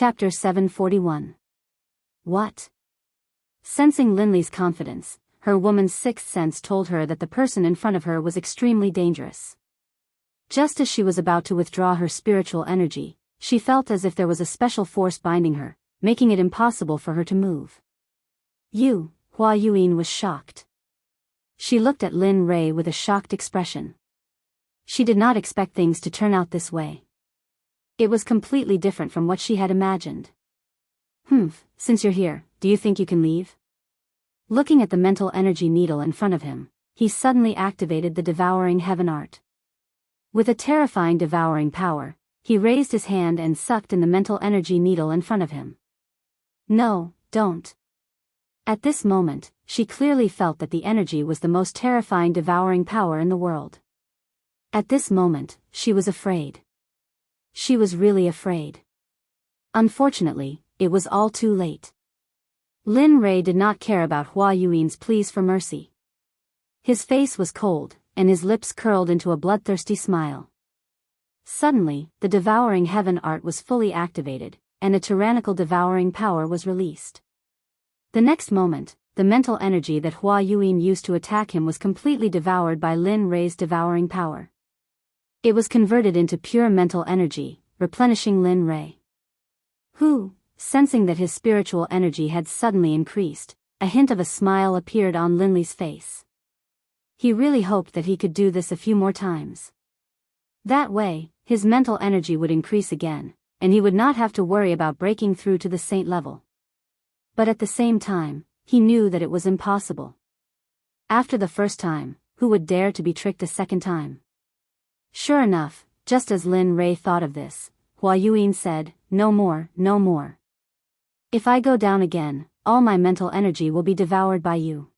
Chapter 741. What? Sensing Linley's confidence, her woman's sixth sense told her that the person in front of her was extremely dangerous. Just as she was about to withdraw her spiritual energy, she felt as if there was a special force binding her, making it impossible for her to move. Hua Yuan was shocked. She looked at Lin Rei with a shocked expression. She did not expect things to turn out this way. It was completely different from what she had imagined. Since you're here, do you think you can leave? Looking at the mental energy needle in front of him, he suddenly activated the devouring heaven art. With a terrifying devouring power, he raised his hand and sucked in the mental energy needle in front of him. No, don't. At this moment, she clearly felt that the energy was the most terrifying devouring power in the world. At this moment, she was afraid. She was really afraid. Unfortunately, it was all too late. Lin Rei did not care about Hua Yuan's pleas for mercy. His face was cold, and his lips curled into a bloodthirsty smile. Suddenly, the devouring heaven art was fully activated, and a tyrannical devouring power was released. The next moment, the mental energy that Hua Yuan used to attack him was completely devoured by Lin Rei's devouring power. It was converted into pure mental energy, replenishing Lin Rei. Sensing that his spiritual energy had suddenly increased, a hint of a smile appeared on Linley's face. He really hoped that he could do this a few more times. That way, his mental energy would increase again, and he would not have to worry about breaking through to the saint level. But at the same time, he knew that it was impossible. After the first time, who would dare to be tricked a second time? Sure enough, just as Lin Rei thought of this, Hua Yuan said, "No more, no more. If I go down again, all my mental energy will be devoured by you."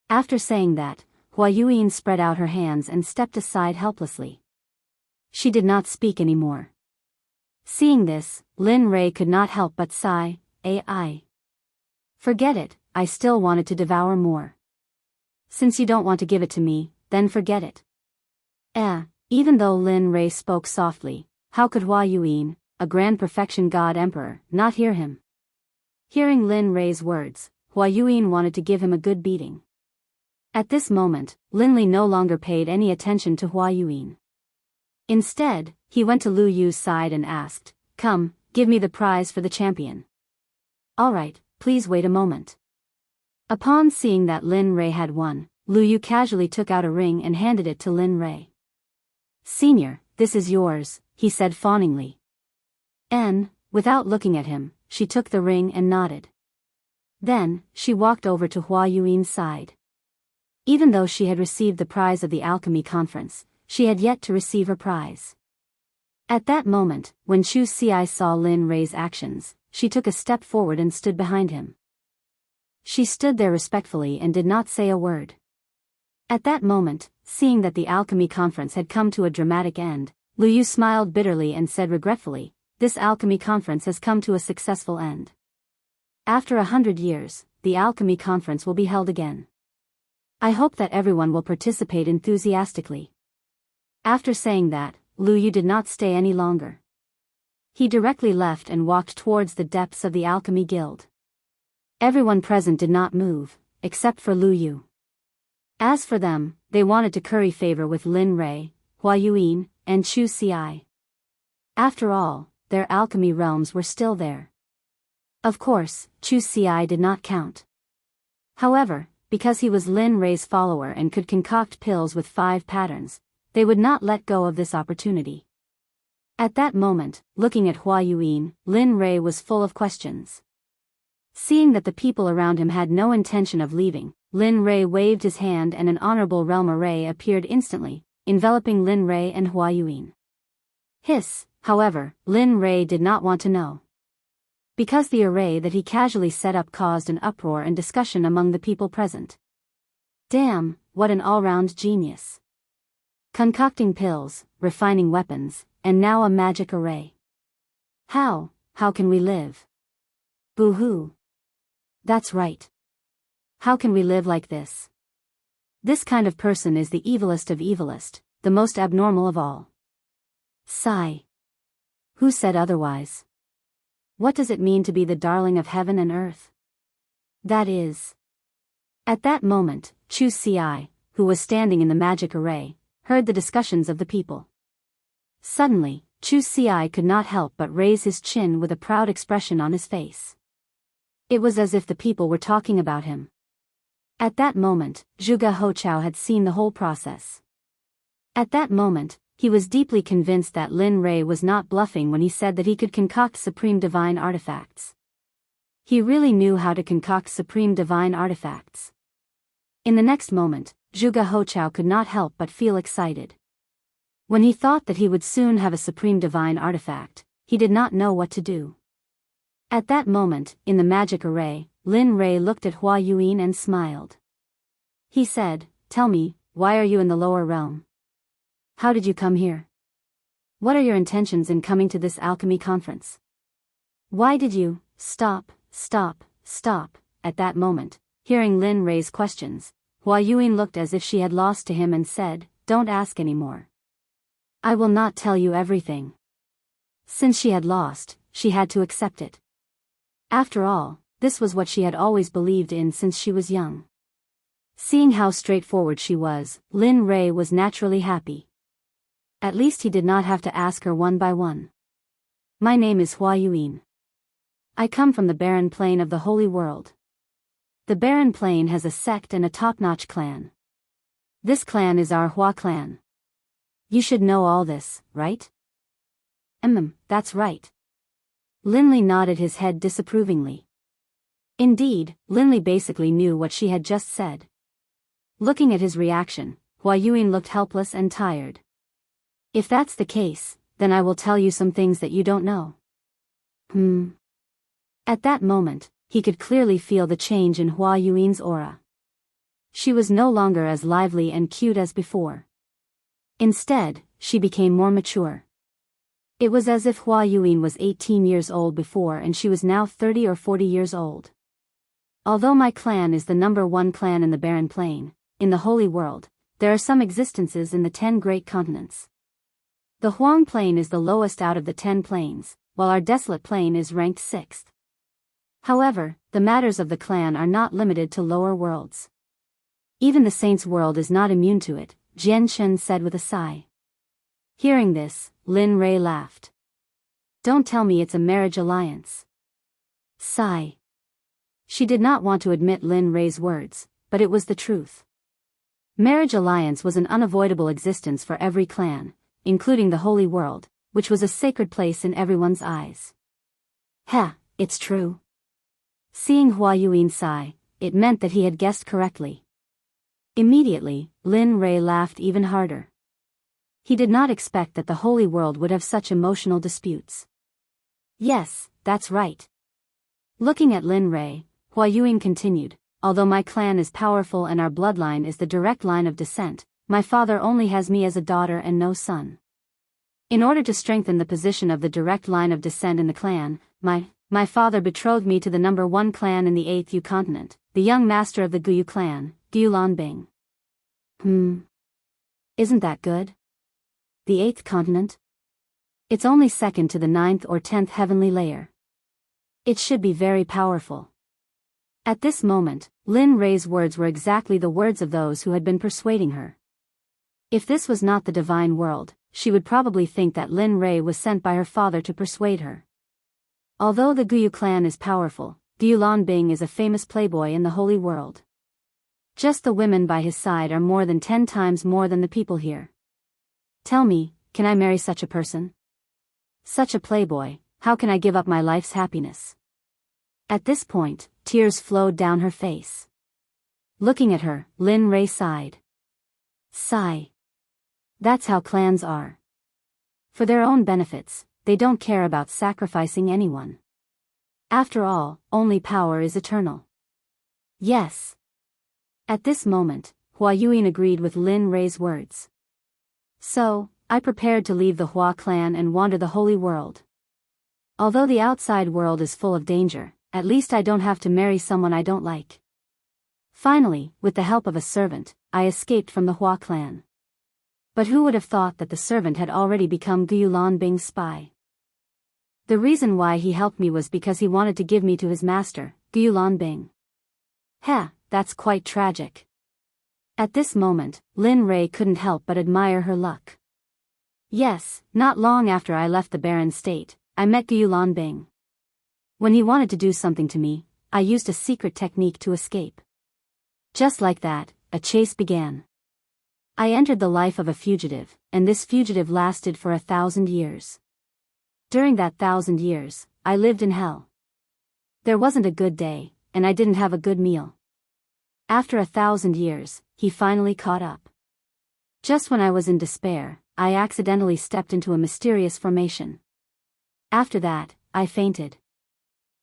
After saying that, Hua Yuan spread out her hands and stepped aside helplessly. She did not speak anymore. Seeing this, Lin Rei could not help but sigh, "Ai. Forget it, I still wanted to devour more. Since you don't want to give it to me, then forget it." Even though Lin Rei spoke softly, how could Hua Yuan, a grand perfection god emperor, not hear him? Hearing Lin Rei's words, Hua Yuan wanted to give him a good beating. At this moment, Linley no longer paid any attention to Hua Yuan. Instead, he went to Lu Yu's side and asked, "Come, give me the prize for the champion." "All right, please wait a moment." Upon seeing that Lin Rei had won, Lu Yu casually took out a ring and handed it to Lin Rei. "Senior, this is yours," he said fawningly. Without looking at him, she took the ring and nodded. Then, she walked over to Hua Yuan's side. Even though she had received the prize of the alchemy conference, she had yet to receive her prize. At that moment, when Chu Xi saw Lin Rei's actions, she took a step forward and stood behind him. She stood there respectfully and did not say a word. At that moment, seeing that the alchemy conference had come to a dramatic end, Lu Yu smiled bitterly and said regretfully, "This alchemy conference has come to a successful end. After 100 years, the alchemy conference will be held again. I hope that everyone will participate enthusiastically." After saying that, Lu Yu did not stay any longer. He directly left and walked towards the depths of the alchemy guild. Everyone present did not move, except for Lu Yu. As for them, they wanted to curry favor with Lin Rei, Hua Yuan, and Chu Xi. After all, their alchemy realms were still there. Of course, Chu Xi did not count. However, because he was Lin Rei's follower and could concoct pills with 5 patterns, they would not let go of this opportunity. At that moment, looking at Hua Yuan, Lin Rei was full of questions. Seeing that the people around him had no intention of leaving, Lin Rei waved his hand and an honorable realm array appeared instantly, enveloping Lin Rei and Hua Yuan. However, Lin Rei did not want to know. Because the array that he casually set up caused an uproar and discussion among the people present. Damn, what an all-round genius. Concocting pills, refining weapons, and now a magic array. How can we live? Boo-hoo. That's right. How can we live like this? This kind of person is the evilest of evilest, the most abnormal of all. Sigh. Who said otherwise? What does it mean to be the darling of heaven and earth? That is. At that moment, Chu Ci, who was standing in the magic array, heard the discussions of the people. Suddenly, Chu Ci could not help but raise his chin with a proud expression on his face. It was as if the people were talking about him. At that moment, Zhuge Hochao had seen the whole process. At that moment, he was deeply convinced that Lin Rei was not bluffing when he said that he could concoct supreme divine artifacts. He really knew how to concoct supreme divine artifacts. In the next moment, Zhuge Hochao could not help but feel excited. When he thought that he would soon have a supreme divine artifact, he did not know what to do. At that moment, in the magic array, Lin Rei looked at Hua Yuan and smiled. He said, "Tell me, why are you in the lower realm? How did you come here? What are your intentions in coming to this alchemy conference? Why did you stop? At that moment, hearing Lin Rei's questions, Hua Yuan looked as if she had lost to him and said, "Don't ask anymore. I will not tell you everything." Since she had lost, she had to accept it. After all, this was what she had always believed in since she was young. Seeing how straightforward she was, Lin Rei was naturally happy. At least he did not have to ask her one by one. "My name is Hua Yuan. I come from the barren plain of the Holy World. The barren plain has a sect and a top-notch clan. This clan is our Hua clan. You should know all this, right?" That's right." Linley nodded his head disapprovingly. Indeed, Linley basically knew what she had just said. Looking at his reaction, Hua Yuan looked helpless and tired. "If that's the case, then I will tell you some things that you don't know." At that moment, he could clearly feel the change in Hua Yuan's aura. She was no longer as lively and cute as before. Instead, she became more mature. It was as if Hua Yuan was 18 years old before and she was now 30 or 40 years old. "Although my clan is the number one clan in the barren plain, in the Holy World, there are some existences in the 10 great continents. The Huang Plain is the lowest out of the 10 plains, while our desolate plain is ranked 6th. However, the matters of the clan are not limited to lower worlds. Even the saints' world is not immune to it," Jian Shen said with a sigh. Hearing this, Lin Rei laughed. "Don't tell me it's a marriage alliance." Sigh. She did not want to admit Lin Rei's words, but it was the truth. Marriage alliance was an unavoidable existence for every clan, including the Holy World, which was a sacred place in everyone's eyes. It's true. Seeing Hua Yuan sigh, it meant that he had guessed correctly. Immediately, Lin Rei laughed even harder. He did not expect that the Holy World would have such emotional disputes. "Yes, that's right." Looking at Lin Rei, Hua Yuan continued, "Although my clan is powerful and our bloodline is the direct line of descent, my father only has me as a daughter and no son. In order to strengthen the position of the direct line of descent in the clan, my father betrothed me to the number one clan in the 8th Yu continent, the young master of the Guyu clan, Gulan Bing." Isn't that good? The 8th continent? It's only second to the 9th or 10th heavenly layer. It should be very powerful. At this moment, Lin Rei's words were exactly the words of those who had been persuading her. If this was not the divine world, she would probably think that Lin Rei was sent by her father to persuade her. Although the Guyu clan is powerful, Gulan Bing is a famous playboy in the Holy World. Just the women by his side are more than 10 times more than the people here. Tell me, can I marry such a person? Such a playboy, how can I give up my life's happiness? At this point, tears flowed down her face. Looking at her, Lin Rei sighed. Sigh. That's how clans are. For their own benefits, they don't care about sacrificing anyone. After all, only power is eternal. Yes. At this moment, Hua Yuan agreed with Lin Rei's words. So, I prepared to leave the Hua clan and wander the Holy World. Although the outside world is full of danger, at least I don't have to marry someone I don't like. Finally, with the help of a servant, I escaped from the Hua clan. But who would have thought that the servant had already become Gulan Bing's spy? The reason why he helped me was because he wanted to give me to his master, Gulanbing. Heh, that's quite tragic. At this moment, Lin Rei couldn't help but admire her luck. Yes, not long after I left the barren state, I met Gulanbing. When he wanted to do something to me, I used a secret technique to escape. Just like that, a chase began. I entered the life of a fugitive, and this fugitive lasted for 1,000 years. During that 1,000 years, I lived in hell. There wasn't a good day, and I didn't have a good meal. After 1,000 years, he finally caught up. Just when I was in despair, I accidentally stepped into a mysterious formation. After that, I fainted.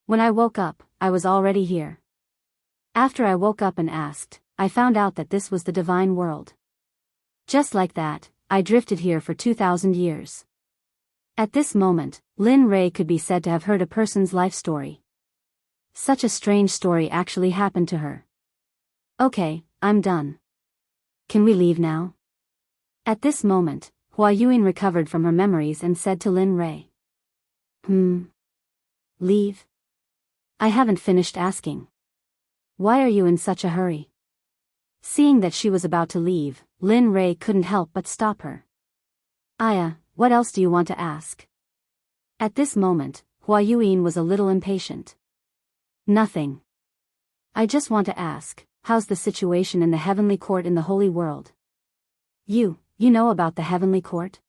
When I woke up, I was already here. After I woke up and asked, I found out that this was the divine world. Just like that, I drifted here for 2,000 years. At this moment, Lin Rei could be said to have heard a person's life story. Such a strange story actually happened to her. Okay, I'm done. Can we leave now? At this moment, Hua Yuan recovered from her memories and said to Lin Rei. Leave? I haven't finished asking. Why are you in such a hurry? Seeing that she was about to leave, Lin Rei couldn't help but stop her. Aya, what else do you want to ask? At this moment, Hua Yuan was a little impatient. Nothing. I just want to ask, how's the situation in the heavenly court in the holy world? You know about the heavenly court?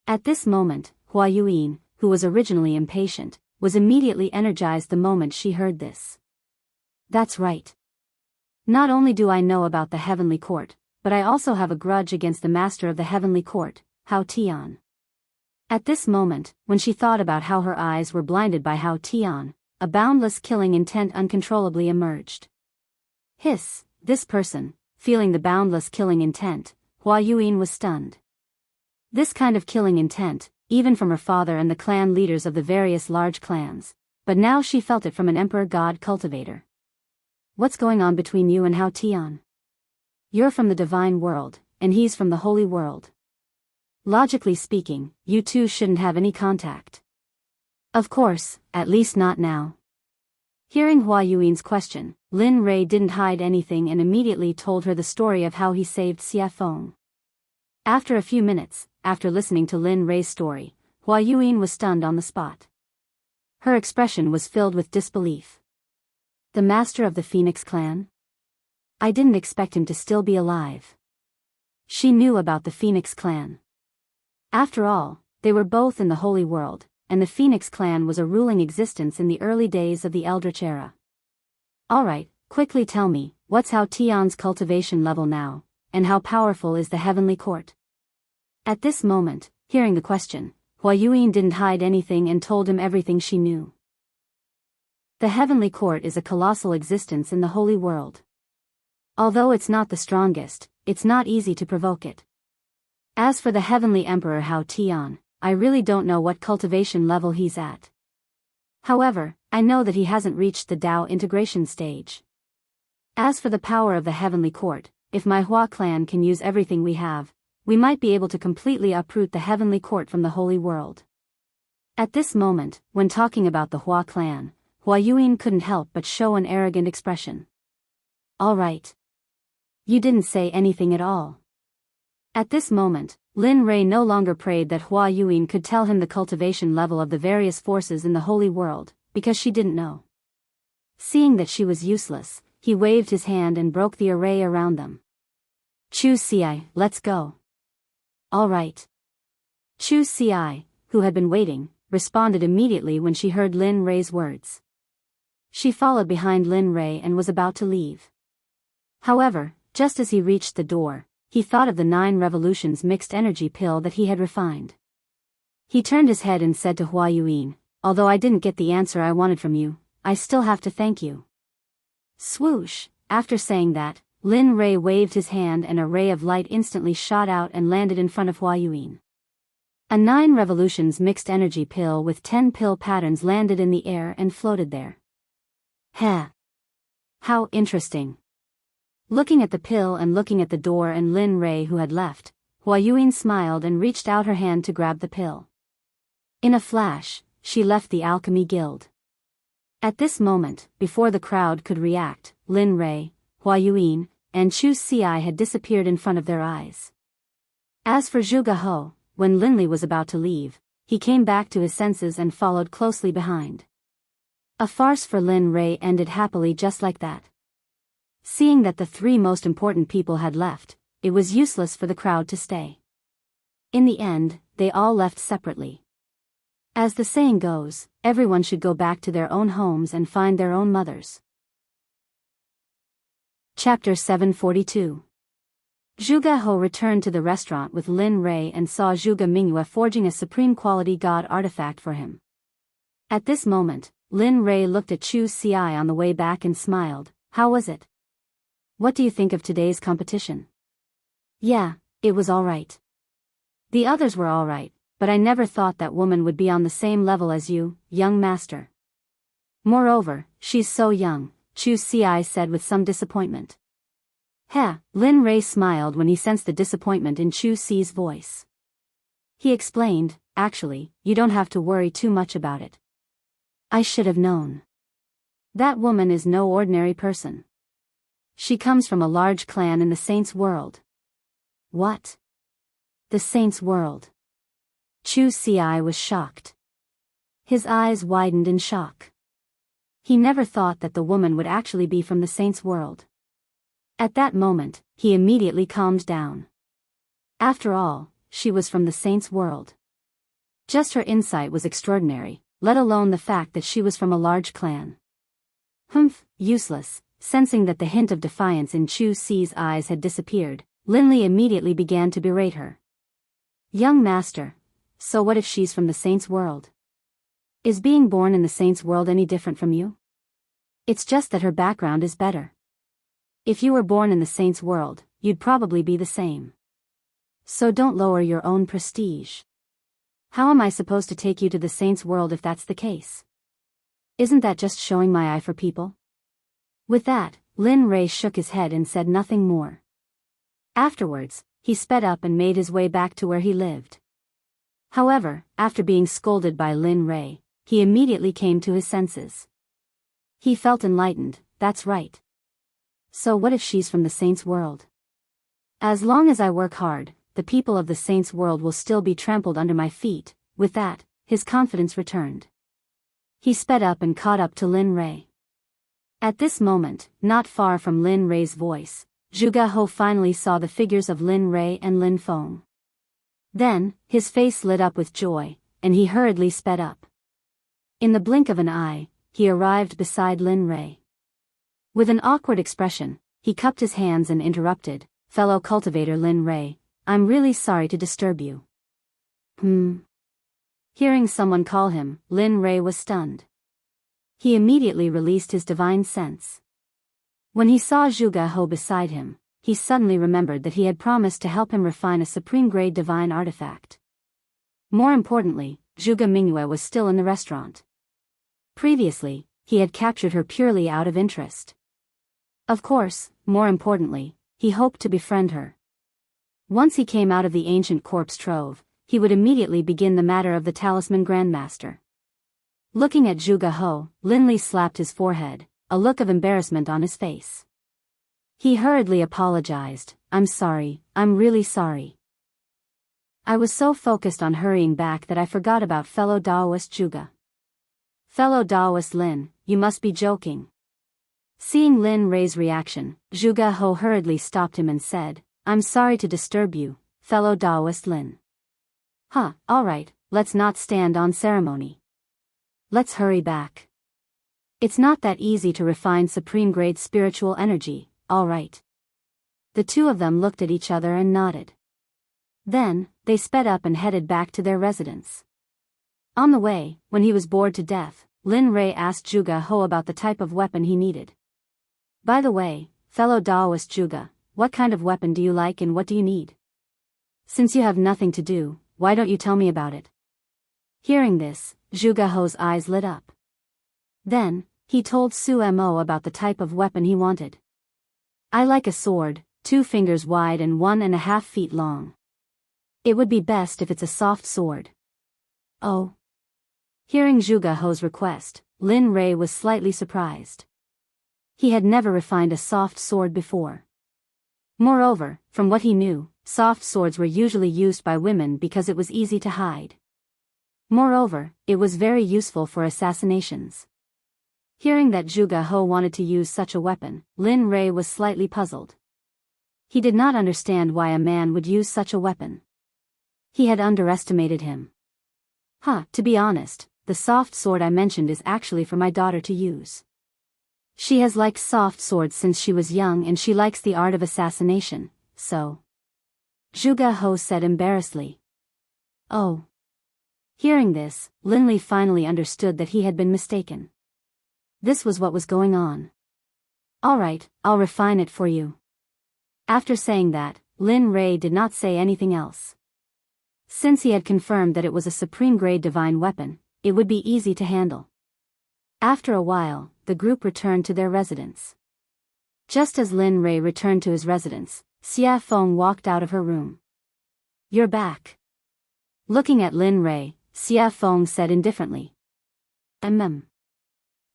At this moment, Hua Yuan, who was originally impatient, was immediately energized the moment she heard this. That's right. Not only do I know about the heavenly court, but I also have a grudge against the master of the heavenly court, Hao Tian. At this moment, when she thought about how her eyes were blinded by Hao Tian, a boundless killing intent uncontrollably emerged. Hiss, this person, feeling the boundless killing intent, Hua Yuan was stunned. This kind of killing intent, even from her father and the clan leaders of the various large clans, but now she felt it from an emperor god cultivator. What's going on between you and Hao Tian? You're from the divine world, and he's from the holy world. Logically speaking, you two shouldn't have any contact. Of course, at least not now. Hearing Hua Yuan's question, Lin Rei didn't hide anything and immediately told her the story of how he saved Xie Feng. After a few minutes, after listening to Lin Rei's story, Hua Yuan was stunned on the spot. Her expression was filled with disbelief. The master of the Phoenix clan? I didn't expect him to still be alive. She knew about the Phoenix clan. After all, they were both in the holy world, and the Phoenix clan was a ruling existence in the early days of the Eldritch era. Alright, quickly tell me, what's Hao Tian's cultivation level now, and how powerful is the heavenly court? At this moment, hearing the question, Hua Yuan didn't hide anything and told him everything she knew. The heavenly court is a colossal existence in the holy world. Although it's not the strongest, it's not easy to provoke it. As for the heavenly emperor Hao Tian, I really don't know what cultivation level he's at. However, I know that he hasn't reached the Dao integration stage. As for the power of the heavenly court, if my Hua clan can use everything we have, we might be able to completely uproot the heavenly court from the holy world. At this moment, when talking about the Hua clan, Hua Yuan couldn't help but show an arrogant expression. Alright. You didn't say anything at all. At this moment, Lin Rei no longer prayed that Hua Yuan could tell him the cultivation level of the various forces in the holy world, because she didn't know. Seeing that she was useless, he waved his hand and broke the array around them. Choose Ci, let's go. Alright. Choose Ci, who had been waiting, responded immediately when she heard Lin Rei's words. She followed behind Lin Rei and was about to leave. However, just as he reached the door, he thought of the 9 revolutions mixed energy pill that he had refined. He turned his head and said to Hua Yuan, although I didn't get the answer I wanted from you, I still have to thank you. Swoosh, after saying that, Lin Rei waved his hand and a ray of light instantly shot out and landed in front of Hua Yuan. A 9 revolutions mixed energy pill with 10 pill patterns landed in the air and floated there. Heh. How interesting. Looking at the pill and looking at the door and Lin Rei who had left, Hua Yuan smiled and reached out her hand to grab the pill. In a flash, she left the Alchemy Guild. At this moment, before the crowd could react, Lin Rei, Hua Yuan, and Chu Xi had disappeared in front of their eyes. As for Zhuge He, when Lin Li was about to leave, he came back to his senses and followed closely behind. A farce for Lin Rei ended happily just like that. Seeing that the three most important people had left, it was useless for the crowd to stay. In the end, they all left separately. As the saying goes, everyone should go back to their own homes and find their own mothers. Chapter 742. Zhuge He returned to the restaurant with Lin Rei and saw Zhuge Mingyue forging a supreme quality god artifact for him. At this moment, Lin Rei looked at Chu Xi on the way back and smiled. How was it? What do you think of today's competition? Yeah, it was alright. The others were alright, but I never thought that woman would be on the same level as you, young master. Moreover, she's so young, Chu Xi said with some disappointment. Heh, Lin Rei smiled when he sensed the disappointment in Chu Xi's voice. He explained, actually, you don't have to worry too much about it. I should have known. That woman is no ordinary person. She comes from a large clan in the Saints' world. What? The Saints' world? Chu Xi was shocked. His eyes widened in shock. He never thought that the woman would actually be from the Saints' world. At that moment, he immediately calmed down. After all, she was from the Saints' world. Just her insight was extraordinary, let alone the fact that she was from a large clan. Humph, useless. Sensing that the hint of defiance in Chu Xi's eyes had disappeared, Lin Li immediately began to berate her. Young master, so what if she's from the Saints' world? Is being born in the Saints' world any different from you? It's just that her background is better. If you were born in the Saints' world, you'd probably be the same. So don't lower your own prestige. How am I supposed to take you to the Saints' world if that's the case? Isn't that just showing my eye for people? With that, Lin Rei shook his head and said nothing more. Afterwards, he sped up and made his way back to where he lived. However, after being scolded by Lin Rei, he immediately came to his senses. He felt enlightened, that's right. So what if she's from the Saints' world? As long as I work hard, the people of the Saints' world will still be trampled under my feet. With that, his confidence returned. He sped up and caught up to Lin Rei. At this moment, not far from Lin Rei's voice, Zhuge He finally saw the figures of Lin Rei and Lin Feng. Then, his face lit up with joy, and he hurriedly sped up. In the blink of an eye, he arrived beside Lin Rei. With an awkward expression, he cupped his hands and interrupted, fellow cultivator Lin Rei, I'm really sorry to disturb you. Hearing someone call him, Lin Rei was stunned. He immediately released his divine sense. When he saw Zhuge He beside him, he suddenly remembered that he had promised to help him refine a supreme-grade divine artifact. More importantly, Zhuge Mingyue was still in the restaurant. Previously, he had captured her purely out of interest. Of course, more importantly, he hoped to befriend her. Once he came out of the ancient corpse trove, he would immediately begin the matter of the Talisman Grandmaster. Looking at Zhuge He, Lin Li slapped his forehead, a look of embarrassment on his face. He hurriedly apologized, I'm sorry, I'm really sorry. I was so focused on hurrying back that I forgot about fellow Daoist Zhuge. Fellow Daoist Lin, you must be joking. Seeing Lin Rei's reaction, Zhuge He hurriedly stopped him and said, I'm sorry to disturb you, fellow Daoist Lin. Alright, let's not stand on ceremony. Let's hurry back. It's not that easy to refine supreme-grade spiritual energy, alright. The two of them looked at each other and nodded. Then, they sped up and headed back to their residence. On the way, when he was bored to death, Lin Rei asked Zhuge He about the type of weapon he needed. By the way, fellow Daoist Zhuge, what kind of weapon do you like and what do you need? Since you have nothing to do, why don't you tell me about it? Hearing this, Zhuge He's eyes lit up. Then, he told Su Mo about the type of weapon he wanted. I like a sword, 2 fingers wide and 1.5 feet long. It would be best if it's a soft sword. Oh. Hearing Zhuge He's request, Lin Rei was slightly surprised. He had never refined a soft sword before. Moreover, from what he knew, soft swords were usually used by women because it was easy to hide. Moreover, it was very useful for assassinations. Hearing that Zhuge He wanted to use such a weapon, Lin Rei was slightly puzzled. He did not understand why a man would use such a weapon. He had underestimated him. To be honest, the soft sword I mentioned is actually for my daughter to use. She has liked soft swords since she was young and she likes the art of assassination, so. Zhuge He said embarrassedly. Oh. Hearing this, Linli finally understood that he had been mistaken. This was what was going on. Alright, I'll refine it for you. After saying that, Lin Rei did not say anything else. Since he had confirmed that it was a supreme-grade divine weapon, it would be easy to handle. After a while, the group returned to their residence. Just as Lin Rei returned to his residence, Xia Feng walked out of her room. You're back. Looking at Lin Rei, Xia Feng said indifferently.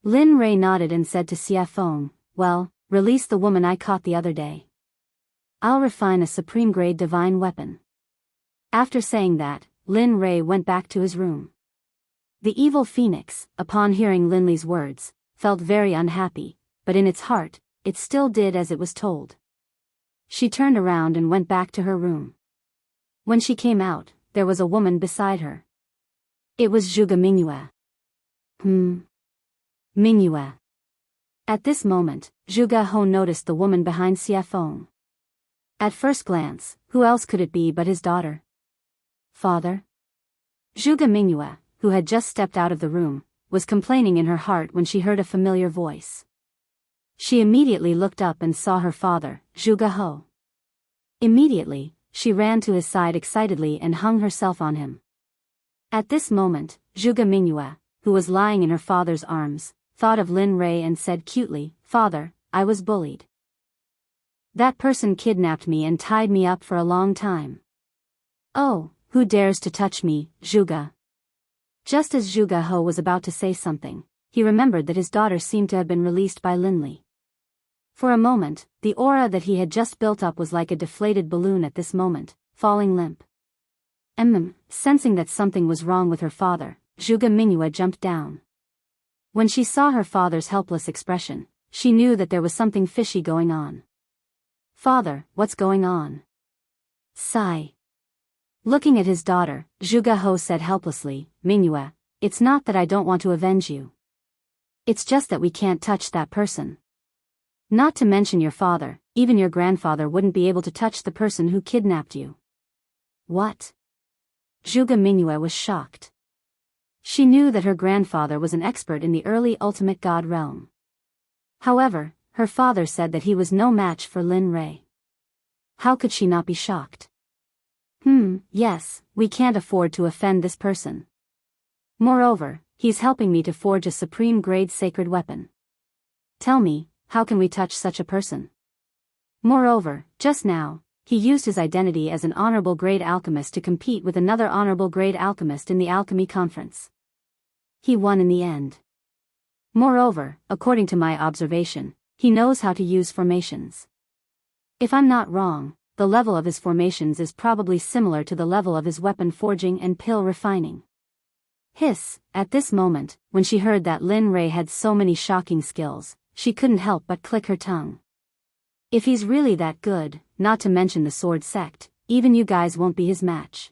Lin Rei nodded and said to Xia Feng, well, release the woman I caught the other day. I'll refine a supreme-grade divine weapon. After saying that, Lin Rei went back to his room. The evil phoenix, upon hearing Linli's words, felt very unhappy, but in its heart, it still did as it was told. She turned around and went back to her room. When she came out, there was a woman beside her. It was Zhuge Mingyue. Mingyue. At this moment, Zhuge He noticed the woman behind Xia Feng. At first glance, who else could it be but his daughter? Father? Zhuge Mingyue, who had just stepped out of the room, was complaining in her heart when she heard a familiar voice. She immediately looked up and saw her father, Zhuge He. Immediately, she ran to his side excitedly and hung herself on him. At this moment, Zhuge Mingyue, who was lying in her father's arms, thought of Lin Rei and said cutely, Father, I was bullied. That person kidnapped me and tied me up for a long time. Oh, who dares to touch me, Zhuge? Just as Zhuge He was about to say something, he remembered that his daughter seemed to have been released by Linli. For a moment, the aura that he had just built up was like a deflated balloon at this moment, falling limp. Sensing that something was wrong with her father, Zhuge Mingyue jumped down. When she saw her father's helpless expression, she knew that there was something fishy going on. Father, what's going on? Sigh. Looking at his daughter, Zhuge He said helplessly, Mingyue, it's not that I don't want to avenge you. It's just that we can't touch that person. Not to mention your father, even your grandfather wouldn't be able to touch the person who kidnapped you. What? Zhuge Mingyue was shocked. She knew that her grandfather was an expert in the early ultimate god realm. However, her father said that he was no match for Lin Rei. How could she not be shocked? Yes, we can't afford to offend this person. Moreover, he's helping me to forge a supreme-grade sacred weapon. Tell me, how can we touch such a person? Moreover, just now, he used his identity as an honorable grade alchemist to compete with another honorable grade alchemist in the alchemy conference. He won in the end. Moreover, according to my observation, he knows how to use formations. If I'm not wrong, the level of his formations is probably similar to the level of his weapon forging and pill refining. Hiss, at this moment, when she heard that Lin Rei had so many shocking skills, she couldn't help but click her tongue. If he's really that good, not to mention the sword sect, even you guys won't be his match.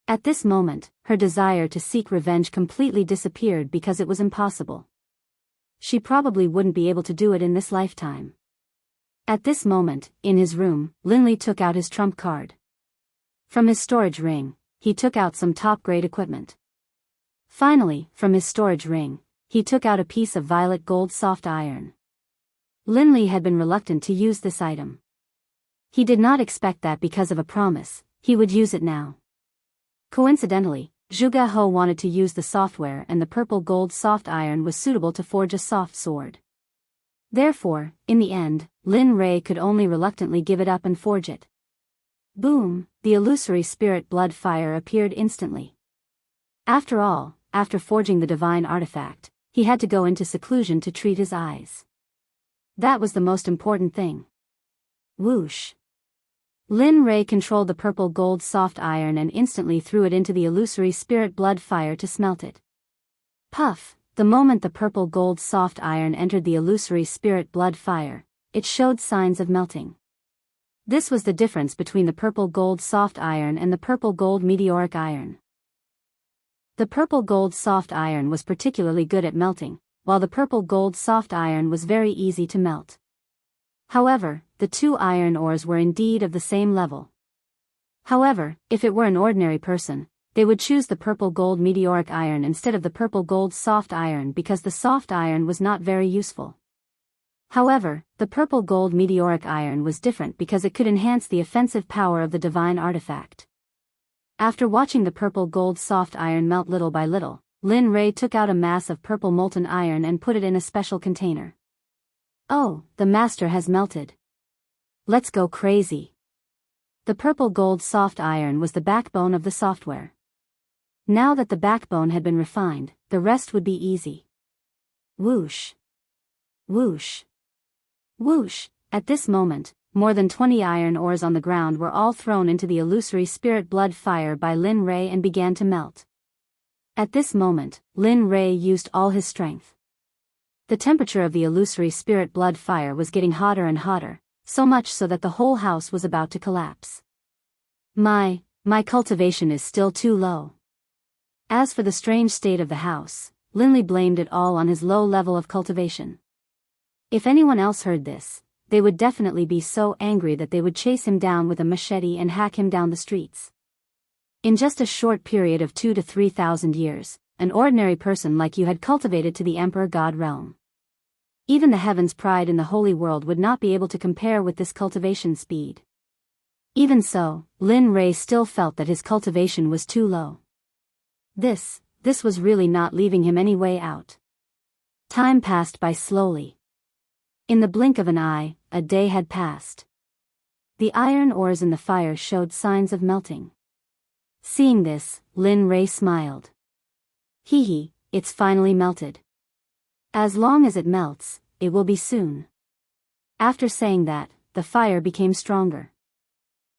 At this moment, her desire to seek revenge completely disappeared because it was impossible. She probably wouldn't be able to do it in this lifetime. At this moment, in his room, Linli took out his trump card. From his storage ring, he took out some top-grade equipment. Finally, from his storage ring, he took out a piece of violet gold soft iron. Linli had been reluctant to use this item. He did not expect that because of a promise, he would use it now. Coincidentally, Zhuge He wanted to use the software and the purple gold soft iron was suitable to forge a soft sword. Therefore, in the end, Lin Rei could only reluctantly give it up and forge it. Boom, the illusory spirit blood fire appeared instantly. After all, after forging the divine artifact, he had to go into seclusion to treat his eyes. That was the most important thing. Whoosh. Lin Rei controlled the purple gold soft iron and instantly threw it into the illusory spirit blood fire to smelt it. Puff! The moment the purple gold soft iron entered the illusory spirit blood fire, it showed signs of melting. This was the difference between the purple gold soft iron and the purple gold meteoric iron. The purple gold soft iron was particularly good at melting, while the purple gold soft iron was very easy to melt. However, the two iron ores were indeed of the same level. However, if it were an ordinary person, they would choose the purple gold meteoric iron instead of the purple gold soft iron because the soft iron was not very useful. However, the purple gold meteoric iron was different because it could enhance the offensive power of the divine artifact. After watching the purple gold soft iron melt little by little, Lin Rei took out a mass of purple molten iron and put it in a special container. Oh, the master has melted. Let's go crazy. The purple gold soft iron was the backbone of the software. Now that the backbone had been refined, the rest would be easy. Whoosh. Whoosh. Whoosh. At this moment, more than 20 iron ores on the ground were all thrown into the illusory spirit blood fire by Lin Rei and began to melt. At this moment, Lin Rei used all his strength. The temperature of the illusory spirit blood fire was getting hotter and hotter, so much so that the whole house was about to collapse. My cultivation is still too low. As for the strange state of the house, Linley blamed it all on his low level of cultivation. If anyone else heard this, they would definitely be so angry that they would chase him down with a machete and hack him down the streets. In just a short period of 2,000 to 3,000 years, an ordinary person like you had cultivated to the Emperor God realm. Even the heavens' pride in the holy world would not be able to compare with this cultivation speed. Even so, Lin Rei still felt that his cultivation was too low. This was really not leaving him any way out. Time passed by slowly. In the blink of an eye, a day had passed. The iron ores in the fire showed signs of melting. Seeing this, Lin Rei smiled. Hee, it's finally melted. As long as it melts, it will be soon. After saying that, the fire became stronger.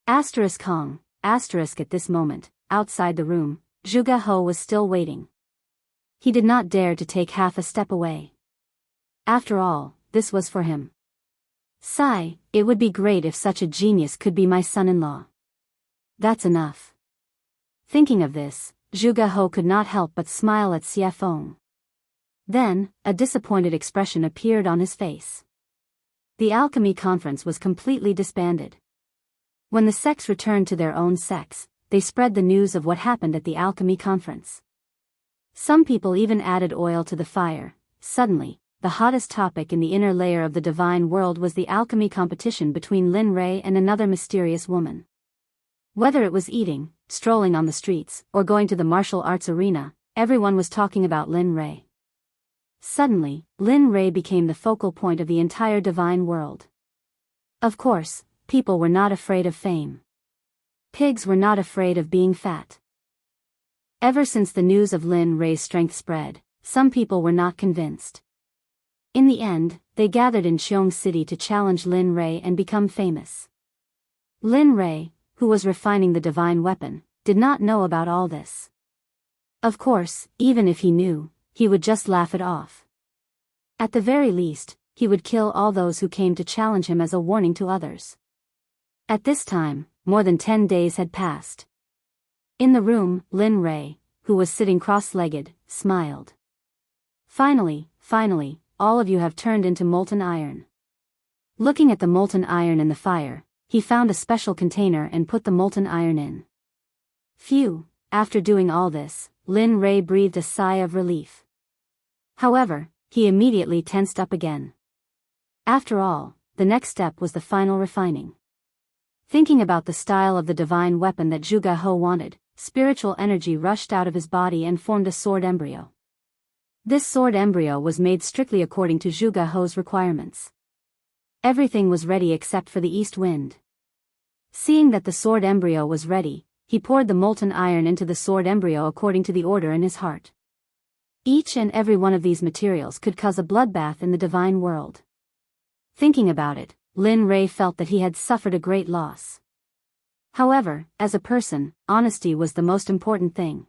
Kong, at this moment, outside the room, Zhuge He was still waiting. He did not dare to take half a step away. After all, this was for him. Sigh, it would be great if such a genius could be my son-in-law. That's enough. Thinking of this, Zhuge He could not help but smile at Xie Feng. Then, a disappointed expression appeared on his face. The alchemy conference was completely disbanded. When the sects returned to their own sects, they spread the news of what happened at the alchemy conference. Some people even added oil to the fire. Suddenly, the hottest topic in the inner layer of the divine world was the alchemy competition between Lin Rei and another mysterious woman. Whether it was eating, strolling on the streets, or going to the martial arts arena, everyone was talking about Lin Rei. Suddenly, Lin Rei became the focal point of the entire divine world. Of course, people were not afraid of fame. Pigs were not afraid of being fat. Ever since the news of Lin Rei's strength spread, some people were not convinced. In the end, they gathered in Qiong City to challenge Lin Rei and become famous. Lin Rei, who was refining the divine weapon, did not know about all this. Of course, even if he knew, he would just laugh it off. At the very least, he would kill all those who came to challenge him as a warning to others. At this time, more than 10 days had passed. In the room, Lin Rei, who was sitting cross-legged, smiled. Finally, all of you have turned into molten iron. Looking at the molten iron in the fire, he found a special container and put the molten iron in. Phew, after doing all this, Lin Rei breathed a sigh of relief. However, he immediately tensed up again. After all, the next step was the final refining. Thinking about the style of the divine weapon that Zhuge He wanted, spiritual energy rushed out of his body and formed a sword embryo. This sword embryo was made strictly according to Zhuge He's requirements. Everything was ready except for the east wind. Seeing that the sword embryo was ready, he poured the molten iron into the sword embryo according to the order in his heart. Each and every one of these materials could cause a bloodbath in the divine world. Thinking about it, Lin Rei felt that he had suffered a great loss. However, as a person, honesty was the most important thing.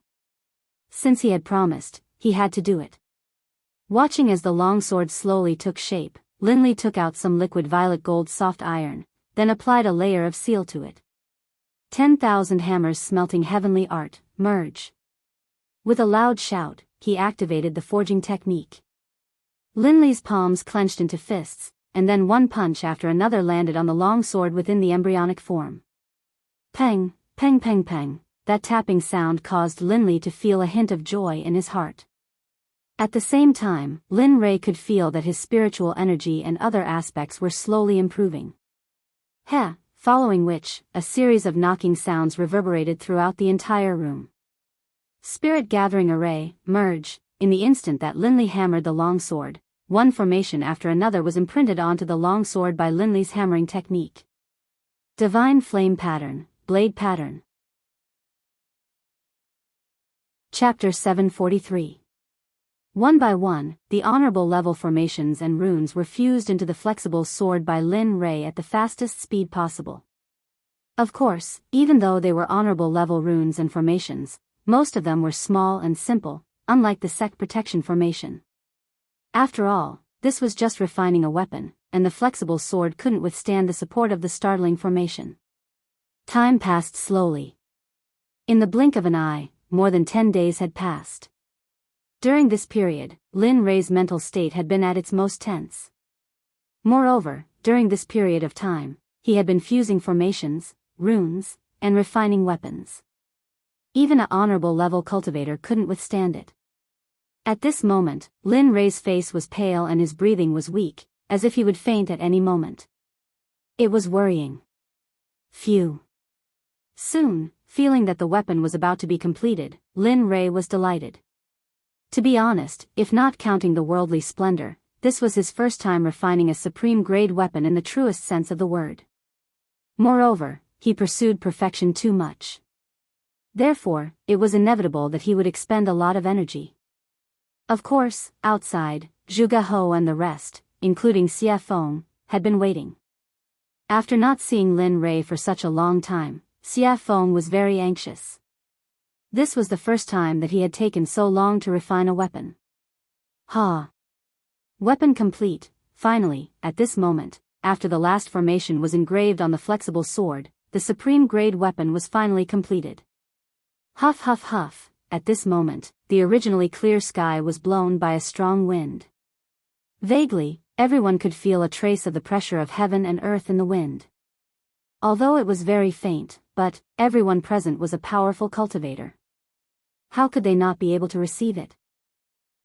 Since he had promised, he had to do it. Watching as the longsword slowly took shape, Lin Li took out some liquid violet gold soft iron, then applied a layer of seal to it. 10,000 hammers smelting heavenly art, merge. With a loud shout, he activated the forging technique. Lin Li's palms clenched into fists, and then one punch after another landed on the long sword within the embryonic form. Peng, peng peng peng, that tapping sound caused Lin Li to feel a hint of joy in his heart. At the same time, Lin Rei could feel that his spiritual energy and other aspects were slowly improving. Following which, a series of knocking sounds reverberated throughout the entire room. Spirit gathering array, merge, in the instant that Lin Li hammered the long sword, one formation after another was imprinted onto the long sword by Lin Li's hammering technique. Divine flame pattern, blade pattern. Chapter 743. One by one, the honorable level formations and runes were fused into the flexible sword by Lin Rei at the fastest speed possible. Of course, even though they were honorable level runes and formations, most of them were small and simple, unlike the Sect protection formation. After all, this was just refining a weapon, and the flexible sword couldn't withstand the support of the startling formation. Time passed slowly. In the blink of an eye, more than 10 days had passed. During this period, Lin Rei's mental state had been at its most tense. Moreover, during this period of time, he had been fusing formations, runes, and refining weapons. Even an honorable level cultivator couldn't withstand it. At this moment, Lin Rei's face was pale and his breathing was weak, as if he would faint at any moment. It was worrying. Phew. Soon, feeling that the weapon was about to be completed, Lin Rei was delighted. To be honest, if not counting the worldly splendor, this was his first time refining a supreme-grade weapon in the truest sense of the word. Moreover, he pursued perfection too much. Therefore, it was inevitable that he would expend a lot of energy. Of course, outside, Zhuge Hou and the rest, including Xie Feng, had been waiting. After not seeing Lin Rei for such a long time, Xie Feng was very anxious. This was the first time that he had taken so long to refine a weapon. Weapon complete. Finally, at this moment, after the last formation was engraved on the flexible sword, the supreme-grade weapon was finally completed. Huff huff huff, at this moment, the originally clear sky was blown by a strong wind. Vaguely, everyone could feel a trace of the pressure of heaven and earth in the wind. Although it was very faint, but everyone present was a powerful cultivator. How could they not be able to receive it?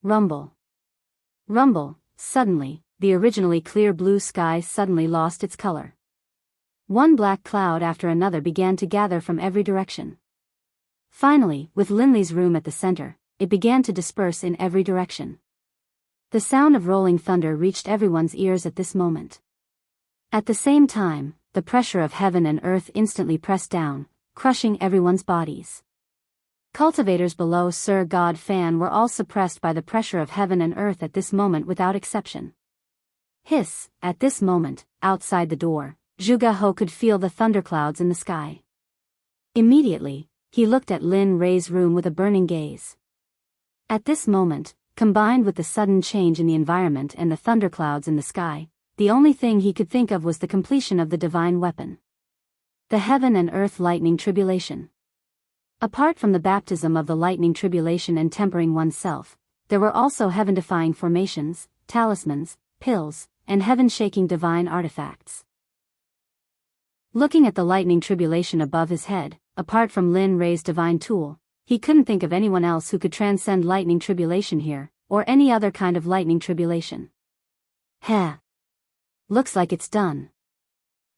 Rumble. Rumble, suddenly, the originally clear blue sky suddenly lost its color. One black cloud after another began to gather from every direction. Finally, with Lin Li's room at the center, it began to disperse in every direction. The sound of rolling thunder reached everyone's ears at this moment. At the same time, the pressure of heaven and earth instantly pressed down, crushing everyone's bodies. Cultivators below Sir God Fan were all suppressed by the pressure of heaven and earth at this moment without exception. Hiss, at this moment, outside the door, Zhuge Hou could feel the thunderclouds in the sky. Immediately, he looked at Lin Rei's room with a burning gaze. At this moment, combined with the sudden change in the environment and the thunderclouds in the sky, the only thing he could think of was the completion of the divine weapon. The heaven and earth lightning tribulation. Apart from the baptism of the lightning tribulation and tempering oneself, there were also heaven-defying formations, talismans, pills, and heaven-shaking divine artifacts. Looking at the lightning tribulation above his head, apart from Lin Rei's divine tool, he couldn't think of anyone else who could transcend lightning tribulation here, or any other kind of lightning tribulation. Looks like it's done.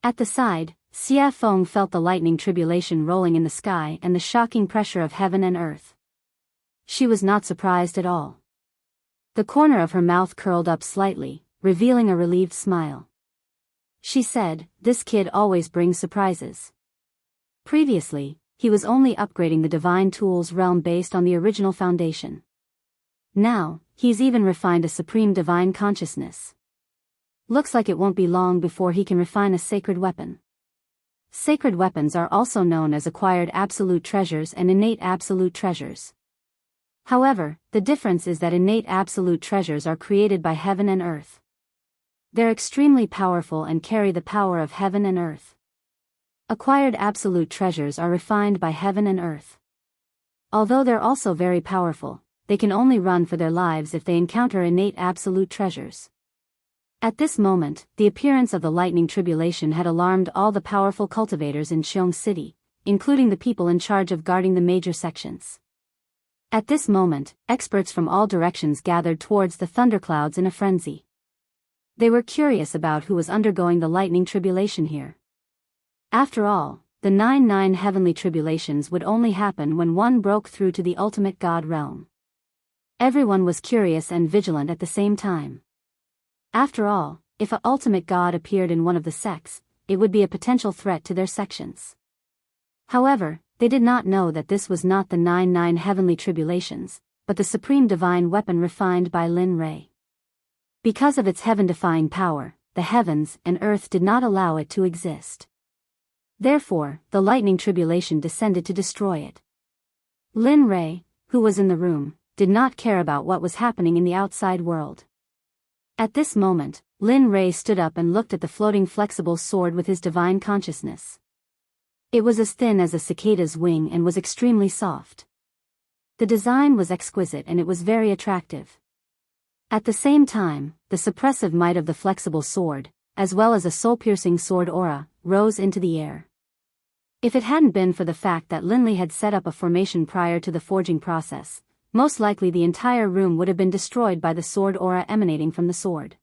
At the side, Xie Feng felt the lightning tribulation rolling in the sky and the shocking pressure of heaven and earth. She was not surprised at all. The corner of her mouth curled up slightly, revealing a relieved smile. She said, "This kid always brings surprises." Previously, he was only upgrading the divine tools realm based on the original foundation. Now, he's even refined a supreme divine consciousness. Looks like it won't be long before he can refine a sacred weapon. Sacred weapons are also known as acquired absolute treasures and innate absolute treasures. However, the difference is that innate absolute treasures are created by heaven and earth. They're extremely powerful and carry the power of heaven and earth. Acquired absolute treasures are refined by heaven and earth. Although they're also very powerful, they can only run for their lives if they encounter innate absolute treasures. At this moment, the appearance of the lightning tribulation had alarmed all the powerful cultivators in Xiong City, including the people in charge of guarding the major sections. At this moment, experts from all directions gathered towards the thunderclouds in a frenzy. They were curious about who was undergoing the lightning tribulation here. After all, the 9 heavenly tribulations would only happen when one broke through to the ultimate God realm. Everyone was curious and vigilant at the same time. After all, if a ultimate God appeared in one of the sects, it would be a potential threat to their sections. However, they did not know that this was not the 9 heavenly tribulations, but the supreme divine weapon refined by Lin Rei. Because of its heaven-defying power, the heavens and earth did not allow it to exist. Therefore, the lightning tribulation descended to destroy it. Lin Rei, who was in the room, did not care about what was happening in the outside world. At this moment, Lin Rei stood up and looked at the floating flexible sword with his divine consciousness. It was as thin as a cicada's wing and was extremely soft. The design was exquisite and it was very attractive. At the same time, the suppressive might of the flexible sword, as well as a soul-piercing sword aura, rose into the air. If it hadn't been for the fact that Linley had set up a formation prior to the forging process, most likely the entire room would have been destroyed by the sword aura emanating from the sword.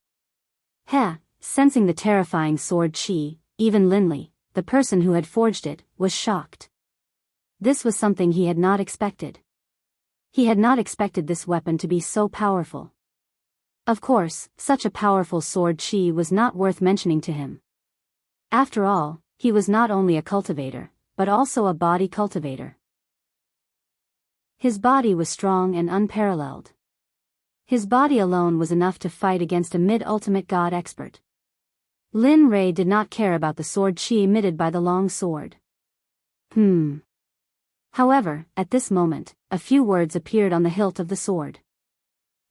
Sensing the terrifying sword chi, even Linley, the person who had forged it, was shocked. This was something he had not expected. He had not expected this weapon to be so powerful. Of course, such a powerful sword chi was not worth mentioning to him. After all, he was not only a cultivator, but also a body cultivator. His body was strong and unparalleled. His body alone was enough to fight against a mid-ultimate god expert. Lin Rei did not care about the sword chi emitted by the long sword. However, at this moment, a few words appeared on the hilt of the sword.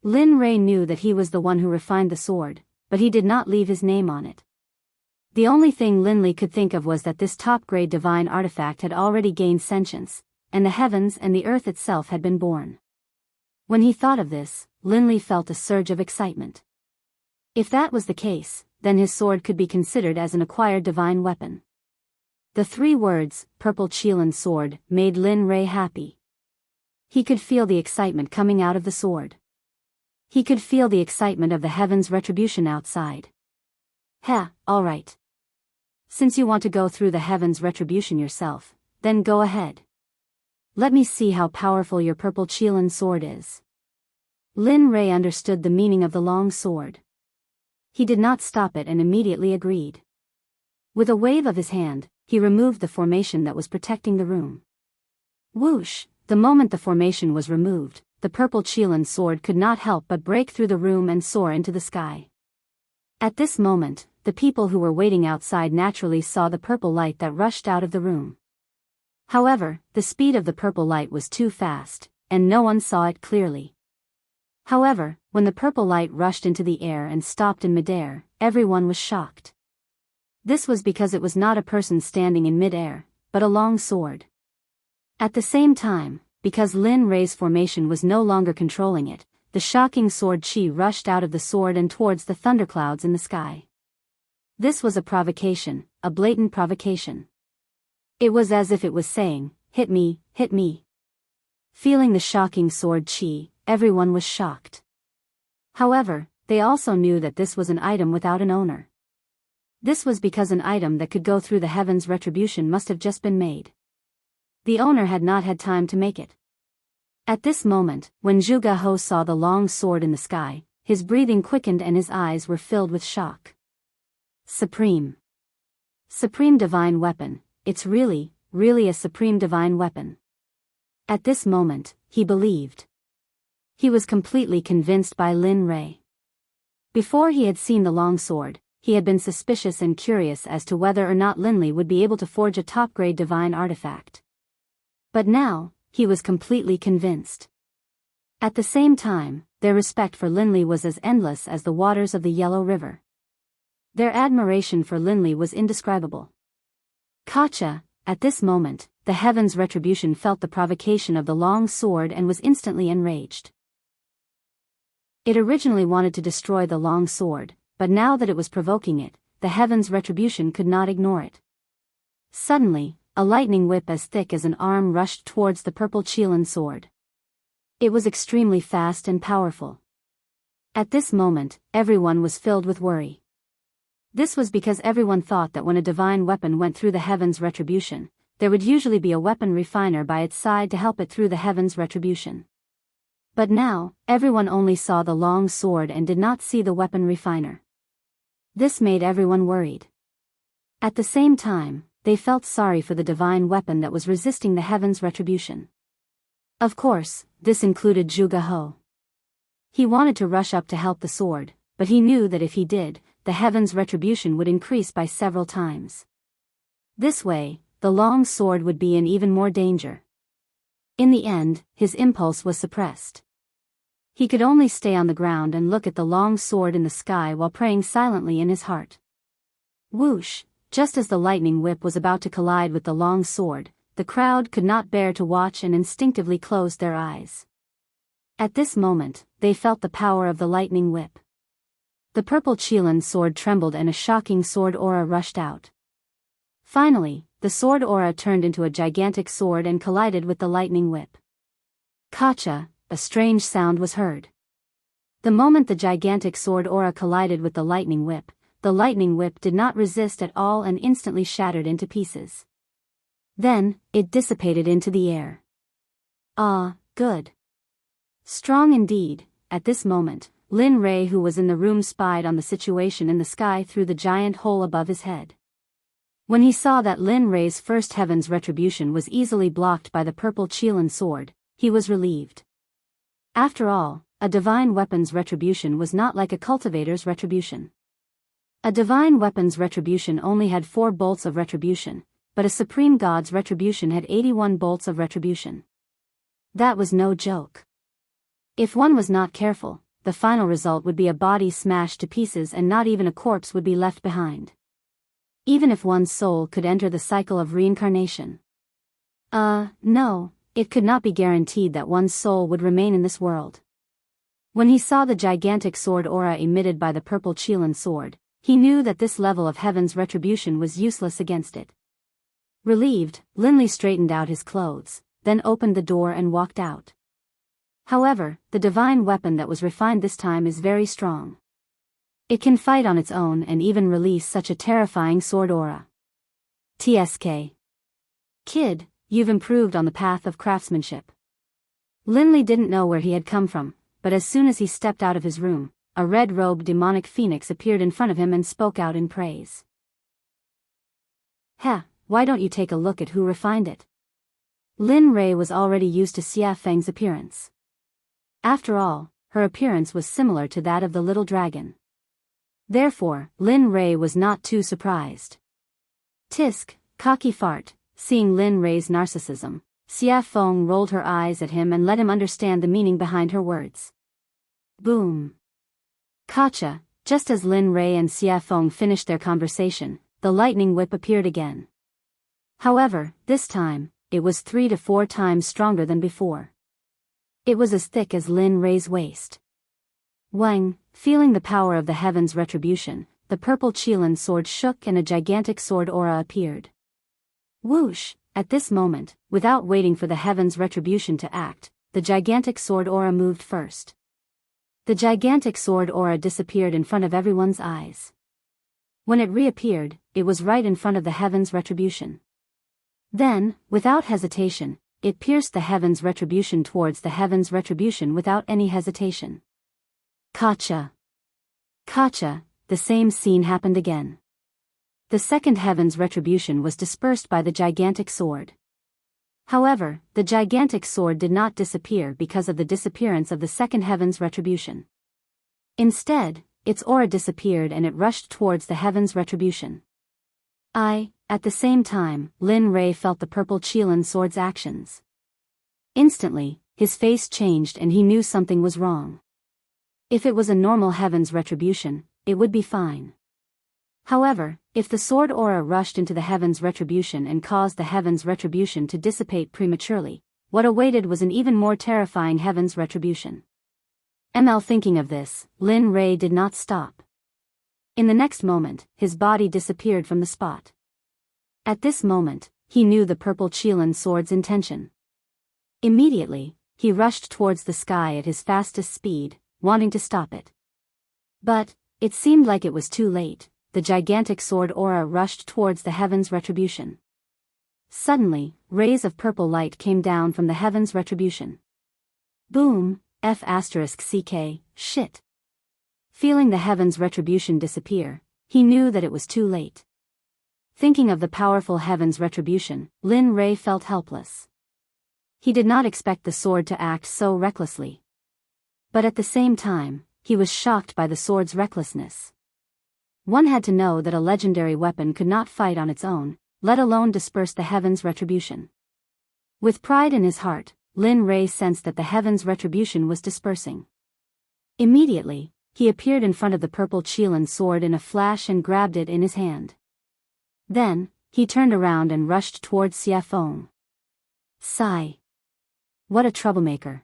Lin Rei knew that he was the one who refined the sword, but he did not leave his name on it. The only thing Linley could think of was that this top-grade divine artifact had already gained sentience, and the heavens and the earth itself had been born. When he thought of this, Linley felt a surge of excitement. If that was the case, then his sword could be considered as an acquired divine weapon. The 3 words, Purple Qilin Sword, made Lin Rei happy. He could feel the excitement coming out of the sword. He could feel the excitement of the heavens' retribution outside. Alright. Since you want to go through the heavens' retribution yourself, then go ahead. Let me see how powerful your Purple Qilin sword is. Lin Rei understood the meaning of the long sword. He did not stop it and immediately agreed. With a wave of his hand, he removed the formation that was protecting the room. Whoosh! The moment the formation was removed, the Purple Qilin sword could not help but break through the room and soar into the sky. At this moment, the people who were waiting outside naturally saw the purple light that rushed out of the room. However, the speed of the purple light was too fast, and no one saw it clearly. However, when the purple light rushed into the air and stopped in midair, everyone was shocked. This was because it was not a person standing in midair, but a long sword. At the same time, because Lin Rei's formation was no longer controlling it, the shocking sword chi rushed out of the sword and towards the thunderclouds in the sky. This was a provocation, a blatant provocation. It was as if it was saying, hit me, hit me. Feeling the shocking sword chi, everyone was shocked. However, they also knew that this was an item without an owner. This was because an item that could go through the heavens' retribution must have just been made. The owner had not had time to make it. At this moment, when Zhuge Ho saw the long sword in the sky, his breathing quickened and his eyes were filled with shock. Supreme divine weapon, it's really a supreme divine weapon. At this moment, he believed. He was completely convinced by Lin Rei. Before he had seen the long sword, he had been suspicious and curious as to whether or not Linley would be able to forge a top-grade divine artifact. But now, he was completely convinced. At the same time, their respect for Linley was as endless as the waters of the Yellow River. Their admiration for Linley was indescribable. Katja, at this moment, the Heaven's Retribution felt the provocation of the long sword and was instantly enraged. It originally wanted to destroy the long sword, but now that it was provoking it, the Heaven's Retribution could not ignore it. Suddenly, a lightning whip as thick as an arm rushed towards the purple Qilin sword. It was extremely fast and powerful. At this moment, everyone was filled with worry. This was because everyone thought that when a divine weapon went through the Heaven's Retribution, there would usually be a weapon refiner by its side to help it through the Heaven's Retribution. But now, everyone only saw the long sword and did not see the weapon refiner. This made everyone worried. At the same time, they felt sorry for the divine weapon that was resisting the Heaven's Retribution. Of course, this included Zhuge He. He wanted to rush up to help the sword, but he knew that if he did, the Heaven's Retribution would increase by several times. This way, the long sword would be in even more danger. In the end, his impulse was suppressed. He could only stay on the ground and look at the long sword in the sky while praying silently in his heart. Whoosh! Just as the lightning whip was about to collide with the long sword, the crowd could not bear to watch and instinctively closed their eyes. At this moment, they felt the power of the lightning whip. The purple Qilin sword trembled and a shocking sword aura rushed out. Finally, the sword aura turned into a gigantic sword and collided with the lightning whip. Katja, a strange sound was heard. The moment the gigantic sword aura collided with the lightning whip did not resist at all and instantly shattered into pieces. Then, it dissipated into the air. Ah, good. Strong indeed. At this moment, Lin Rei, who was in the room, spied on the situation in the sky through the giant hole above his head. When he saw that Lin Rei's first Heaven's Retribution was easily blocked by the purple Qilin sword, he was relieved. After all, a divine weapon's retribution was not like a cultivator's retribution. A divine weapon's retribution only had 4 bolts of retribution, but a supreme god's retribution had 81 bolts of retribution. That was no joke. If one was not careful, the final result would be a body smashed to pieces and not even a corpse would be left behind. Even if one's soul could enter the cycle of reincarnation. No, it could not be guaranteed that one's soul would remain in this world. When he saw the gigantic sword aura emitted by the purple Qilin sword, he knew that this level of Heaven's Retribution was useless against it. Relieved, Linley straightened out his clothes, then opened the door and walked out. However, the divine weapon that was refined this time is very strong. It can fight on its own and even release such a terrifying sword aura. TSK. Kid, you've improved on the path of craftsmanship. Linley didn't know where he had come from, but as soon as he stepped out of his room, a red-robed demonic phoenix appeared in front of him and spoke out in praise. Why don't you take a look at who refined it? Lin Rei was already used to Xia Feng's appearance. After all, her appearance was similar to that of the little dragon. Therefore, Lin Rei was not too surprised. Tisk, cocky fart. Seeing Lin Rei's narcissism, Xia Feng rolled her eyes at him and let him understand the meaning behind her words. Boom. Katja, just as Lin Rei and Xia Feng finished their conversation, the lightning whip appeared again. However, this time, it was 3 to 4 times stronger than before. It was as thick as Lin Rei's waist. Wang, feeling the power of the Heaven's Retribution, the purple Qilin sword shook and a gigantic sword aura appeared. Whoosh! At this moment, without waiting for the Heaven's Retribution to act, the gigantic sword aura moved first. The gigantic sword aura disappeared in front of everyone's eyes. When it reappeared, it was right in front of the Heaven's Retribution. Then, without hesitation, it pierced the Heaven's Retribution towards the Heaven's Retribution without any hesitation. Katja. The same scene happened again. The second Heaven's Retribution was dispersed by the gigantic sword. However, the gigantic sword did not disappear because of the disappearance of the second heaven's retribution. Instead, its aura disappeared and it rushed towards the heaven's retribution. At the same time, Lin Rei felt the purple Qilin sword's actions. Instantly, his face changed and he knew something was wrong. If it was a normal heaven's retribution, it would be fine. However, if the sword aura rushed into the heaven's retribution and caused the heaven's retribution to dissipate prematurely, what awaited was an even more terrifying heaven's retribution. Thinking of this, Lin Rei did not stop. In the next moment, his body disappeared from the spot. At this moment, he knew the purple Qilin sword's intention. Immediately, he rushed towards the sky at his fastest speed, wanting to stop it. But it seemed like it was too late. The gigantic sword aura rushed towards the heaven's retribution. Suddenly, rays of purple light came down from the heaven's retribution. Boom, *CK, shit. Feeling the heaven's retribution disappear, he knew that it was too late. Thinking of the powerful heaven's retribution, Lin Rei felt helpless. He did not expect the sword to act so recklessly. But at the same time, he was shocked by the sword's recklessness. One had to know that a legendary weapon could not fight on its own, let alone disperse the heaven's retribution. With pride in his heart, Lin Rei sensed that the heaven's retribution was dispersing. Immediately, he appeared in front of the purple Qilin sword in a flash and grabbed it in his hand. Then, he turned around and rushed towards Xie Feng. Sigh. What a troublemaker.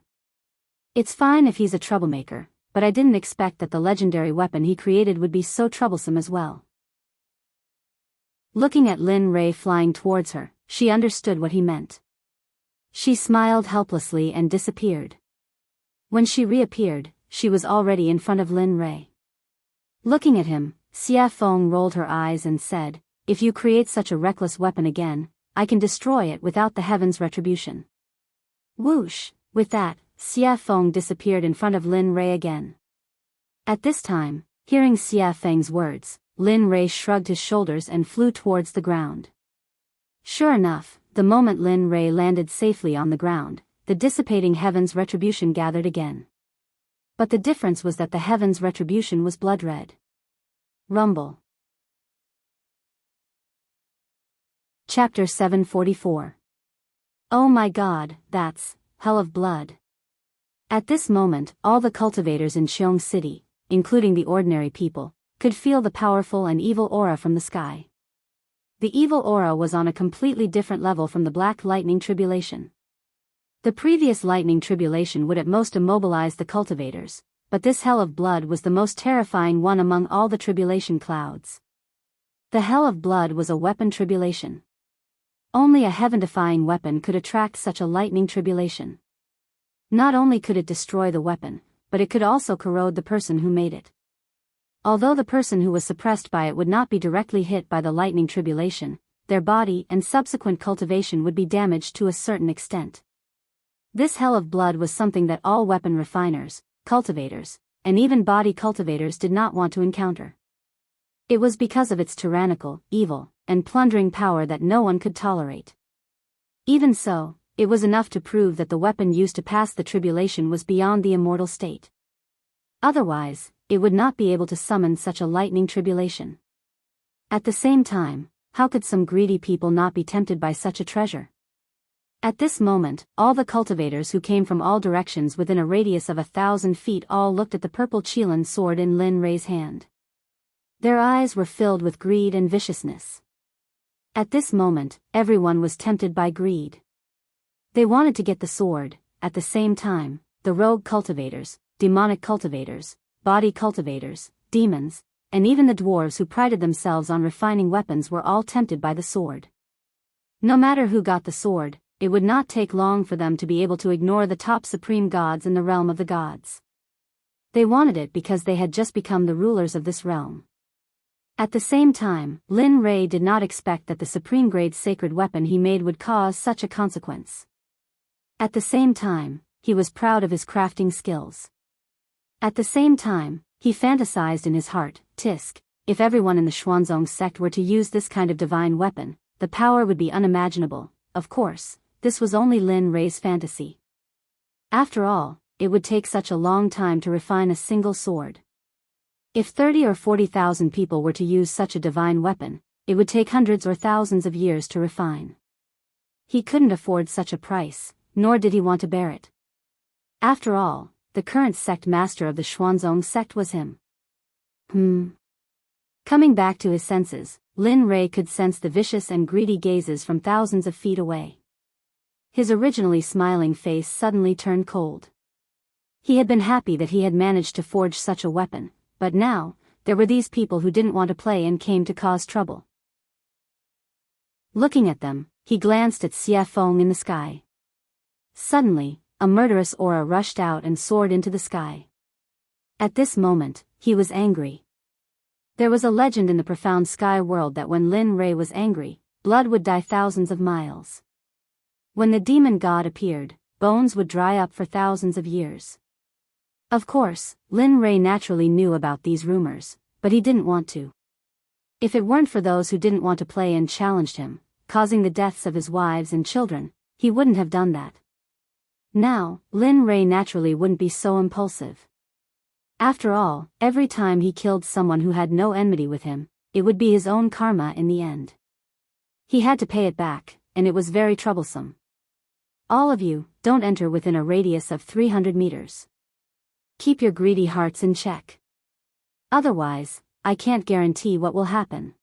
It's fine if he's a troublemaker, but I didn't expect that the legendary weapon he created would be so troublesome as well. Looking at Lin Rei flying towards her, she understood what he meant. She smiled helplessly and disappeared. When she reappeared, she was already in front of Lin Rei. Looking at him, Xie Feng rolled her eyes and said, "If you create such a reckless weapon again, I can destroy it without the heaven's retribution." Whoosh! With that, Xie Feng disappeared in front of Lin Rei again. At this time, hearing Xie Feng's words, Lin Rei shrugged his shoulders and flew towards the ground. Sure enough, the moment Lin Rei landed safely on the ground, the dissipating heaven's retribution gathered again. But the difference was that the heaven's retribution was blood red. Rumble. Chapter 744. Oh my god, that's hell of blood. At this moment, all the cultivators in Qiong City, including the ordinary people, could feel the powerful and evil aura from the sky. The evil aura was on a completely different level from the black lightning tribulation. The previous lightning tribulation would at most immobilize the cultivators, but this hell of blood was the most terrifying one among all the tribulation clouds. The hell of blood was a weapon tribulation. Only a heaven-defying weapon could attract such a lightning tribulation. Not only could it destroy the weapon, but it could also corrode the person who made it. Although the person who was suppressed by it would not be directly hit by the lightning tribulation, their body and subsequent cultivation would be damaged to a certain extent. This hell of blood was something that all weapon refiners, cultivators, and even body cultivators did not want to encounter. It was because of its tyrannical, evil, and plundering power that no one could tolerate. Even so, it was enough to prove that the weapon used to pass the tribulation was beyond the immortal state. Otherwise, it would not be able to summon such a lightning tribulation. At the same time, how could some greedy people not be tempted by such a treasure? At this moment, all the cultivators who came from all directions within a radius of 1,000 feet all looked at the purple Qilin sword in Lin Rei's hand. Their eyes were filled with greed and viciousness. At this moment, everyone was tempted by greed. They wanted to get the sword. At the same time, the rogue cultivators, demonic cultivators, body cultivators, demons, and even the dwarves who prided themselves on refining weapons were all tempted by the sword. No matter who got the sword, it would not take long for them to be able to ignore the top supreme gods in the realm of the gods. They wanted it because they had just become the rulers of this realm. At the same time, Lin Rei did not expect that the supreme-grade sacred weapon he made would cause such a consequence. At the same time, he was proud of his crafting skills. At the same time, he fantasized in his heart, Tisk, if everyone in the Xuanzong sect were to use this kind of divine weapon, the power would be unimaginable. Of course, this was only Lin Rei's fantasy. After all, it would take such a long time to refine a single sword. If 30 or 40,000 people were to use such a divine weapon, it would take hundreds or thousands of years to refine. He couldn't afford such a price, nor did he want to bear it. After all, the current sect master of the Xuanzong sect was him. Coming back to his senses, Lin Rei could sense the vicious and greedy gazes from thousands of feet away. His originally smiling face suddenly turned cold. He had been happy that he had managed to forge such a weapon, but now, there were these people who didn't want to play and came to cause trouble. Looking at them, he glanced at Xie Feng in the sky. Suddenly, a murderous aura rushed out and soared into the sky. At this moment, he was angry. There was a legend in the profound sky world that when Lin Rei was angry, blood would dye thousands of miles. When the demon god appeared, bones would dry up for thousands of years. Of course, Lin Rei naturally knew about these rumors, but he didn't want to. If it weren't for those who didn't want to play and challenged him, causing the deaths of his wives and children, he wouldn't have done that. Now, Lin Rei naturally wouldn't be so impulsive. After all, every time he killed someone who had no enmity with him, it would be his own karma in the end. He had to pay it back, and it was very troublesome. All of you, don't enter within a radius of 300 meters. Keep your greedy hearts in check. Otherwise, I can't guarantee what will happen.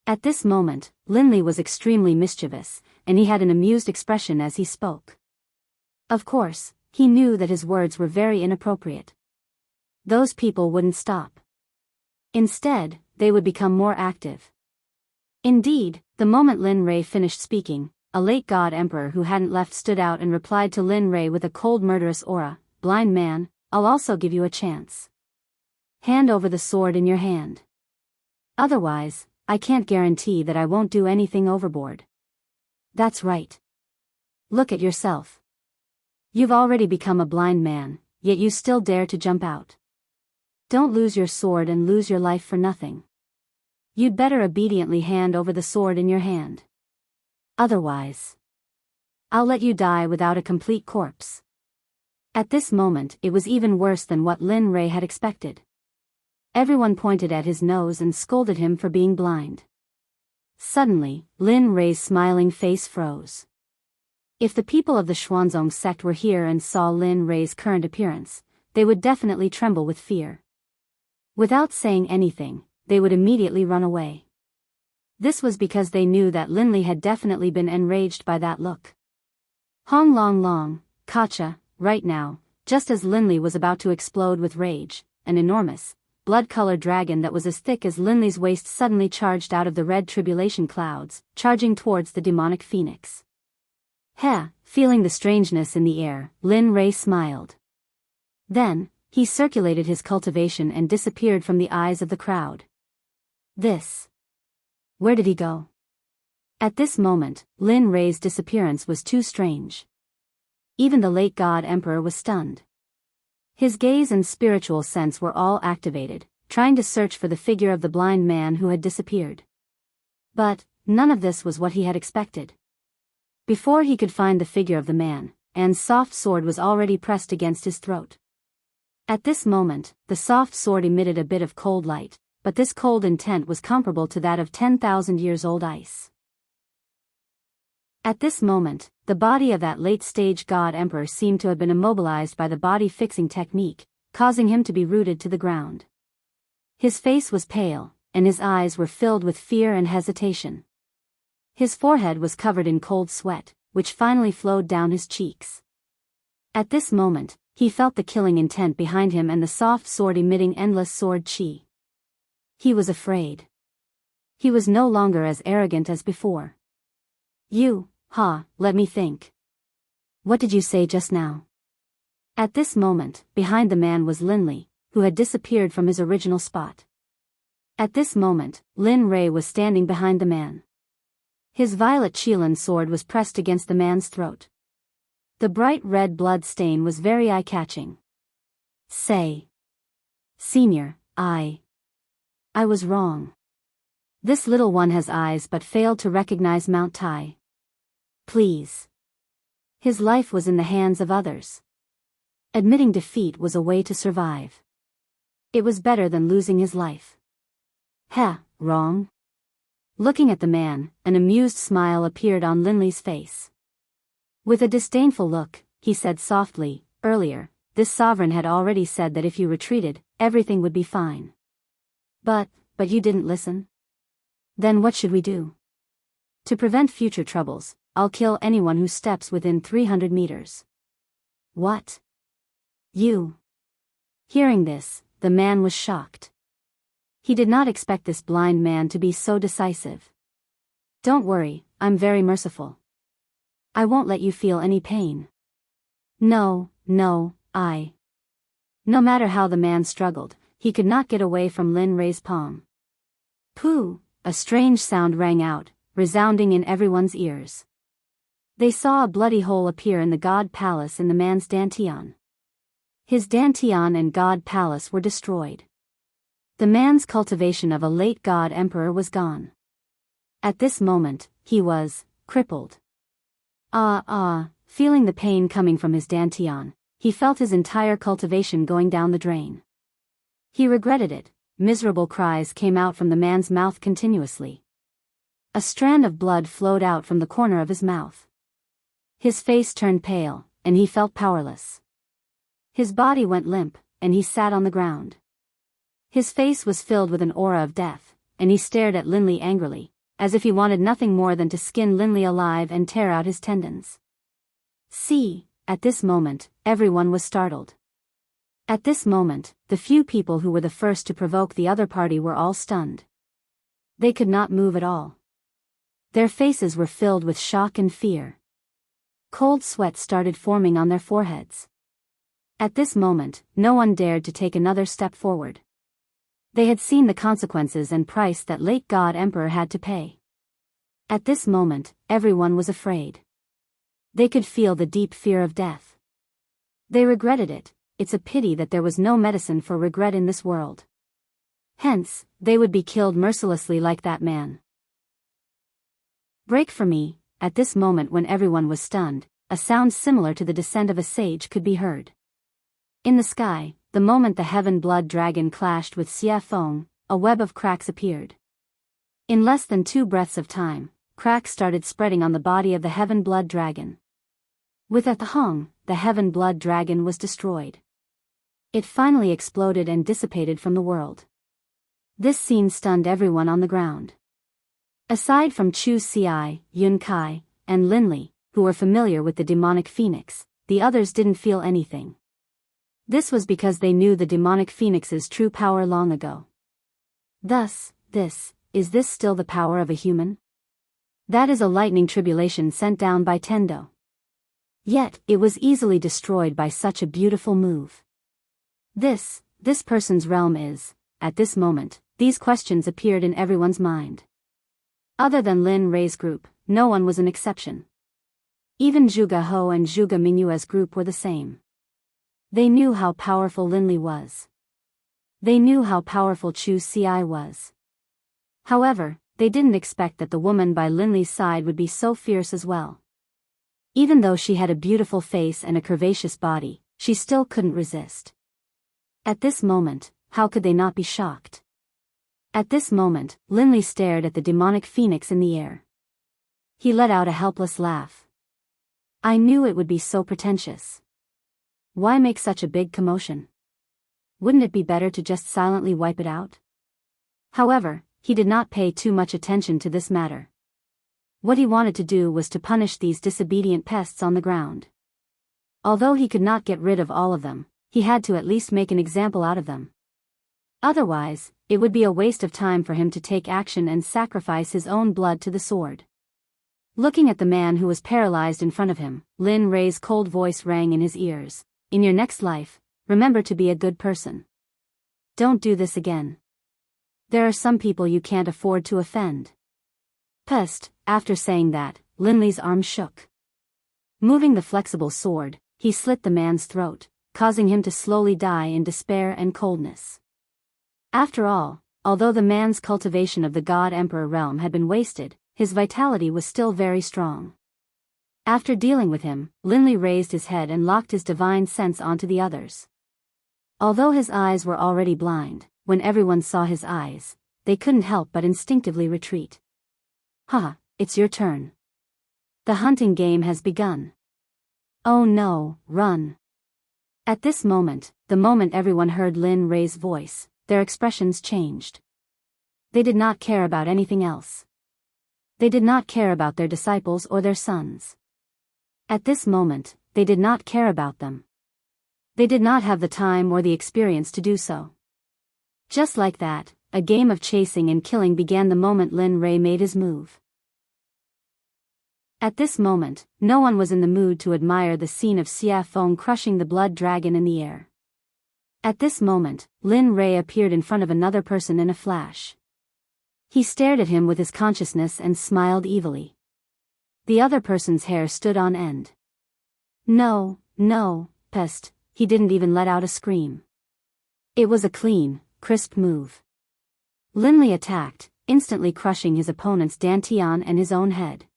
At this moment, Linley was extremely mischievous, and he had an amused expression as he spoke. Of course, he knew that his words were very inappropriate. Those people wouldn't stop. Instead, they would become more active. Indeed, the moment Lin Rei finished speaking, a late god emperor who hadn't left stood out and replied to Lin Rei with a cold murderous aura, "Blind man, I'll also give you a chance. Hand over the sword in your hand. Otherwise, I can't guarantee that I won't do anything overboard." That's right. Look at yourself. You've already become a blind man, yet you still dare to jump out. Don't lose your sword and lose your life for nothing. You'd better obediently hand over the sword in your hand. Otherwise, I'll let you die without a complete corpse. At this moment, it was even worse than what Lin Rei had expected. Everyone pointed at his nose and scolded him for being blind. Suddenly, Lin Rei's smiling face froze. If the people of the Xuanzong sect were here and saw Lin Rei's current appearance, they would definitely tremble with fear. Without saying anything, they would immediately run away. This was because they knew that Linley had definitely been enraged by that look. Hong Long Long, Kacha, right now, just as Linley was about to explode with rage, an enormous, blood-colored dragon that was as thick as Linley's waist suddenly charged out of the red tribulation clouds, charging towards the demonic phoenix. Heh, feeling the strangeness in the air, Lin Rei smiled. Then, he circulated his cultivation and disappeared from the eyes of the crowd. Where did he go? At this moment, Lin Rei's disappearance was too strange. Even the late god emperor was stunned. His gaze and spiritual sense were all activated, trying to search for the figure of the blind man who had disappeared. But, none of this was what he had expected. Before he could find the figure of the man, An's soft sword was already pressed against his throat. At this moment, the soft sword emitted a bit of cold light, but this cold intent was comparable to that of 10,000 years old ice. At this moment, the body of that late-stage god emperor seemed to have been immobilized by the body-fixing technique, causing him to be rooted to the ground. His face was pale, and his eyes were filled with fear and hesitation. His forehead was covered in cold sweat, which finally flowed down his cheeks. At this moment, he felt the killing intent behind him and the soft sword emitting endless sword chi. He was afraid. He was no longer as arrogant as before. Let me think. What did you say just now? At this moment, behind the man was Linley, who had disappeared from his original spot. At this moment, Lin Rei was standing behind the man. His violet Qilin sword was pressed against the man's throat. The bright red blood stain was very eye-catching. Senior, I was wrong. This little one has eyes but failed to recognize Mount Tai. Please. His life was in the hands of others. Admitting defeat was a way to survive. It was better than losing his life. Heh, wrong? Looking at the man, an amused smile appeared on Linley's face. With a disdainful look, he said softly, earlier, this sovereign had already said that if you retreated, everything would be fine. But you didn't listen? Then what should we do? To prevent future troubles, I'll kill anyone who steps within 300 meters. What? You? Hearing this, the man was shocked. He did not expect this blind man to be so decisive. Don't worry, I'm very merciful. I won't let you feel any pain. No, no matter how the man struggled, he could not get away from Lin Rei's palm. Pooh! A strange sound rang out, resounding in everyone's ears. They saw a bloody hole appear in the god palace in the man's dantian. His dantian and god palace were destroyed. The man's cultivation of a late god emperor was gone. At this moment, he was crippled. Feeling the pain coming from his dantian, he felt his entire cultivation going down the drain. He regretted it. Miserable cries came out from the man's mouth continuously. A strand of blood flowed out from the corner of his mouth. His face turned pale, and he felt powerless. His body went limp, and he sat on the ground. His face was filled with an aura of death, and he stared at Linley angrily, as if he wanted nothing more than to skin Linley alive and tear out his tendons. See, at this moment, everyone was startled. At this moment, the few people who were the first to provoke the other party were all stunned. They could not move at all. Their faces were filled with shock and fear. Cold sweat started forming on their foreheads. At this moment, no one dared to take another step forward. They had seen the consequences and price that late God Emperor had to pay. At this moment, everyone was afraid. They could feel the deep fear of death. They regretted it. It's a pity that there was no medicine for regret in this world. Hence, they would be killed mercilessly like that man. Break for me. At this moment when everyone was stunned, a sound similar to the descent of a sage could be heard. In the sky, the moment the heaven blood dragon clashed with Xie Feng, a web of cracks appeared. In less than 2 breaths of time, cracks started spreading on the body of the heaven blood dragon. With a thong, the heaven blood dragon was destroyed. It finally exploded and dissipated from the world. This scene stunned everyone on the ground. Aside from Chu Xi, Yun Kai, and Linley, who were familiar with the demonic phoenix, the others didn't feel anything. This was because they knew the demonic phoenix's true power long ago. Thus, is this still the power of a human? That is a lightning tribulation sent down by Tendo. Yet, it was easily destroyed by such a beautiful move. This person's realm is, at this moment, these questions appeared in everyone's mind. Other than Lin Rei's group, no one was an exception. Even Zhuge Ho and Zhuge Mingyue's group were the same. They knew how powerful Linley was. They knew how powerful Chu Xi was. However, they didn't expect that the woman by Linley's side would be so fierce as well. Even though she had a beautiful face and a curvaceous body, she still couldn't resist. At this moment, how could they not be shocked? At this moment, Linley stared at the demonic phoenix in the air. He let out a helpless laugh. I knew it would be so pretentious. Why make such a big commotion? Wouldn't it be better to just silently wipe it out? However, he did not pay too much attention to this matter. What he wanted to do was to punish these disobedient pests on the ground. Although he could not get rid of all of them, he had to at least make an example out of them. Otherwise, it would be a waste of time for him to take action and sacrifice his own blood to the sword. Looking at the man who was paralyzed in front of him, Lin Rei's cold voice rang in his ears. In your next life, remember to be a good person. Don't do this again. There are some people you can't afford to offend. Pest. After saying that, Linley's arm shook. Moving the flexible sword, he slit the man's throat, causing him to slowly die in despair and coldness. After all, although the man's cultivation of the God Emperor realm had been wasted, his vitality was still very strong. After dealing with him, Linley raised his head and locked his divine sense onto the others. Although his eyes were already blind, when everyone saw his eyes, they couldn't help but instinctively retreat. "Ha, it's your turn. The hunting game has begun. Oh no, run." At this moment, the moment everyone heard Lin Rei's voice, their expressions changed. They did not care about anything else. They did not care about their disciples or their sons. At this moment, they did not care about them. They did not have the time or the experience to do so. Just like that, a game of chasing and killing began the moment Lin Rei made his move. At this moment, no one was in the mood to admire the scene of Xia Feng crushing the blood dragon in the air. At this moment, Lin Rei appeared in front of another person in a flash. He stared at him with his consciousness and smiled evilly. The other person's hair stood on end. No, pest, he didn't even let out a scream. It was a clean, crisp move. Linley attacked, instantly crushing his opponent's dantian and his own head.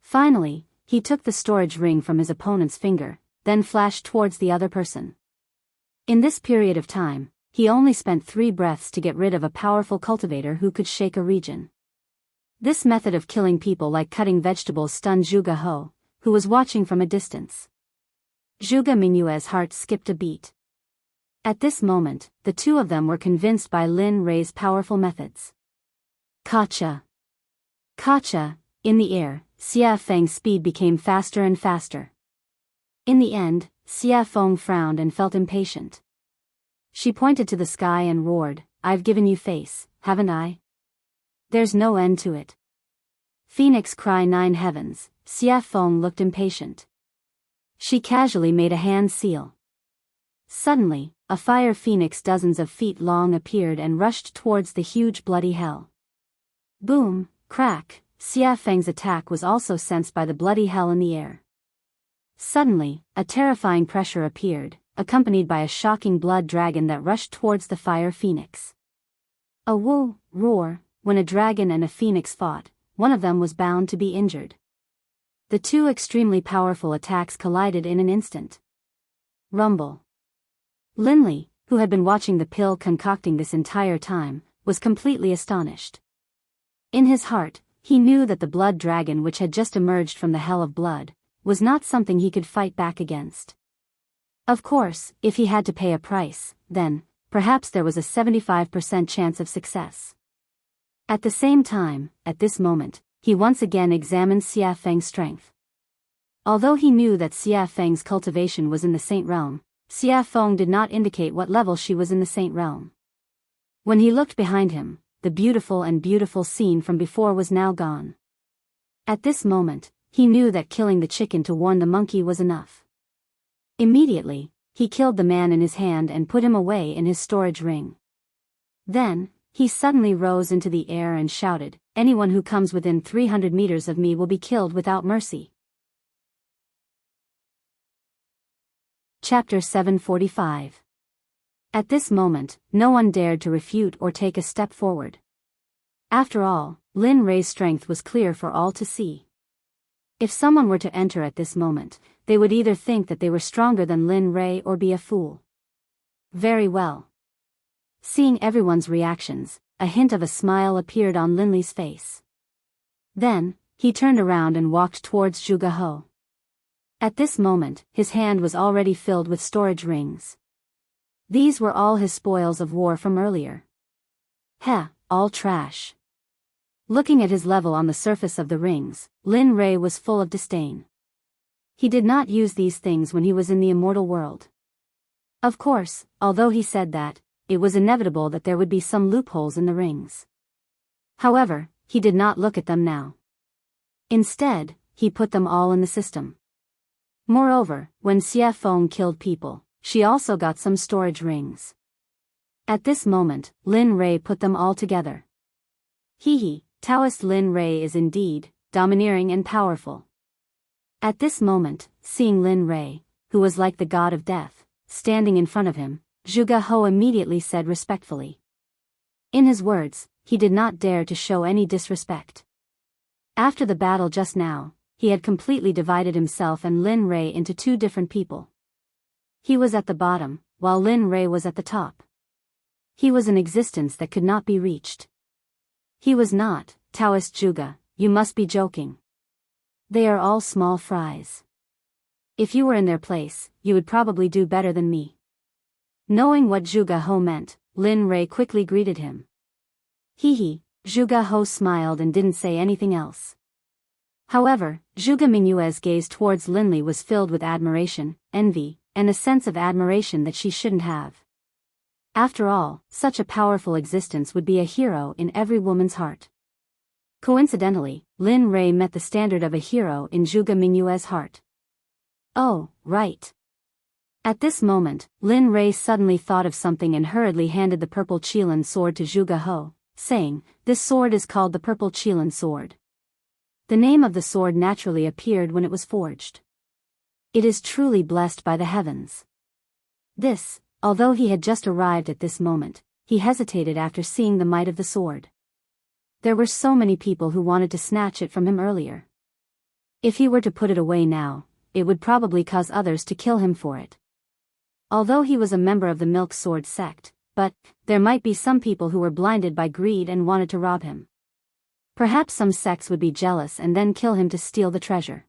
Finally, he took the storage ring from his opponent's finger, then flashed towards the other person. In this period of time, he only spent 3 breaths to get rid of a powerful cultivator who could shake a region. This method of killing people like cutting vegetables stunned Zhuge He, who was watching from a distance. Zhuge Mingyue's heart skipped a beat. At this moment, the two of them were convinced by Lin Rei's powerful methods. Kacha! Kacha! In the air, Xia Feng's speed became faster and faster. In the end, Xia Feng frowned and felt impatient. She pointed to the sky and roared, "I've given you face, haven't I? There's no end to it." Phoenix cry 9 heavens, Xia Feng looked impatient. She casually made a hand seal. Suddenly, a fire phoenix dozens of feet long appeared and rushed towards the huge bloody hell. Boom, crack, Xia Feng's attack was also sensed by the bloody hell in the air. Suddenly, a terrifying pressure appeared, accompanied by a shocking blood dragon that rushed towards the fire phoenix. A woo, roar, when a dragon and a phoenix fought, one of them was bound to be injured. The two extremely powerful attacks collided in an instant. Rumble. Linley, who had been watching the pill concocting this entire time, was completely astonished. In his heart, he knew that the blood dragon which had just emerged from the hell of blood, was not something he could fight back against. Of course, if he had to pay a price, then, perhaps there was a 75% chance of success. At the same time, at this moment, he once again examined Xia Feng's strength. Although he knew that Xia Feng's cultivation was in the Saint Realm, Xia Feng did not indicate what level she was in the Saint Realm. When he looked behind him, the beautiful scene from before was now gone. At this moment, he knew that killing the chicken to warn the monkey was enough. Immediately, he killed the man in his hand and put him away in his storage ring. Then, he suddenly rose into the air and shouted, "Anyone who comes within 300 meters of me will be killed without mercy." Chapter 745. At this moment, no one dared to refute or take a step forward. After all, Lin Rei's strength was clear for all to see. If someone were to enter at this moment, they would either think that they were stronger than Lin Rei or be a fool. Very well. Seeing everyone's reactions, a hint of a smile appeared on Linley's face. Then, he turned around and walked towards Zhuge He. At this moment, his hand was already filled with storage rings. These were all his spoils of war from earlier. Heh, all trash. Looking at his level on the surface of the rings, Lin Rei was full of disdain. He did not use these things when he was in the immortal world. Of course, although he said that, it was inevitable that there would be some loopholes in the rings. However, he did not look at them now. Instead, he put them all in the system. Moreover, when Xia Feng killed people, she also got some storage rings. At this moment, Lin Rei put them all together. Taoist Lin Rei is indeed domineering and powerful. At this moment, seeing Lin Rei, who was like the god of death, standing in front of him, Zhuge He immediately said respectfully. In his words, he did not dare to show any disrespect. After the battle just now, he had completely divided himself and Lin Rei into two different people. He was at the bottom, while Lin Rei was at the top. He was an existence that could not be reached. He was not, Taoist Zhuge, you must be joking. They are all small fries. If you were in their place, you would probably do better than me. Knowing what Zhuge He meant, Lin Rei quickly greeted him. Hee, Zhuge He smiled and didn't say anything else. However, Zhuge Mingyue's gaze towards Linli was filled with admiration, envy, and a sense of admiration that she shouldn't have. After all, such a powerful existence would be a hero in every woman's heart. Coincidentally, Lin Rei met the standard of a hero in Zhuge Mingyue's heart. Oh, right. At this moment, Lin Rei suddenly thought of something and hurriedly handed the purple Qilin sword to Zhuge He, saying, "This sword is called the purple Qilin sword." The name of the sword naturally appeared when it was forged. It is truly blessed by the heavens. This, although he had just arrived at this moment, he hesitated after seeing the might of the sword. There were so many people who wanted to snatch it from him earlier. If he were to put it away now, it would probably cause others to kill him for it. Although he was a member of the Milk Sword Sect, but there might be some people who were blinded by greed and wanted to rob him. Perhaps some sects would be jealous and then kill him to steal the treasure.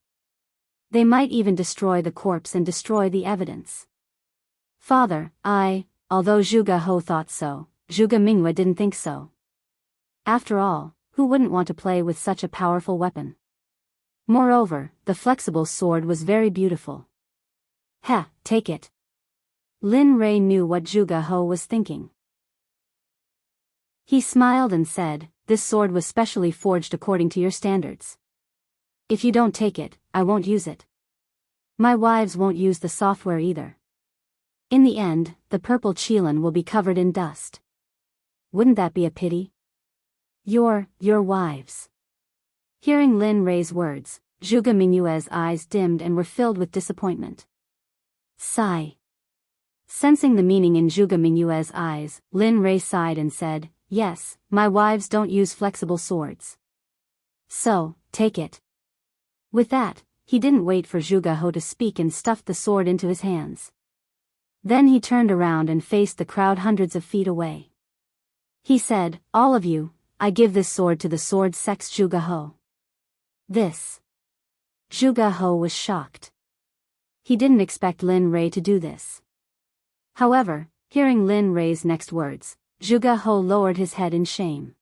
They might even destroy the corpse and destroy the evidence. Father, although Zhuge He thought so, Zhuge Mingyue didn't think so. After all, who wouldn't want to play with such a powerful weapon? Moreover, the flexible sword was very beautiful. Take it. Lin Rei knew what Zhuge He was thinking. He smiled and said, "This sword was specially forged according to your standards. If you don't take it, I won't use it. My wives won't use the software either. In the end, the purple Qilin will be covered in dust. Wouldn't that be a pity? Your wives." Hearing Lin Rei's words, Zhuge Mingyue's eyes dimmed and were filled with disappointment. Sigh. Sensing the meaning in Zhuge Mingyue's eyes, Lin Rei sighed and said, "Yes, my wives don't use flexible swords. So, take it." With that, he didn't wait for Zhuge He to speak and stuffed the sword into his hands. Then he turned around and faced the crowd hundreds of feet away. He said, "All of you, I give this sword to the Sword Sect's Zhuge He." This. Zhuge He was shocked. He didn't expect Lin Rei to do this. However, hearing Lin Rei's next words, Zhuge He lowered his head in shame.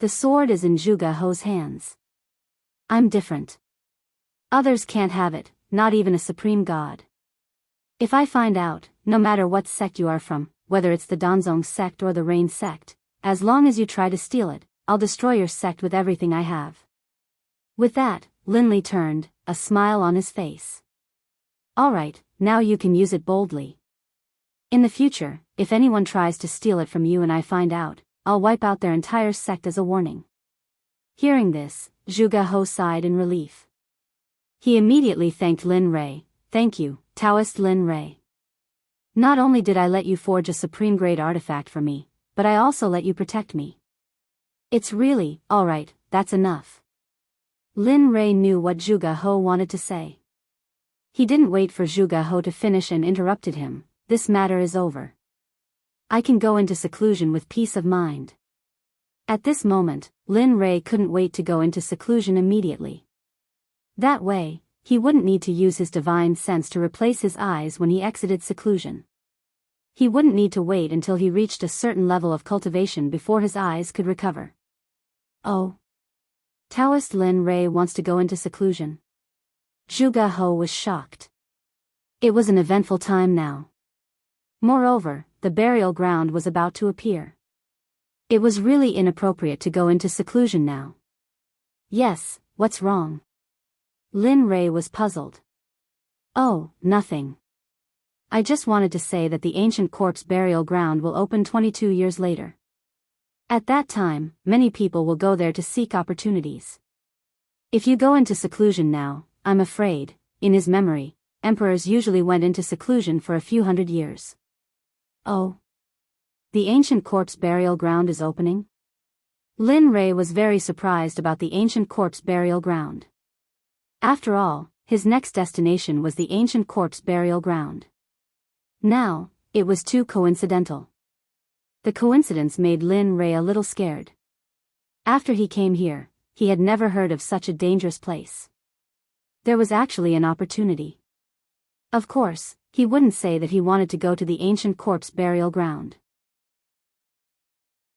The sword is in Zhuge He's hands. I'm different. Others can't have it, not even a supreme god. If I find out, no matter what sect you are from, whether it's the Danzong sect or the Rain sect, as long as you try to steal it, I'll destroy your sect with everything I have. With that, Linli turned, a smile on his face. Alright, now you can use it boldly. In the future, if anyone tries to steal it from you and I find out, I'll wipe out their entire sect as a warning. Hearing this, Zhuge He sighed in relief. He immediately thanked Lin Rei. "Thank you, Taoist Lin Rei. Not only did I let you forge a supreme grade artifact for me, but I also let you protect me. It's really, alright, that's enough." Lin Rei knew what Zhuge He wanted to say. He didn't wait for Zhuge He to finish and interrupted him. "This matter is over. I can go into seclusion with peace of mind." At this moment, Lin Rei couldn't wait to go into seclusion immediately. That way, he wouldn't need to use his divine sense to replace his eyes when he exited seclusion. He wouldn't need to wait until he reached a certain level of cultivation before his eyes could recover. Oh. Taoist Lin Rei wants to go into seclusion. Zhuge He was shocked. It was an eventful time now. Moreover, the burial ground was about to appear. It was really inappropriate to go into seclusion now. Yes, what's wrong? Lin Rei was puzzled. Oh, nothing. I just wanted to say that the ancient corpse burial ground will open 22 years later. At that time, many people will go there to seek opportunities. If you go into seclusion now, I'm afraid, in his memory, emperors usually went into seclusion for a few hundred years. Oh. The ancient corpse burial ground is opening? Lin Rei was very surprised about the ancient corpse burial ground. After all, his next destination was the ancient corpse burial ground. Now, it was too coincidental. The coincidence made Lin Rei a little scared. After he came here, he had never heard of such a dangerous place. There was actually an opportunity. Of course, he wouldn't say that he wanted to go to the ancient corpse burial ground.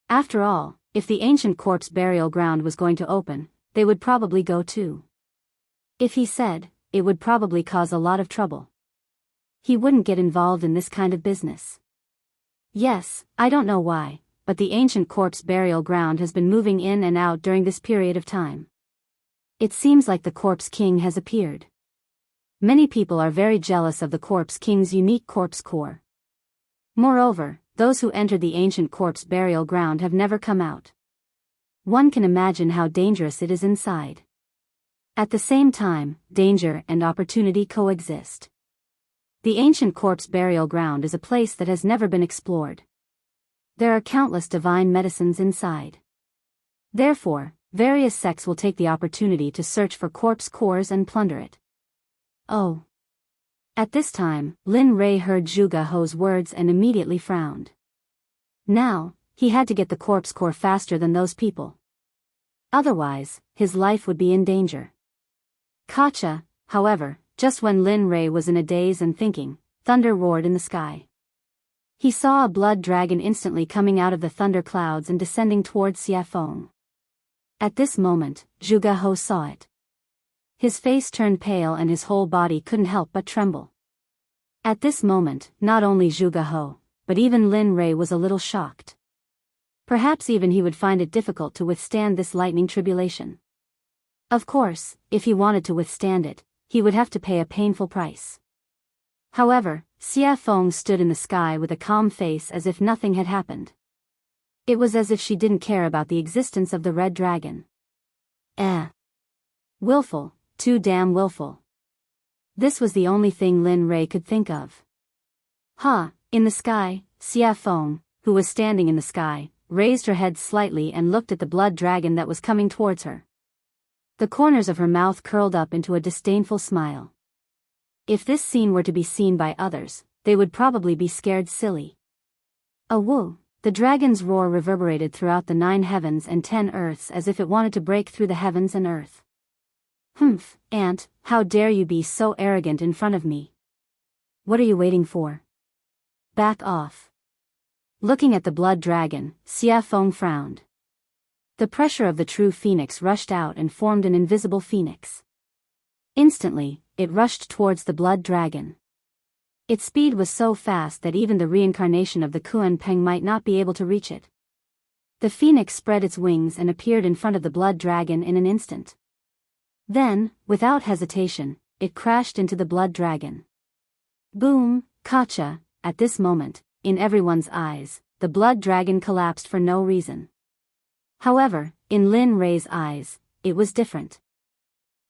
After all, if the ancient corpse burial ground was going to open, they would probably go too. If he said, it would probably cause a lot of trouble. He wouldn't get involved in this kind of business. Yes, I don't know why, but the ancient corpse burial ground has been moving in and out during this period of time. It seems like the corpse king has appeared. Many people are very jealous of the corpse king's unique corpse core. Moreover, those who entered the ancient corpse burial ground have never come out. One can imagine how dangerous it is inside. At the same time, danger and opportunity coexist. The ancient corpse burial ground is a place that has never been explored. There are countless divine medicines inside. Therefore, various sects will take the opportunity to search for corpse cores and plunder it. Oh. At this time, Lin Rei heard Zhuge He's words and immediately frowned. Now, he had to get the corpse core faster than those people. Otherwise, his life would be in danger. Gotcha, however, just when Lin Rei was in a daze and thinking, thunder roared in the sky. He saw a blood dragon instantly coming out of the thunder clouds and descending towards Xiafeng. At this moment, Zhuge He saw it. His face turned pale and his whole body couldn't help but tremble. At this moment, not only Zhuge He, but even Lin Rei was a little shocked. Perhaps even he would find it difficult to withstand this lightning tribulation. Of course, if he wanted to withstand it, he would have to pay a painful price. However, Xiafeng stood in the sky with a calm face as if nothing had happened. It was as if she didn't care about the existence of the red dragon. Willful, too damn willful. This was the only thing Lin Rei could think of. In the sky, Xiafeng, who was standing in the sky, raised her head slightly and looked at the blood dragon that was coming towards her. The corners of her mouth curled up into a disdainful smile. If this scene were to be seen by others, they would probably be scared silly. Woo! The dragon's roar reverberated throughout the 9 heavens and 10 earths as if it wanted to break through the heavens and earth. Ant, how dare you be so arrogant in front of me? What are you waiting for? Back off. Looking at the blood dragon, Xiafeng frowned. The pressure of the true phoenix rushed out and formed an invisible phoenix. Instantly, it rushed towards the blood dragon. Its speed was so fast that even the reincarnation of the Kuan Peng might not be able to reach it. The phoenix spread its wings and appeared in front of the blood dragon in an instant. Then, without hesitation, it crashed into the blood dragon. Boom, gotcha! At this moment, in everyone's eyes, the blood dragon collapsed for no reason. However, in Lin Rei's eyes, it was different.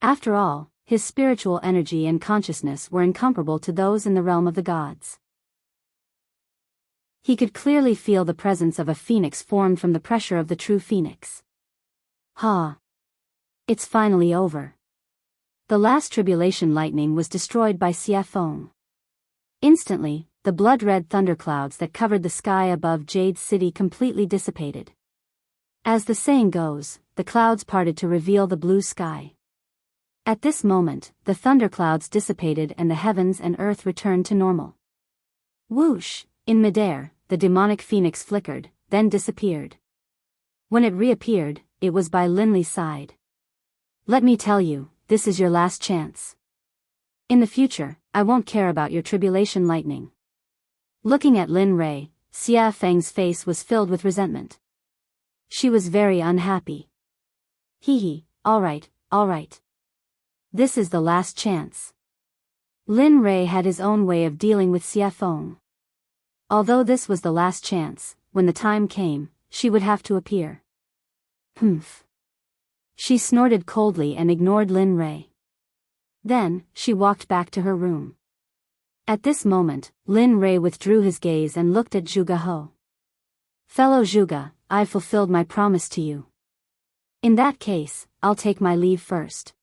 After all, his spiritual energy and consciousness were incomparable to those in the realm of the gods. He could clearly feel the presence of a phoenix formed from the pressure of the true phoenix. It's finally over. The last tribulation lightning was destroyed by Xiafeng. Instantly, the blood-red thunderclouds that covered the sky above Jade City completely dissipated. As the saying goes, the clouds parted to reveal the blue sky. At this moment, the thunderclouds dissipated and the heavens and earth returned to normal. Whoosh! In midair, the demonic phoenix flickered, then disappeared. When it reappeared, it was by Linley's side. Let me tell you, this is your last chance. In the future, I won't care about your tribulation lightning. Looking at Lin Rei, Xia Feng's face was filled with resentment. She was very unhappy. All right. This is the last chance. Lin Rei had his own way of dealing with Xiafeng. Although this was the last chance, when the time came, she would have to appear. She snorted coldly and ignored Lin Rei. Then, she walked back to her room. At this moment, Lin Rei withdrew his gaze and looked at Zhuge He. Fellow Zhuge, I've fulfilled my promise to you. In that case, I'll take my leave first.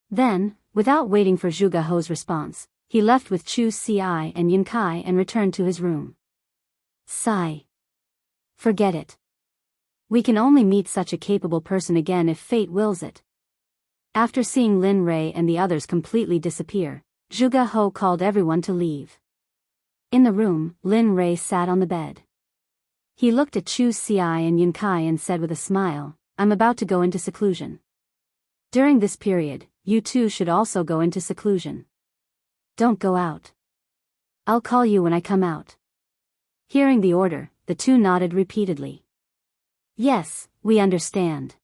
Then, without waiting for Zhuge He's response, he left with Chu Ci and Yin Kai and returned to his room. Sigh. Forget it. We can only meet such a capable person again if fate wills it. After seeing Lin Rei and the others completely disappear, Zhuge He called everyone to leave. In the room, Lin Rei sat on the bed. He looked at Chu Ci and Yin Kai and said with a smile, I'm about to go into seclusion. During this period, you two should also go into seclusion. Don't go out. I'll call you when I come out. Hearing the order, the two nodded repeatedly. Yes, we understand.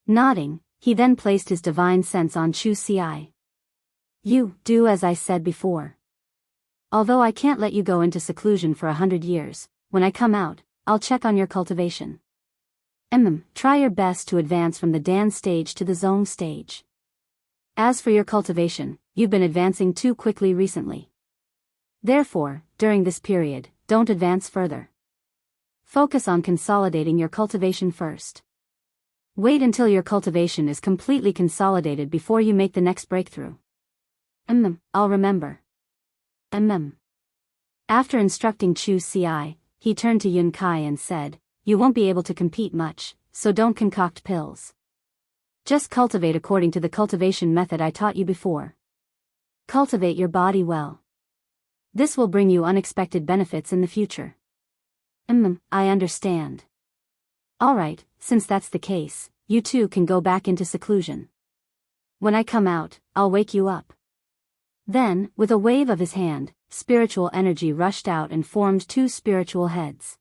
Nodding, he then placed his divine sense on Chu Ci. You do as I said before. Although I can't let you go into seclusion for 100 years, when I come out, I'll check on your cultivation. Try your best to advance from the Dan stage to the Zone stage. As for your cultivation, you've been advancing too quickly recently. Therefore, during this period, don't advance further. Focus on consolidating your cultivation first. Wait until your cultivation is completely consolidated before you make the next breakthrough. I'll remember. After instructing Chu Ci, he turned to Yun Kai and said, you won't be able to compete much, so don't concoct pills. Just cultivate according to the cultivation method I taught you before. Cultivate your body well. This will bring you unexpected benefits in the future. I understand. Alright, since that's the case, you two can go back into seclusion. When I come out, I'll wake you up. Then, with a wave of his hand, spiritual energy rushed out and formed two spiritual heads.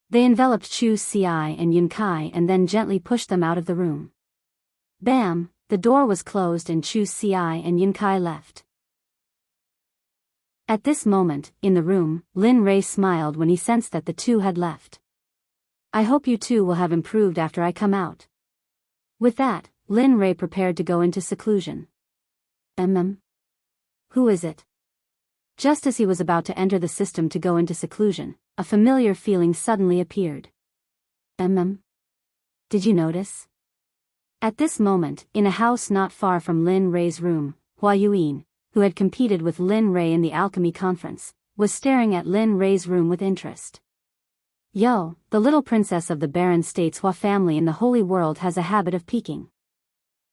They enveloped Chu Ci and Yun Kai and then gently pushed them out of the room. Bam, the door was closed and Chu Ci and Yin Kai left. At this moment, in the room, Lin Rei smiled when he sensed that the two had left. I hope you two will have improved after I come out. With that, Lin Rei prepared to go into seclusion. Who is it? Just as he was about to enter the system to go into seclusion, a familiar feeling suddenly appeared. Did you notice? At this moment, in a house not far from Lin Rei's room, Hua Yuyin, who had competed with Lin Rei in the alchemy conference, was staring at Lin Rei's room with interest. Yo, the little princess of the Baron State's Hua family in the holy world has a habit of peeking.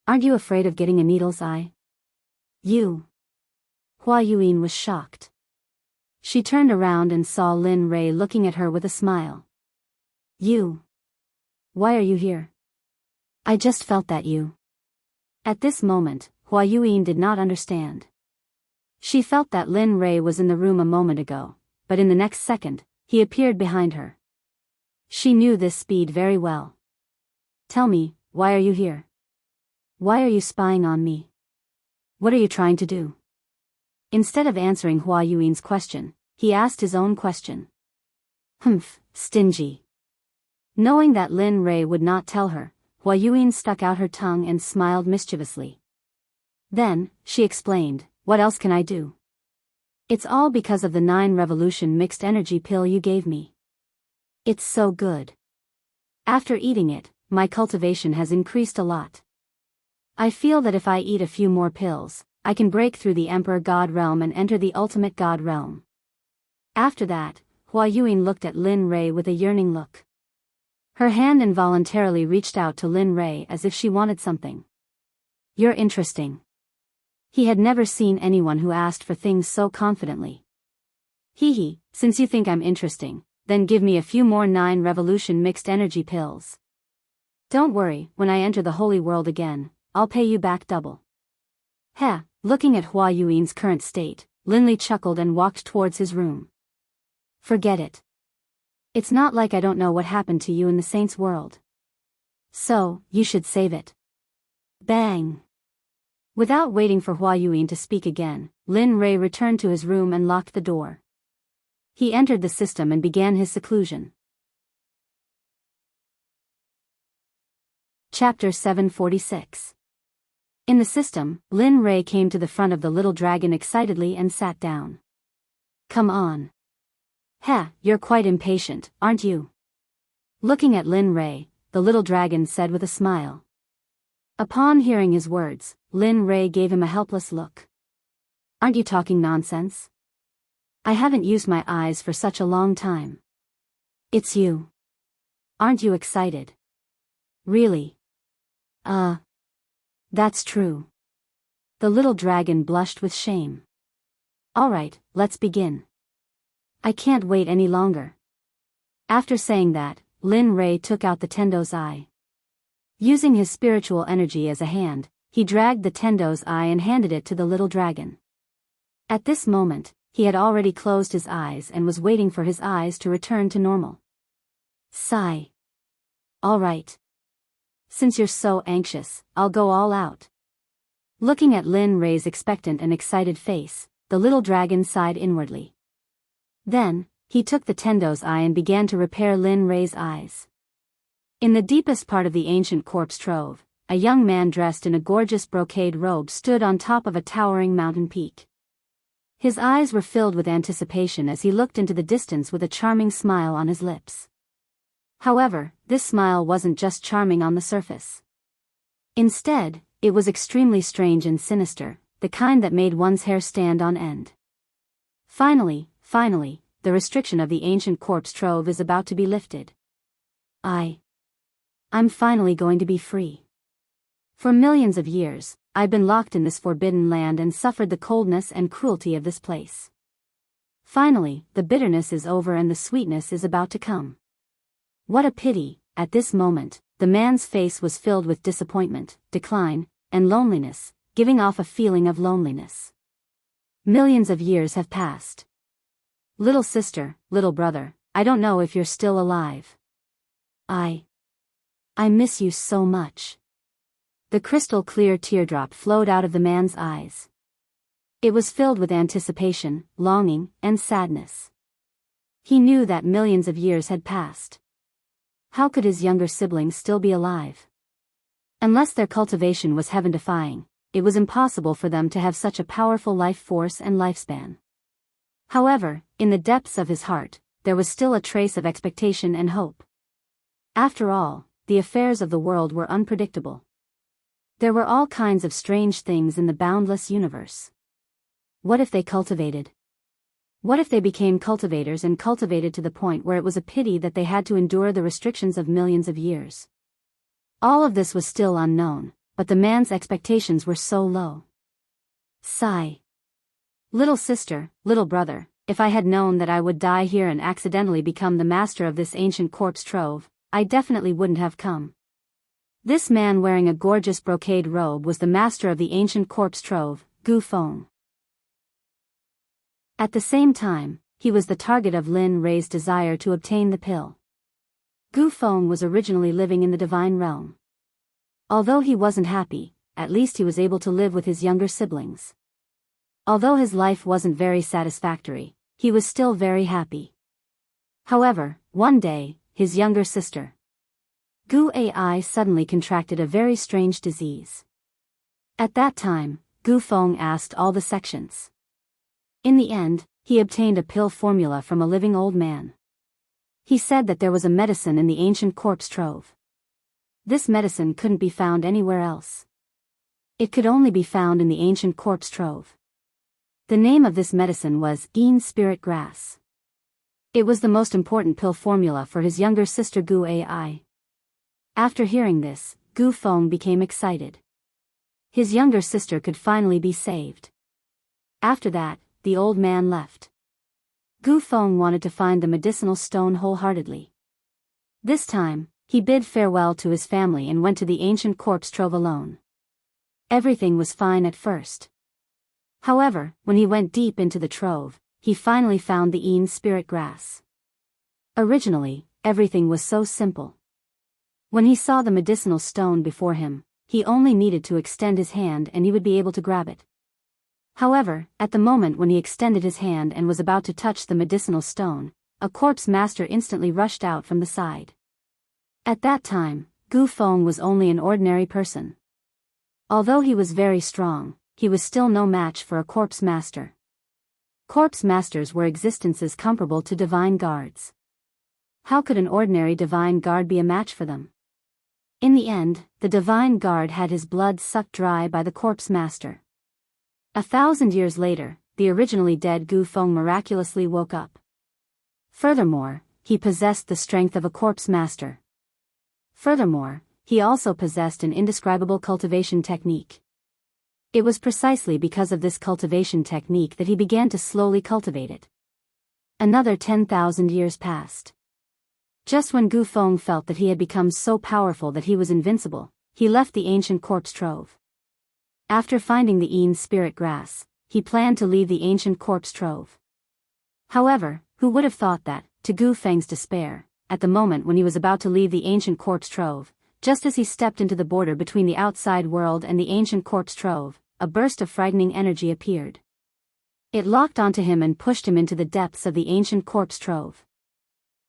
Aren't you afraid of getting a needle's eye? You. Hua Yuyin was shocked. She turned around and saw Lin Rei looking at her with a smile. You. Why are you here? I just felt that you. At this moment, Hua Yuyin did not understand. She felt that Lin Rei was in the room a moment ago, but in the next second, he appeared behind her. She knew this speed very well. Tell me, why are you here? Why are you spying on me? What are you trying to do? Instead of answering Hua Yuin's question, he asked his own question. Stingy. Knowing that Lin Rei would not tell her, Hua Yuyin stuck out her tongue and smiled mischievously. Then, she explained, what else can I do? It's all because of the 9 revolution mixed energy pill you gave me. It's so good. After eating it, my cultivation has increased a lot. I feel that if I eat a few more pills, I can break through the Emperor God realm and enter the ultimate God realm. After that, Hua Yuyin looked at Lin Rei with a yearning look. Her hand involuntarily reached out to Lin Rei as if she wanted something. You're interesting. He had never seen anyone who asked for things so confidently. Hee, since you think I'm interesting, then give me a few more 9 revolution mixed energy pills. Don't worry, when I enter the holy world again, I'll pay you back double. Heh, looking at Hua Yuin's current state, Lin Li chuckled and walked towards his room. Forget it. It's not like I don't know what happened to you in the saint's world. So, you should save it. Bang! Without waiting for Hua Yuyin to speak again, Lin Rei returned to his room and locked the door. He entered the system and began his seclusion. Chapter 746. In the system, Lin Rei came to the front of the little dragon excitedly and sat down. Come on. Heh, you're quite impatient, aren't you? Looking at Lin Rei, the little dragon said with a smile. Upon hearing his words, Lin Rei gave him a helpless look. Aren't you talking nonsense? I haven't used my eyes for such a long time. It's you. Aren't you excited? Really? That's true. The little dragon blushed with shame. Alright, let's begin. I can't wait any longer. After saying that, Lin Rei took out the Tendo's eye. Using his spiritual energy as a hand, he dragged the Tendo's eye and handed it to the little dragon. At this moment, he had already closed his eyes and was waiting for his eyes to return to normal. Sigh. Alright. Since you're so anxious, I'll go all out. Looking at Lin Rei's expectant and excited face, the little dragon sighed inwardly. Then, he took the Tendo's eye and began to repair Lin Rei's eyes. In the deepest part of the ancient corpse trove, a young man dressed in a gorgeous brocade robe stood on top of a towering mountain peak. His eyes were filled with anticipation as he looked into the distance with a charming smile on his lips. However, this smile wasn't just charming on the surface. Instead, it was extremely strange and sinister, the kind that made one's hair stand on end. Finally, the restriction of the ancient corpse trove is about to be lifted. I'm finally going to be free. For millions of years, I've been locked in this forbidden land and suffered the coldness and cruelty of this place. Finally, the bitterness is over and the sweetness is about to come. What a pity. At this moment, the man's face was filled with disappointment, decline, and loneliness, giving off a feeling of loneliness. Millions of years have passed. Little sister, little brother, I don't know if you're still alive. I miss you so much. The crystal clear teardrop flowed out of the man's eyes. It was filled with anticipation, longing, and sadness. He knew that millions of years had passed. How could his younger siblings still be alive? Unless their cultivation was heaven-defying, it was impossible for them to have such a powerful life force and lifespan. However, in the depths of his heart, there was still a trace of expectation and hope. After all, the affairs of the world were unpredictable. There were all kinds of strange things in the boundless universe. What if they cultivated? What if they became cultivators and cultivated to the point where it was a pity that they had to endure the restrictions of millions of years? All of this was still unknown, but the man's expectations were so low. Sigh. Little sister, little brother, if I had known that I would die here and accidentally become the master of this ancient corpse trove, I definitely wouldn't have come. This man wearing a gorgeous brocade robe was the master of the ancient corpse trove, Gu Feng. At the same time, he was the target of Lin Rei's desire to obtain the pill. Gu Feng was originally living in the divine realm. Although he wasn't happy, at least he was able to live with his younger siblings. Although his life wasn't very satisfactory, he was still very happy. However, one day, his younger sister, Gu Ai, suddenly contracted a very strange disease. At that time, Gu Feng asked all the sections. In the end, he obtained a pill formula from a living old man. He said that there was a medicine in the ancient corpse trove. This medicine couldn't be found anywhere else. It could only be found in the ancient corpse trove. The name of this medicine was Yin Spirit Grass. It was the most important pill formula for his younger sister Gu Ai. After hearing this, Gu Feng became excited. His younger sister could finally be saved. After that, the old man left. Gu Feng wanted to find the medicinal stone wholeheartedly. This time, he bid farewell to his family and went to the ancient corpse trove alone. Everything was fine at first. However, when he went deep into the trove, he finally found the Yin Spirit Grass. Originally, everything was so simple. When he saw the medicinal stone before him, he only needed to extend his hand and he would be able to grab it. However, at the moment when he extended his hand and was about to touch the medicinal stone, a corpse master instantly rushed out from the side. At that time, Gu Feng was only an ordinary person. Although he was very strong, he was still no match for a corpse master. Corpse masters were existences comparable to divine guards. How could an ordinary divine guard be a match for them? In the end, the divine guard had his blood sucked dry by the corpse master. 1,000 years later, the originally dead Gu Feng miraculously woke up. Furthermore, he possessed the strength of a corpse master. Furthermore, he also possessed an indescribable cultivation technique. It was precisely because of this cultivation technique that he began to slowly cultivate it. Another 10,000 years passed. Just when Gu Feng felt that he had become so powerful that he was invincible, he left the ancient corpse trove. After finding the Een spirit grass, he planned to leave the ancient corpse trove. However, who would have thought that, to Gu Feng's despair, at the moment when he was about to leave the ancient corpse trove, just as he stepped into the border between the outside world and the ancient corpse trove, a burst of frightening energy appeared. It locked onto him and pushed him into the depths of the ancient corpse trove.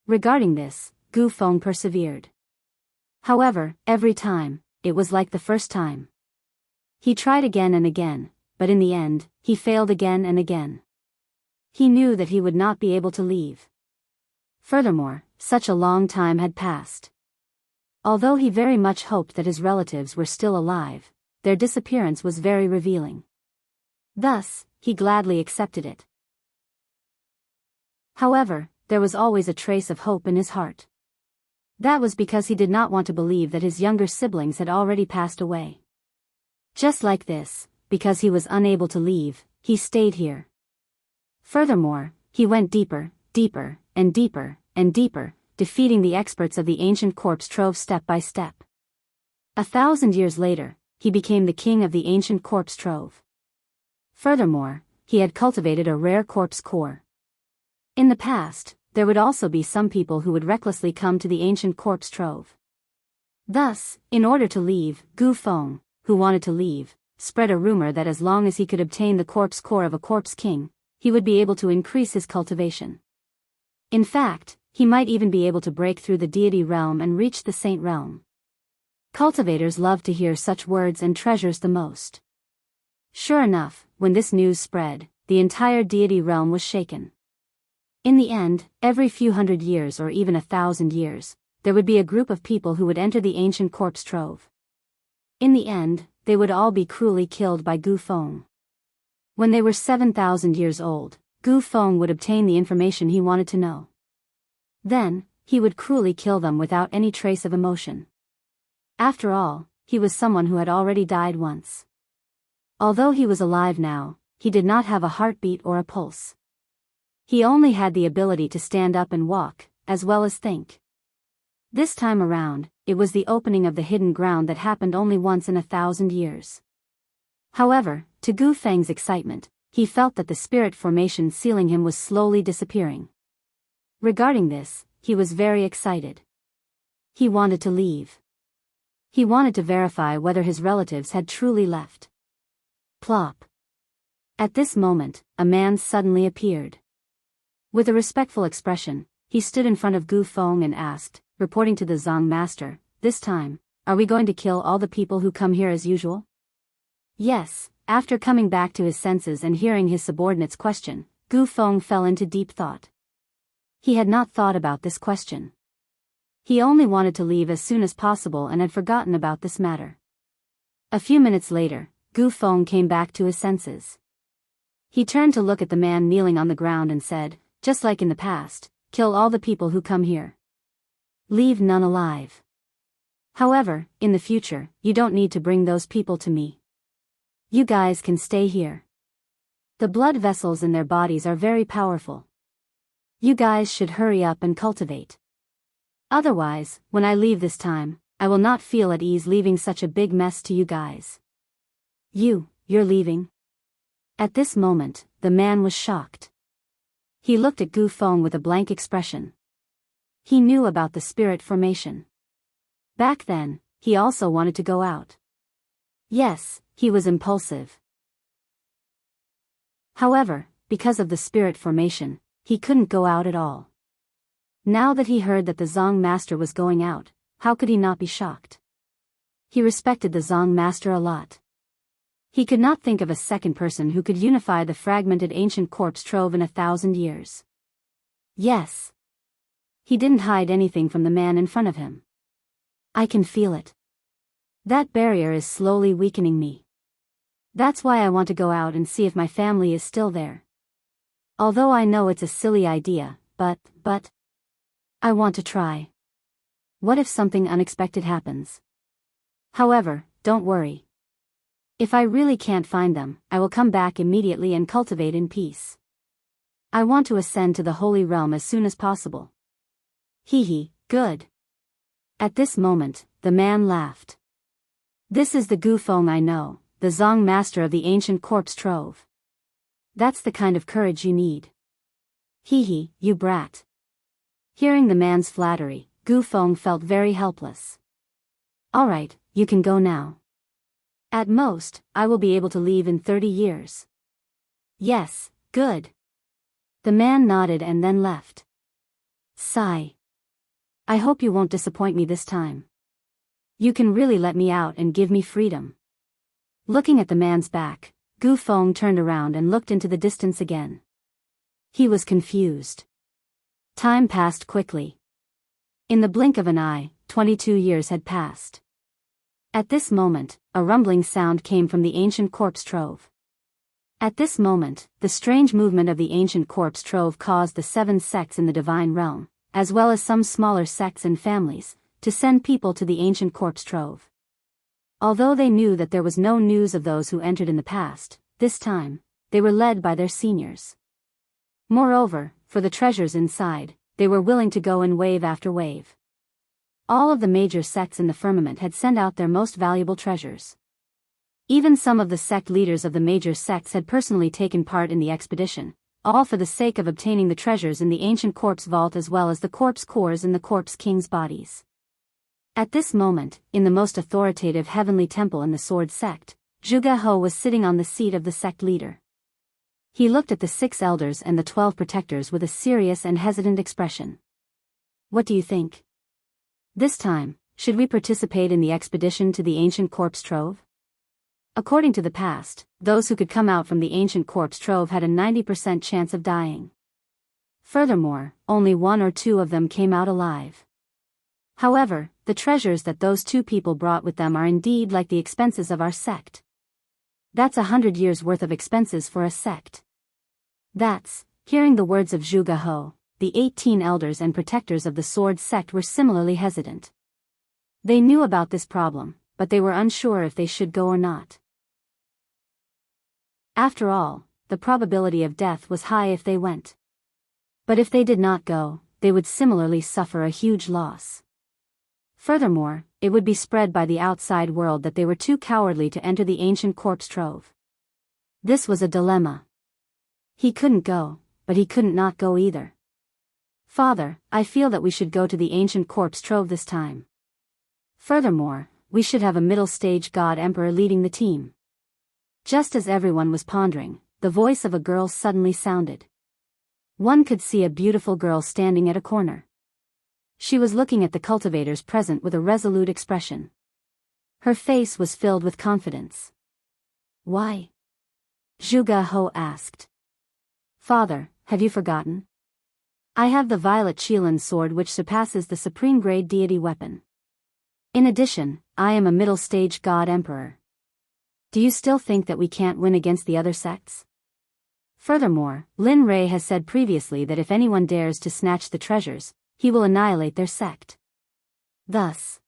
Regarding this, Gu Feng persevered. However, every time, it was like the first time. He tried again and again, but in the end, he failed again and again. He knew that he would not be able to leave. Furthermore, such a long time had passed. Although he very much hoped that his relatives were still alive, their disappearance was very revealing. Thus, he gladly accepted it. However, there was always a trace of hope in his heart. That was because he did not want to believe that his younger siblings had already passed away. Just like this, because he was unable to leave, he stayed here. Furthermore, he went deeper, deeper, and deeper, and deeper, defeating the experts of the ancient corpse trove step by step. 1,000 years later, he became the king of the ancient corpse trove. Furthermore, he had cultivated a rare corpse core. In the past, there would also be some people who would recklessly come to the ancient corpse trove. Thus, in order to leave, Gu Feng, who wanted to leave, spread a rumor that as long as he could obtain the corpse core of a corpse king, he would be able to increase his cultivation. In fact, he might even be able to break through the deity realm and reach the saint realm. Cultivators love to hear such words and treasures the most. Sure enough, when this news spread, the entire deity realm was shaken. In the end, every few hundred years or even 1,000 years, there would be a group of people who would enter the ancient corpse trove. In the end, they would all be cruelly killed by Gu Feng. When they were 7,000 years old, Gu Feng would obtain the information he wanted to know. Then, he would cruelly kill them without any trace of emotion. After all, he was someone who had already died once. Although he was alive now, he did not have a heartbeat or a pulse. He only had the ability to stand up and walk, as well as think. This time around, it was the opening of the hidden ground that happened only once in 1,000 years. However, to Gu Feng's excitement, he felt that the spirit formation sealing him was slowly disappearing. Regarding this, he was very excited. He wanted to leave. He wanted to verify whether his relatives had truly left. Plop. At this moment, a man suddenly appeared. With a respectful expression, he stood in front of Gu Feng and asked, reporting to the Zong master, "This time, are we going to kill all the people who come here as usual?" Yes. After coming back to his senses and hearing his subordinate's question, Gu Feng fell into deep thought. He had not thought about this question. He only wanted to leave as soon as possible and had forgotten about this matter. A few minutes later, Gu Feng came back to his senses. He turned to look at the man kneeling on the ground and said, "Just like in the past, kill all the people who come here. Leave none alive. However, in the future, you don't need to bring those people to me. You guys can stay here. The blood vessels in their bodies are very powerful. You guys should hurry up and cultivate. Otherwise, when I leave this time, I will not feel at ease leaving such a big mess to you guys." You're leaving? At this moment, the man was shocked. He looked at Gu Feng with a blank expression. He knew about the spirit formation. Back then, he also wanted to go out. Yes, he was impulsive. However, because of the spirit formation, he couldn't go out at all. Now that he heard that the Zong master was going out, how could he not be shocked? He respected the Zong master a lot. He could not think of a second person who could unify the fragmented ancient corpse trove in 1,000 years. Yes. He didn't hide anything from the man in front of him. "I can feel it. That barrier is slowly weakening me. That's why I want to go out and see if my family is still there. Although I know it's a silly idea, but I want to try. What if something unexpected happens? However, don't worry. If I really can't find them, I will come back immediately and cultivate in peace. I want to ascend to the Holy Realm as soon as possible. Hee, good. At this moment, the man laughed. This is the Gu Feng I know, the Zong master of the ancient corpse trove. That's the kind of courage you need. Hee, you brat. Hearing the man's flattery, Gu Feng felt very helpless. Alright, you can go now. At most, I will be able to leave in 30 years. Yes, good. The man nodded and then left. Sigh. I hope you won't disappoint me this time. You can really let me out and give me freedom. Looking at the man's back, Gu Feng turned around and looked into the distance again. He was confused. Time passed quickly. In the blink of an eye, 22 years had passed. At this moment, a rumbling sound came from the ancient corpse trove. At this moment, the strange movement of the ancient corpse trove caused the 7 sects in the divine realm, as well as some smaller sects and families, to send people to the ancient corpse trove. Although they knew that there was no news of those who entered in the past, this time, they were led by their seniors. Moreover, for the treasures inside, they were willing to go in wave after wave. All of the major sects in the firmament had sent out their most valuable treasures. Even some of the sect leaders of the major sects had personally taken part in the expedition, all for the sake of obtaining the treasures in the ancient corpse vault as well as the corpse cores in the corpse king's bodies. At this moment, in the most authoritative heavenly temple in the Sword Sect, Zhuge He was sitting on the seat of the sect leader. He looked at the 6 elders and the 12 protectors with a serious and hesitant expression. What do you think? This time, should we participate in the expedition to the ancient corpse trove? According to the past, those who could come out from the ancient corpse trove had a 90% chance of dying. Furthermore, only 1 or 2 of them came out alive. However, the treasures that those 2 people brought with them are indeed like the expenses of our sect. That's 100 years' worth of expenses for a sect. Hearing the words of Zhuge He, the 18 elders and protectors of the Sword Sect were similarly hesitant. They knew about this problem, but they were unsure if they should go or not. After all, the probability of death was high if they went. But if they did not go, they would similarly suffer a huge loss. Furthermore, it would be spread by the outside world that they were too cowardly to enter the ancient corpse trove. This was a dilemma. He couldn't go, but he couldn't not go either. Father, I feel that we should go to the ancient corpse trove this time. Furthermore, we should have a middle-stage god emperor leading the team. Just as everyone was pondering, the voice of a girl suddenly sounded. One could see a beautiful girl standing at a corner. She was looking at the cultivators present with a resolute expression. Her face was filled with confidence. Why? Zhuge He asked. Father, have you forgotten? I have the violet Qilin sword which surpasses the supreme grade deity weapon. In addition, I am a middle-stage god emperor. Do you still think that we can't win against the other sects? Furthermore, Lin Rei has said previously that if anyone dares to snatch the treasures, he will annihilate their sect. Thus,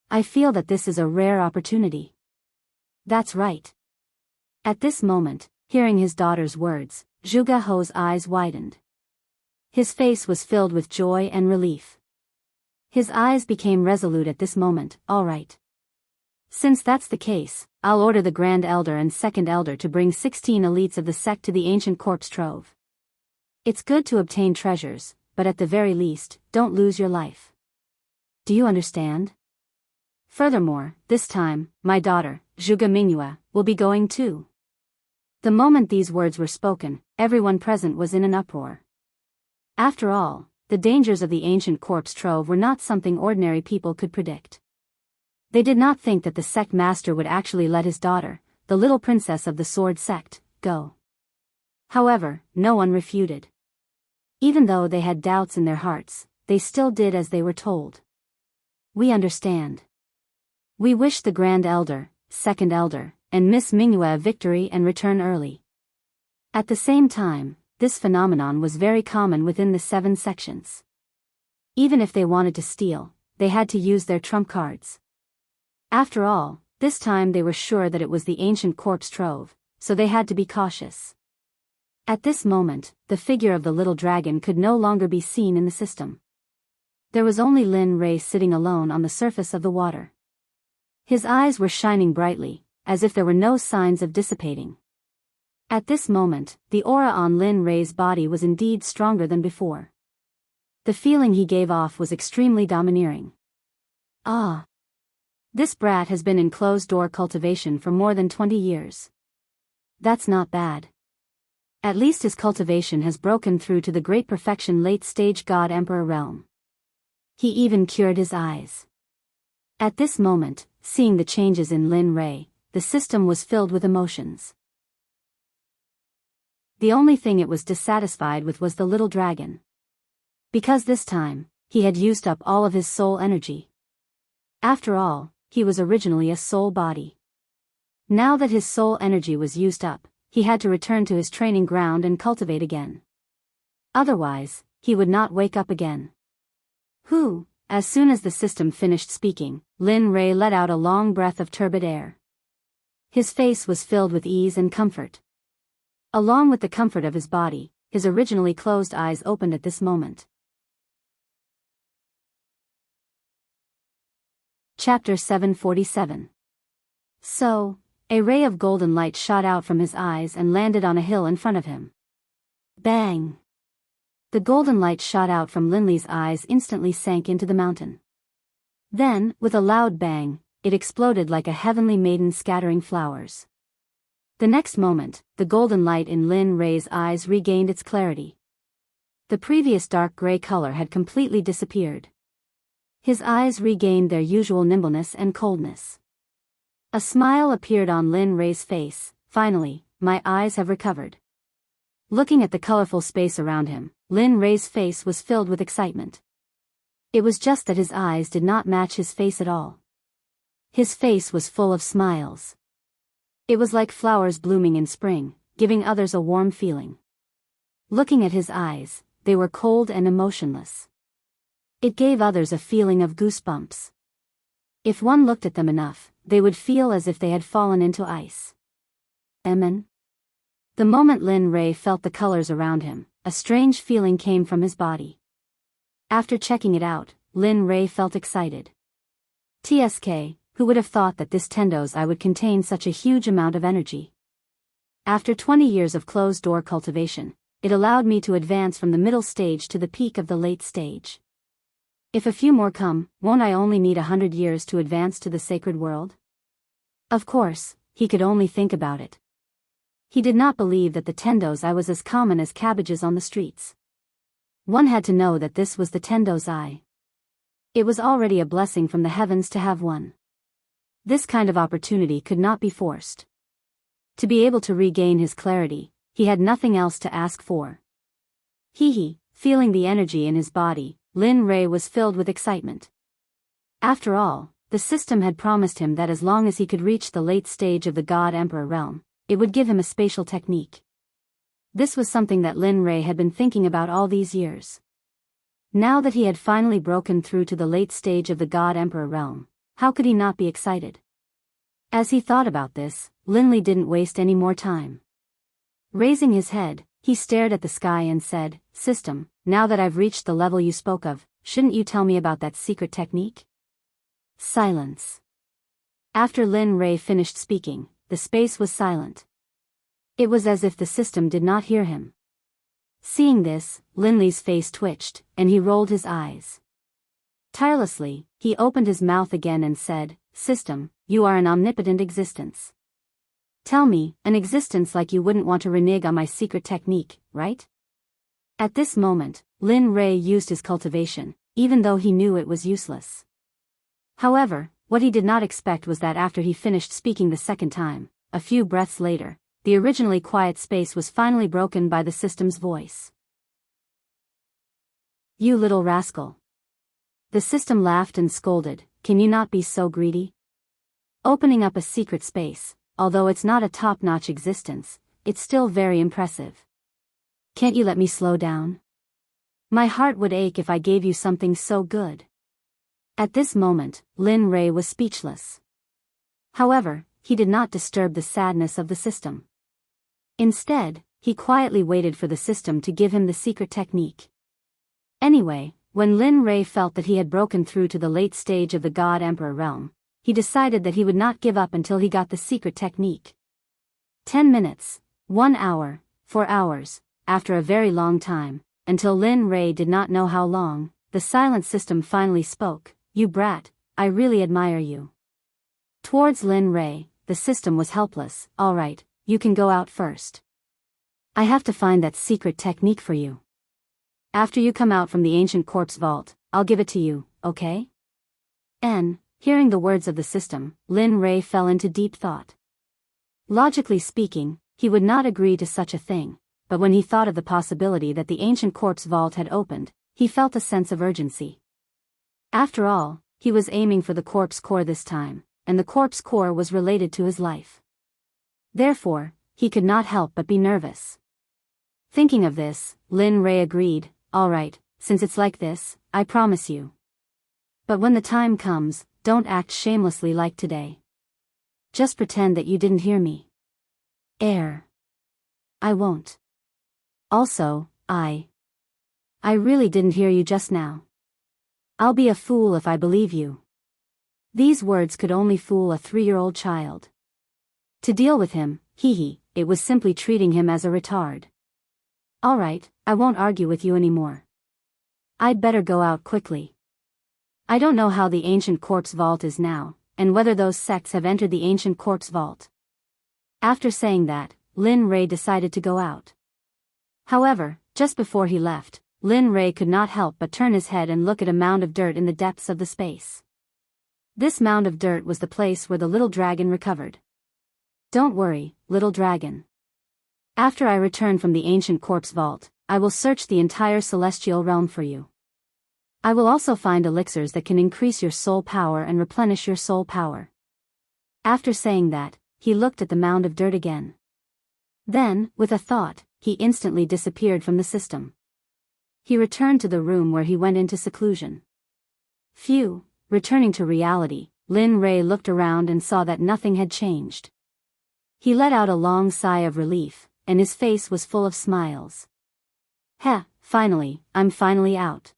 I feel that this is a rare opportunity. That's right. At this moment, hearing his daughter's words, Zhuge He's eyes widened. His face was filled with joy and relief. His eyes became resolute at this moment. All right. Since that's the case, I'll order the Grand Elder and Second Elder to bring 16 elites of the sect to the ancient corpse trove. It's good to obtain treasures, but at the very least, don't lose your life. Do you understand? Furthermore, this time, my daughter, Zhuge Mingyue, will be going too. The moment these words were spoken, everyone present was in an uproar. After all, the dangers of the ancient corpse trove were not something ordinary people could predict. They did not think that the sect master would actually let his daughter, the little princess of the Sword Sect, go. However, no one refuted. Even though they had doubts in their hearts, they still did as they were told. We understand. We wish the Grand Elder, Second Elder, and Miss Mingyue a victory and return early. At the same time, this phenomenon was very common within the 7 sections. Even if they wanted to steal, they had to use their trump cards. After all, this time they were sure that it was the ancient corpse trove, so they had to be cautious. At this moment, the figure of the little dragon could no longer be seen in the system. There was only Lin Rei sitting alone on the surface of the water. His eyes were shining brightly, as if there were no signs of dissipating. At this moment, the aura on Lin Rei's body was indeed stronger than before. The feeling he gave off was extremely domineering. Ah! This brat has been in closed-door cultivation for more than 20 years. That's not bad. At least his cultivation has broken through to the great perfection late-stage God-Emperor realm. He even cured his eyes. At this moment, seeing the changes in Lin Rei, the system was filled with emotions. The only thing it was dissatisfied with was the little dragon. Because this time, he had used up all of his soul energy. After all, he was originally a soul body. Now that his soul energy was used up, he had to return to his training ground and cultivate again. Otherwise, he would not wake up again. As soon as the system finished speaking, Lin Rei let out a long breath of turbid air. His face was filled with ease and comfort. Along with the comfort of his body, his originally closed eyes opened at this moment. Chapter 747. So, a ray of golden light shot out from his eyes and landed on a hill in front of him. Bang! The golden light shot out from Linley's eyes instantly sank into the mountain. Then, with a loud bang, it exploded like a heavenly maiden scattering flowers. The next moment, the golden light in Lin Rei's eyes regained its clarity. The previous dark gray color had completely disappeared. His eyes regained their usual nimbleness and coldness. A smile appeared on Lin Rei's face. Finally, my eyes have recovered. Looking at the colorful space around him, Lin Rei's face was filled with excitement. It was just that his eyes did not match his face at all. His face was full of smiles. It was like flowers blooming in spring, giving others a warm feeling. Looking at his eyes, they were cold and emotionless. It gave others a feeling of goosebumps. If one looked at them enough, they would feel as if they had fallen into ice. Amen. The moment Lin Rei felt the colors around him, a strange feeling came from his body. After checking it out, Lin Rei felt excited. TSK, who would have thought that this Tendo's eye would contain such a huge amount of energy? After 20 years of closed-door cultivation, it allowed me to advance from the middle stage to the peak of the late stage. If a few more come, won't I only need 100 years to advance to the sacred world? Of course, he could only think about it. He did not believe that the Tendo's eye was as common as cabbages on the streets. One had to know that this was the Tendo's eye. It was already a blessing from the heavens to have one. This kind of opportunity could not be forced. To be able to regain his clarity, he had nothing else to ask for. Feeling the energy in his body, Lin Rei was filled with excitement. After all, the system had promised him that as long as he could reach the late stage of the God-Emperor realm, it would give him a spatial technique. This was something that Lin Rei had been thinking about all these years. Now that he had finally broken through to the late stage of the God-Emperor realm, how could he not be excited? As he thought about this, Linley didn't waste any more time. Raising his head, he stared at the sky and said, "System, now that I've reached the level you spoke of, shouldn't you tell me about that secret technique?" Silence. After Lin Rei finished speaking, the space was silent. It was as if the system did not hear him. Seeing this, Linley's face twitched, and he rolled his eyes. Tirelessly, he opened his mouth again and said, "System, you are an omnipotent existence. Tell me, an existence like you wouldn't want to renege on my secret technique, right?" At this moment, Lin Rei used his cultivation, even though he knew it was useless. However, what he did not expect was that after he finished speaking the second time, a few breaths later, the originally quiet space was finally broken by the system's voice. "You little rascal." The system laughed and scolded, "Can you not be so greedy? opening up a secret space. Although it's not a top-notch existence, it's still very impressive. Can't you let me slow down? My heart would ache if I gave you something so good. At this moment, Lin Rei was speechless. However, he did not disturb the sadness of the system. Instead, he quietly waited for the system to give him the secret technique. Anyway, when Lin Rei felt that he had broken through to the late stage of the God Emperor realm, he decided that he would not give up until he got the secret technique. 10 minutes, 1 hour, 4 hours, after a very long time, until Lin Rei did not know how long, the silent system finally spoke. You brat, I really admire you. Towards Lin Rei, the system was helpless. Alright, you can go out first. I have to find that secret technique for you. After you come out from the ancient corpse vault, I'll give it to you, okay? Hearing the words of the system, Lin Rei fell into deep thought. Logically speaking, he would not agree to such a thing, but when he thought of the possibility that the ancient corpse vault had opened, he felt a sense of urgency. After all, he was aiming for the corpse core this time, and the corpse core was related to his life. Therefore, he could not help but be nervous. Thinking of this, Lin Rei agreed, alright, since it's like this, I promise you. But when the time comes, don't act shamelessly like today. Just pretend that you didn't hear me. I won't. Also, I really didn't hear you just now. I'll be a fool if I believe you. These words could only fool a 3-year-old child. To deal with him, it was simply treating him as a retard. Alright, I won't argue with you anymore. I'd better go out quickly. I don't know how the ancient corpse vault is now, and whether those sects have entered the ancient corpse vault. After saying that, Lin Rei decided to go out. However, just before he left, Lin Rei could not help but turn his head and look at a mound of dirt in the depths of the space. This mound of dirt was the place where the little dragon recovered. Don't worry, little dragon. After I return from the ancient corpse vault, I will search the entire celestial realm for you. I will also find elixirs that can increase your soul power and replenish your soul power. After saying that, he looked at the mound of dirt again. Then, with a thought, he instantly disappeared from the system. He returned to the room where he went into seclusion. Phew, returning to reality, Lin Rei looked around and saw that nothing had changed. He let out a long sigh of relief, and his face was full of smiles. Finally, I'm finally out.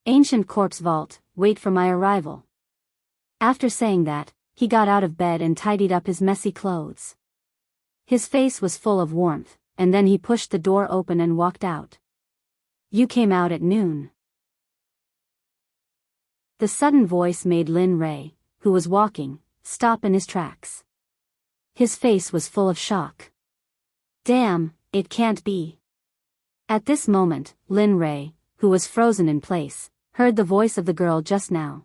Ancient corpse vault, wait for my arrival. After saying that, he got out of bed and tidied up his messy clothes. His face was full of warmth, and then he pushed the door open and walked out. You came out at noon. The sudden voice made Lin Rei, who was walking, stop in his tracks. His face was full of shock. Damn, it can't be. At this moment, Lin Rei, who was frozen in place, heard the voice of the girl just now.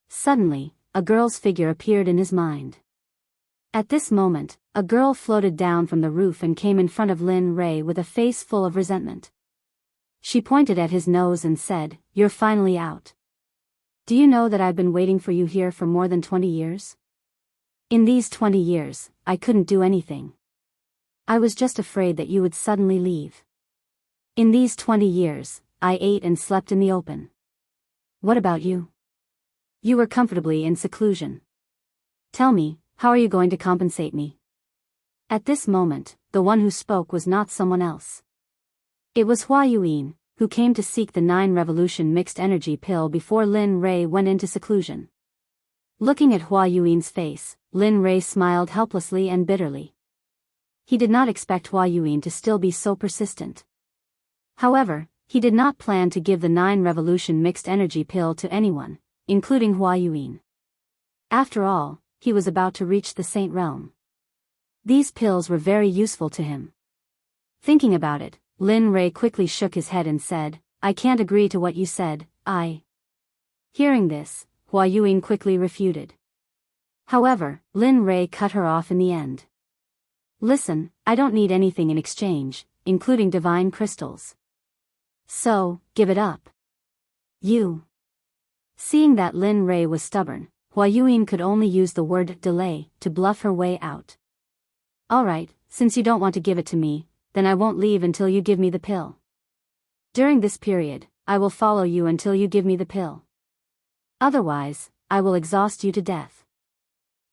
Suddenly, a girl's figure appeared in his mind. At this moment, a girl floated down from the roof and came in front of Lin Rei with a face full of resentment. She pointed at his nose and said, You're finally out. Do you know that I've been waiting for you here for more than 20 years? In these 20 years, I couldn't do anything. I was just afraid that you would suddenly leave. In these 20 years, I ate and slept in the open. What about you? You were comfortably in seclusion. Tell me, how are you going to compensate me? At this moment, the one who spoke was not someone else. It was Hua Yuan, who came to seek the 9 revolution mixed energy pill before Lin Rei went into seclusion. Looking at Hua Yuan's face, Lin Rei smiled helplessly and bitterly. He did not expect Hua Yuan to still be so persistent. However, he did not plan to give the 9 revolution mixed energy pill to anyone, including Hua Yuan. After all, he was about to reach the Saint Realm. These pills were very useful to him. Thinking about it, Lin Rei quickly shook his head and said, I can't agree to what you said, Hearing this, Hua Yuan quickly refuted. However, Lin Rei cut her off in the end. Listen, I don't need anything in exchange, including divine crystals. So, give it up. You. Seeing that Lin Rei was stubborn, Hua Yuan could only use the word delay to bluff her way out. Alright, since you don't want to give it to me, then I won't leave until you give me the pill. During this period, I will follow you until you give me the pill. Otherwise, I will exhaust you to death.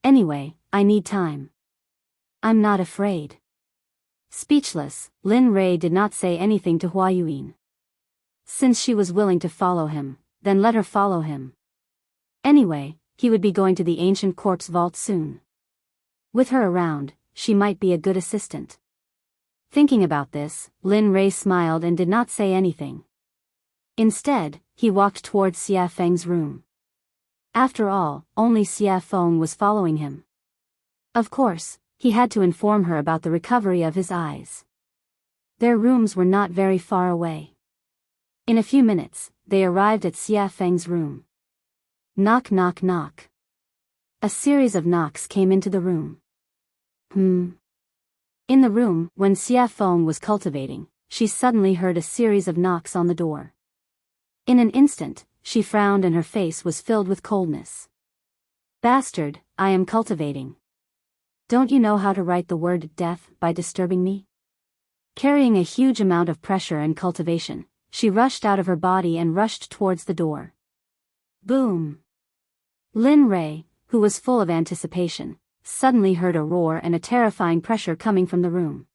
Anyway, I need time. I'm not afraid. Speechless, Lin Rei did not say anything to Hua Yuan. Since she was willing to follow him, then let her follow him. Anyway, he would be going to the ancient corpse vault soon. With her around, she might be a good assistant. Thinking about this, Lin Rei smiled and did not say anything. Instead, he walked towards Xia Feng's room. After all, only Xia Feng was following him. Of course, he had to inform her about the recovery of his eyes. Their rooms were not very far away. In a few minutes, they arrived at Xia Feng's room. Knock knock knock. A series of knocks came into the room. In the room, when Xia Feng was cultivating, she suddenly heard a series of knocks on the door. In an instant, she frowned and her face was filled with coldness. Bastard, I am cultivating. Don't you know how to write the word death by disturbing me? Carrying a huge amount of pressure and cultivation, she rushed out of her body and rushed towards the door. Boom! Lin Rei, who was full of anticipation, suddenly heard a roar and a terrifying pressure coming from the room.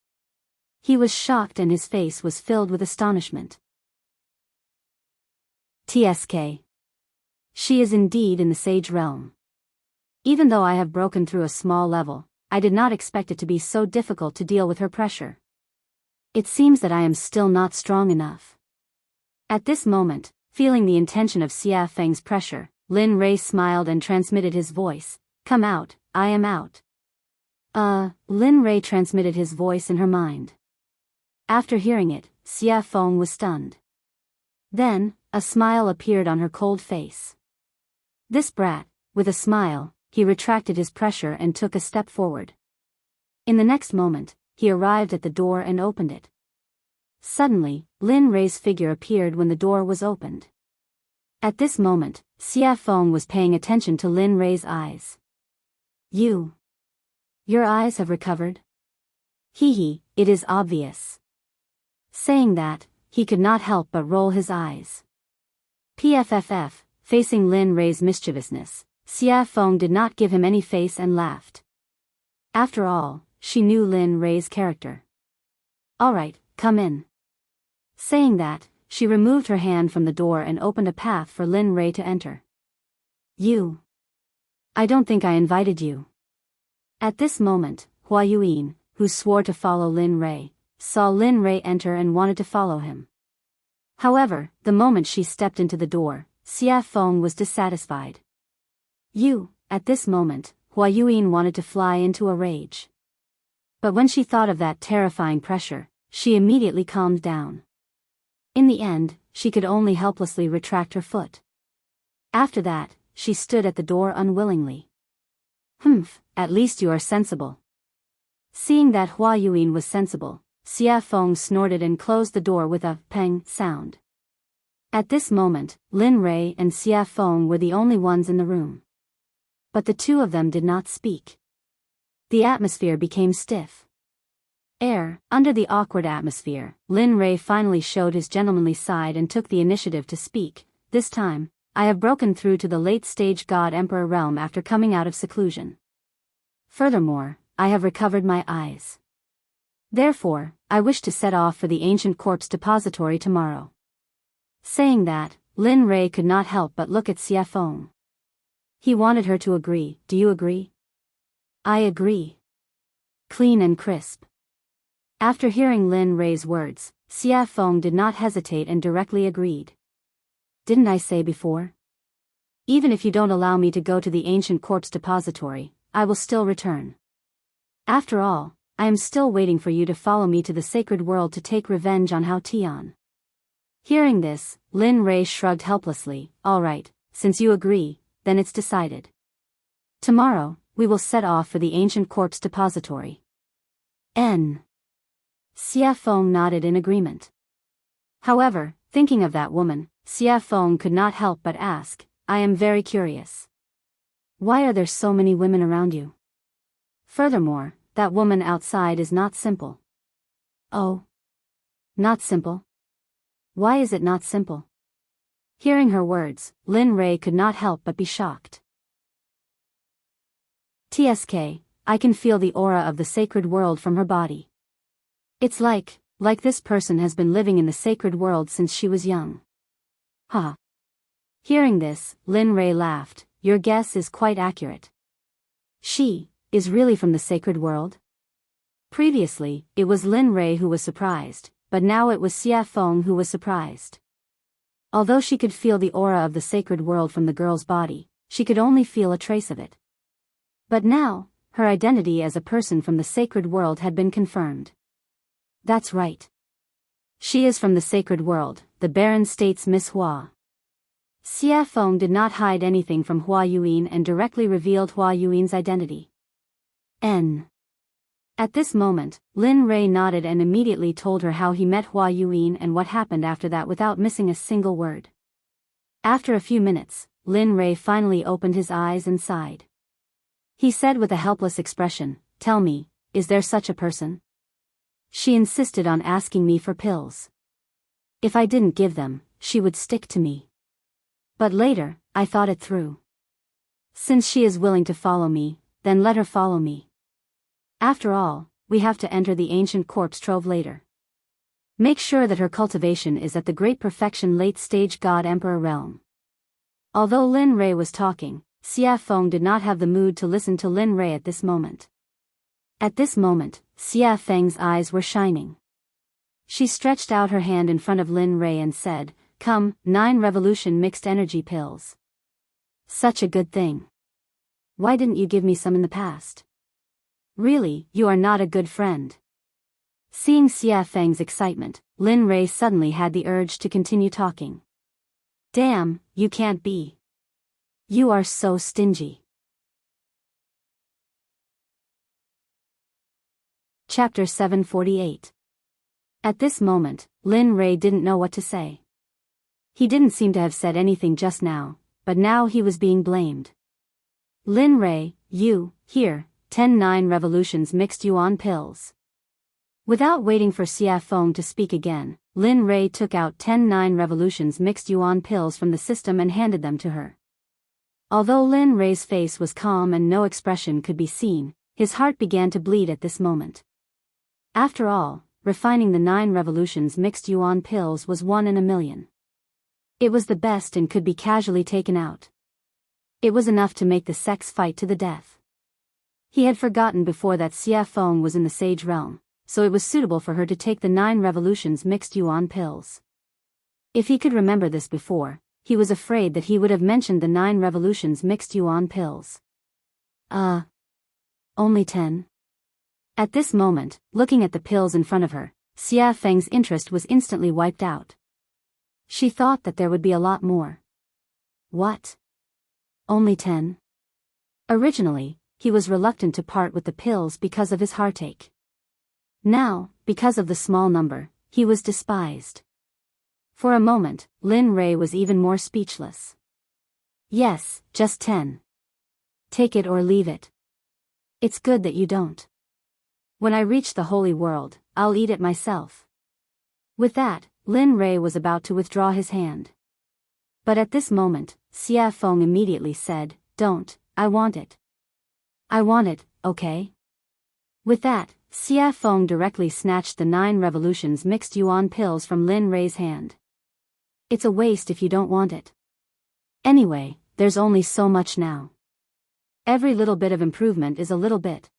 He was shocked and his face was filled with astonishment. TSK. She is indeed in the sage realm. Even though I have broken through a small level, I did not expect it to be so difficult to deal with her pressure. It seems that I am still not strong enough. At this moment, feeling the intention of Xia Feng's pressure, Lin Rei smiled and transmitted his voice, "Come out, I am out." Lin Rei transmitted his voice in her mind. After hearing it, Xia Feng was stunned. Then, a smile appeared on her cold face. This brat, with a smile, he retracted his pressure and took a step forward. In the next moment, he arrived at the door and opened it. Suddenly, Lin Rei's figure appeared when the door was opened. At this moment, Xia Feng was paying attention to Lin Rei's eyes. Your eyes have recovered? Hee, it is obvious. Saying that, he could not help but roll his eyes. PFFF, facing Lin Rei's mischievousness, Xia Feng did not give him any face and laughed. After all, she knew Lin Rei's character. Alright, come in. Saying that, she removed her hand from the door and opened a path for Lin Rei to enter. I don't think I invited you. At this moment, Hua Yuan, who swore to follow Lin Rei, saw Lin Rei enter and wanted to follow him. However, the moment she stepped into the door, Xia Feng was dissatisfied. At this moment, Hua Yuan wanted to fly into a rage. But when she thought of that terrifying pressure, she immediately calmed down. In the end, she could only helplessly retract her foot. After that, she stood at the door unwillingly. At least you are sensible. Seeing that Hua Yuan was sensible, Xia Feng snorted and closed the door with a peng sound. At this moment, Lin Rei and Xia Feng were the only ones in the room. But the two of them did not speak. The atmosphere became stiff. Under the awkward atmosphere, Lin Rei finally showed his gentlemanly side and took the initiative to speak. This time, I have broken through to the late-stage God-Emperor realm after coming out of seclusion. Furthermore, I have recovered my eyes. Therefore, I wish to set off for the ancient corpse depository tomorrow. Saying that, Lin Rei could not help but look at Xia Feng. He wanted her to agree. Do you agree? I agree. Clean and crisp. After hearing Lin Rei's words, Xia Feng did not hesitate and directly agreed. Didn't I say before? Even if you don't allow me to go to the ancient corpse depository, I will still return. After all, I am still waiting for you to follow me to the sacred world to take revenge on Hao Tian. Hearing this, Lin Rei shrugged helplessly. Alright, since you agree, then it's decided. Tomorrow, we will set off for the ancient corpse depository. Xia Feng nodded in agreement. However, thinking of that woman, Xia Feng could not help but ask, I am very curious. Why are there so many women around you? Furthermore, that woman outside is not simple. Oh. Not simple? Why is it not simple? Hearing her words, Lin Rei could not help but be shocked. TSK, I can feel the aura of the sacred world from her body. It's like this person has been living in the sacred world since she was young. Ha. Hearing this, Lin Rei laughed. Your guess is quite accurate. She is really from the sacred world? Previously, it was Lin Rei who was surprised, but now it was Xia Feng who was surprised. Although she could feel the aura of the sacred world from the girl's body, she could only feel a trace of it. But now, her identity as a person from the sacred world had been confirmed. That's right. She is from the sacred world, the Baron states Miss Hua. Xia Feng did not hide anything from Hua Yuan and directly revealed Hua Yuan's identity. At this moment, Lin Rei nodded and immediately told her how he met Hua Yuan and what happened after that without missing a single word. After a few minutes, Lin Rei finally opened his eyes and sighed. He said with a helpless expression, "Tell me, is there such a person?" She insisted on asking me for pills. If I didn't give them, she would stick to me. But later, I thought it through. Since she is willing to follow me, then let her follow me. After all, we have to enter the ancient corpse trove later. Make sure that her cultivation is at the great perfection late-stage God-Emperor realm. Although Lin Rei was talking, Xia Feng did not have the mood to listen to Lin Rei at this moment. At this moment, Xia Feng's eyes were shining. She stretched out her hand in front of Lin Rei and said, "Come, 9 revolution mixed energy pills. Such a good thing. Why didn't you give me some in the past? Really, you are not a good friend." Seeing Xia Feng's excitement, Lin Rei suddenly had the urge to continue talking. Damn, you can't be. You are so stingy. Chapter 748. At this moment, Lin Rei didn't know what to say. He didn't seem to have said anything just now, but now he was being blamed. Lin Rei, you, here, 10 revolutions mixed yuan pills. Without waiting for Xia Feng to speak again, Lin Rei took out 10 revolutions mixed yuan pills from the system and handed them to her. Although Lin Rei's face was calm and no expression could be seen, his heart began to bleed at this moment. After all, refining the 9 revolutions mixed yuan pills was 1 in a million. It was the best and could be casually taken out. It was enough to make the Sects fight to the death. He had forgotten before that Xia Feng was in the sage realm, so it was suitable for her to take the 9 revolutions mixed yuan pills. If he could remember this before, he was afraid that he would have mentioned the 9 revolutions mixed yuan pills. Only 10? At this moment, looking at the pills in front of her, Xia Feng's interest was instantly wiped out. She thought that there would be a lot more. What? Only 10? Originally, he was reluctant to part with the pills because of his heartache. Now, because of the small number, he was despised. For a moment, Lin Rei was even more speechless. Yes, just 10. Take it or leave it. It's good that you don't. When I reach the holy world, I'll eat it myself. With that, Lin Rei was about to withdraw his hand. But at this moment, Xia Feng immediately said, "Don't, I want it. I want it, okay?" With that, Xia Feng directly snatched the 9 revolutions mixed yuan pills from Lin Rei's hand. It's a waste if you don't want it. Anyway, there's only so much now. Every little bit of improvement is a little bit.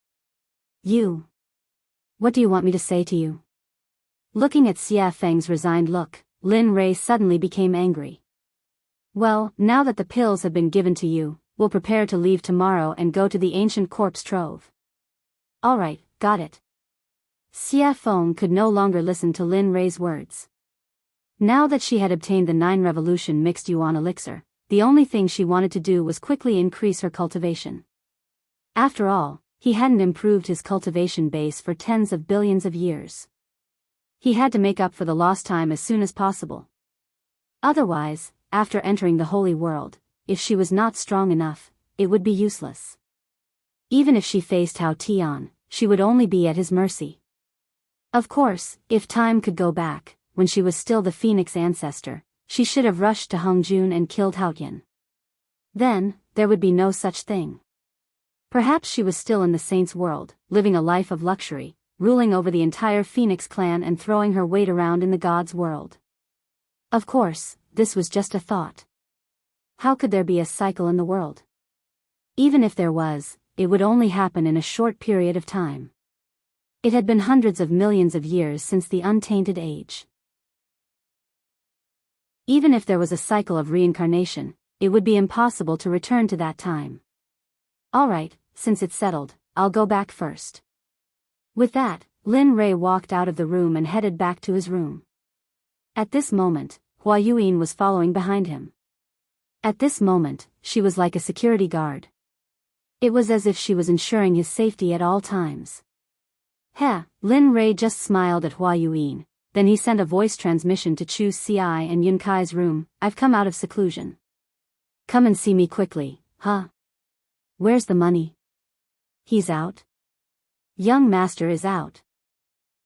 What do you want me to say to you? Looking at Xia Feng's resigned look, Lin Rei suddenly became angry. Well, now that the pills have been given to you, we'll prepare to leave tomorrow and go to the ancient corpse trove. Alright, got it. Xia Feng could no longer listen to Lin Rei's words. Now that she had obtained the 9 revolution mixed yuan elixir, the only thing she wanted to do was quickly increase her cultivation. After all, he hadn't improved his cultivation base for tens of billions of years. He had to make up for the lost time as soon as possible. Otherwise, after entering the holy world, if she was not strong enough, it would be useless. Even if she faced Hao Tian, she would only be at his mercy. Of course, if time could go back, when she was still the Phoenix ancestor, she should have rushed to Hongjun and killed Hao Tian. Then, there would be no such thing. Perhaps she was still in the saint's world, living a life of luxury, ruling over the entire Phoenix clan and throwing her weight around in the gods' world. Of course, this was just a thought. How could there be a cycle in the world? Even if there was, it would only happen in a short period of time. It had been hundreds of millions of years since the untainted age. Even if there was a cycle of reincarnation, it would be impossible to return to that time. Alright, since it's settled, I'll go back first. With that, Lin Rei walked out of the room and headed back to his room. At this moment, Hua Yuan was following behind him. At this moment, she was like a security guard. It was as if she was ensuring his safety at all times. Lin Rei just smiled at Hua Yuan, then he sent a voice transmission to Chu Xi and Yun Kai's room. I've come out of seclusion. Come and see me quickly, huh? Where's the money? He's out? Young master is out.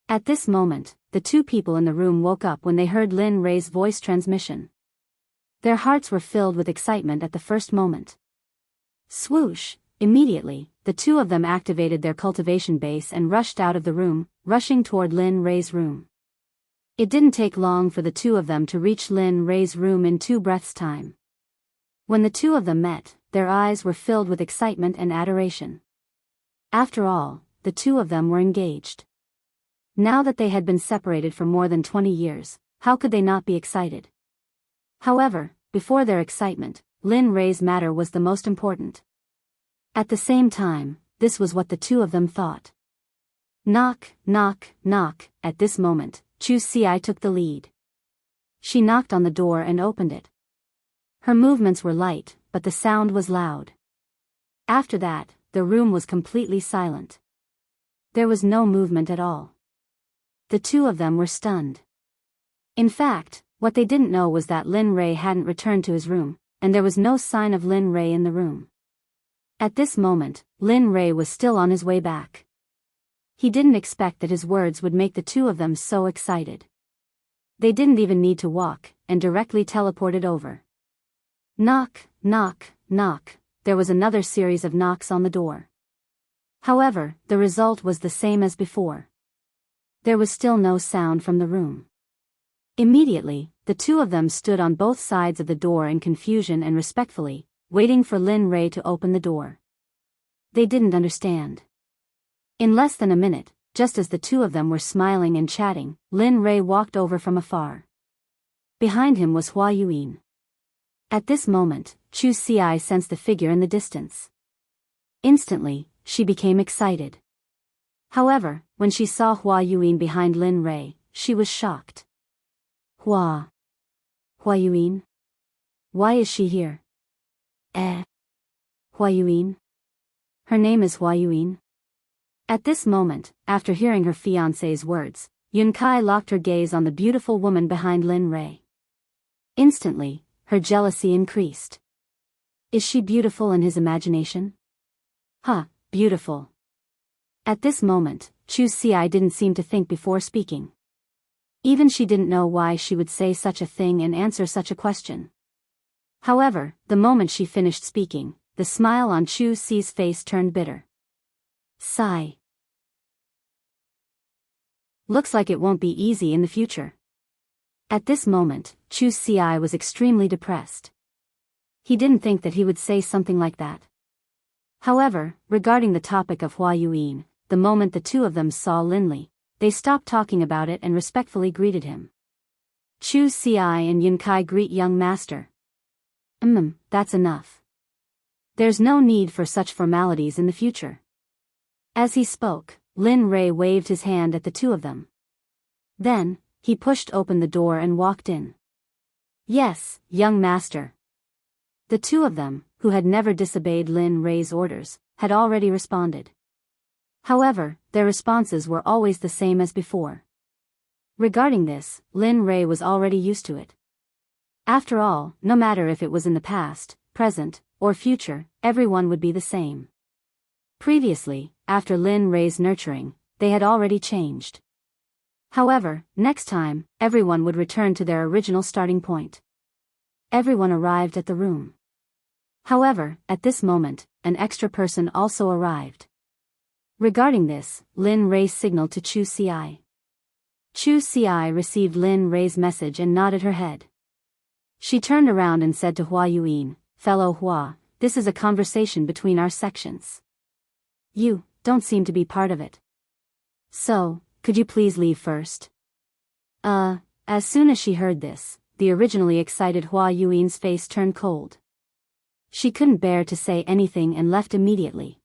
At this moment, the two people in the room woke up when they heard Lin Rei's voice transmission. Their hearts were filled with excitement at the first moment. Swoosh! Immediately, the two of them activated their cultivation base and rushed out of the room, rushing toward Lin Rei's room. It didn't take long for the two of them to reach Lin Rei's room in 2 breaths' time. When the two of them met, their eyes were filled with excitement and adoration. After all, the two of them were engaged. Now that they had been separated for more than 20 years, how could they not be excited? However, before their excitement, Lin Rei's matter was the most important. At the same time, this was what the two of them thought. Knock, knock, knock. At this moment, Chu Xi took the lead. She knocked on the door and opened it. Her movements were light, but the sound was loud. After that, the room was completely silent. There was no movement at all. The two of them were stunned. In fact, what they didn't know was that Lin Rei hadn't returned to his room, and there was no sign of Lin Rei in the room. At this moment, Lin Rei was still on his way back. He didn't expect that his words would make the two of them so excited. They didn't even need to walk, and directly teleported over. Knock, knock, knock. There was another series of knocks on the door. However, the result was the same as before. There was still no sound from the room. Immediately, the two of them stood on both sides of the door in confusion and respectfully, waiting for Lin Rei to open the door. They didn't understand. In less than a minute, just as the two of them were smiling and chatting, Lin Rei walked over from afar. Behind him was Hua Yuan. At this moment, Chu Xi sensed the figure in the distance. Instantly, she became excited. However, when she saw Hua Yuan behind Lin Rei, she was shocked. Hua Yuan? Why is she here? Hua Yuan? Her name is Hua Yuan. At this moment, after hearing her fiancé's words, Yun Kai locked her gaze on the beautiful woman behind Lin Rei. Instantly, her jealousy increased. Is she beautiful in his imagination? Beautiful. At this moment, Chu Xi didn't seem to think before speaking. Even she didn't know why she would say such a thing and answer such a question. However, the moment she finished speaking, the smile on Chu Xi's face turned bitter. Sigh. Looks like it won't be easy in the future. At this moment, Chu Xi was extremely depressed. He didn't think that he would say something like that. However, regarding the topic of Hua Yuan, the moment the two of them saw Lin Li, they stopped talking about it and respectfully greeted him. Chu Xi and Yun Kai greet young master. That's enough. There's no need for such formalities in the future. As he spoke, Lin Rei waved his hand at the two of them. Then, he pushed open the door and walked in. Yes, young master. The two of them, who had never disobeyed Lin Rei's orders, had already responded. However, their responses were always the same as before. Regarding this, Lin Rei was already used to it. After all, no matter if it was in the past, present, or future, everyone would be the same. Previously, after Lin Rei's nurturing, they had already changed. However, next time, everyone would return to their original starting point. Everyone arrived at the room. However, at this moment, an extra person also arrived. Regarding this, Lin Rei signaled to Chu Ci. Chu Ci received Lin Rei's message and nodded her head. She turned around and said to Hua Yuan, "Fellow Hua, this is a conversation between our sections. You don't seem to be part of it. So, could you please leave first?" As soon as she heard this, the originally excited Hua Yuan's face turned cold. She couldn't bear to say anything and left immediately.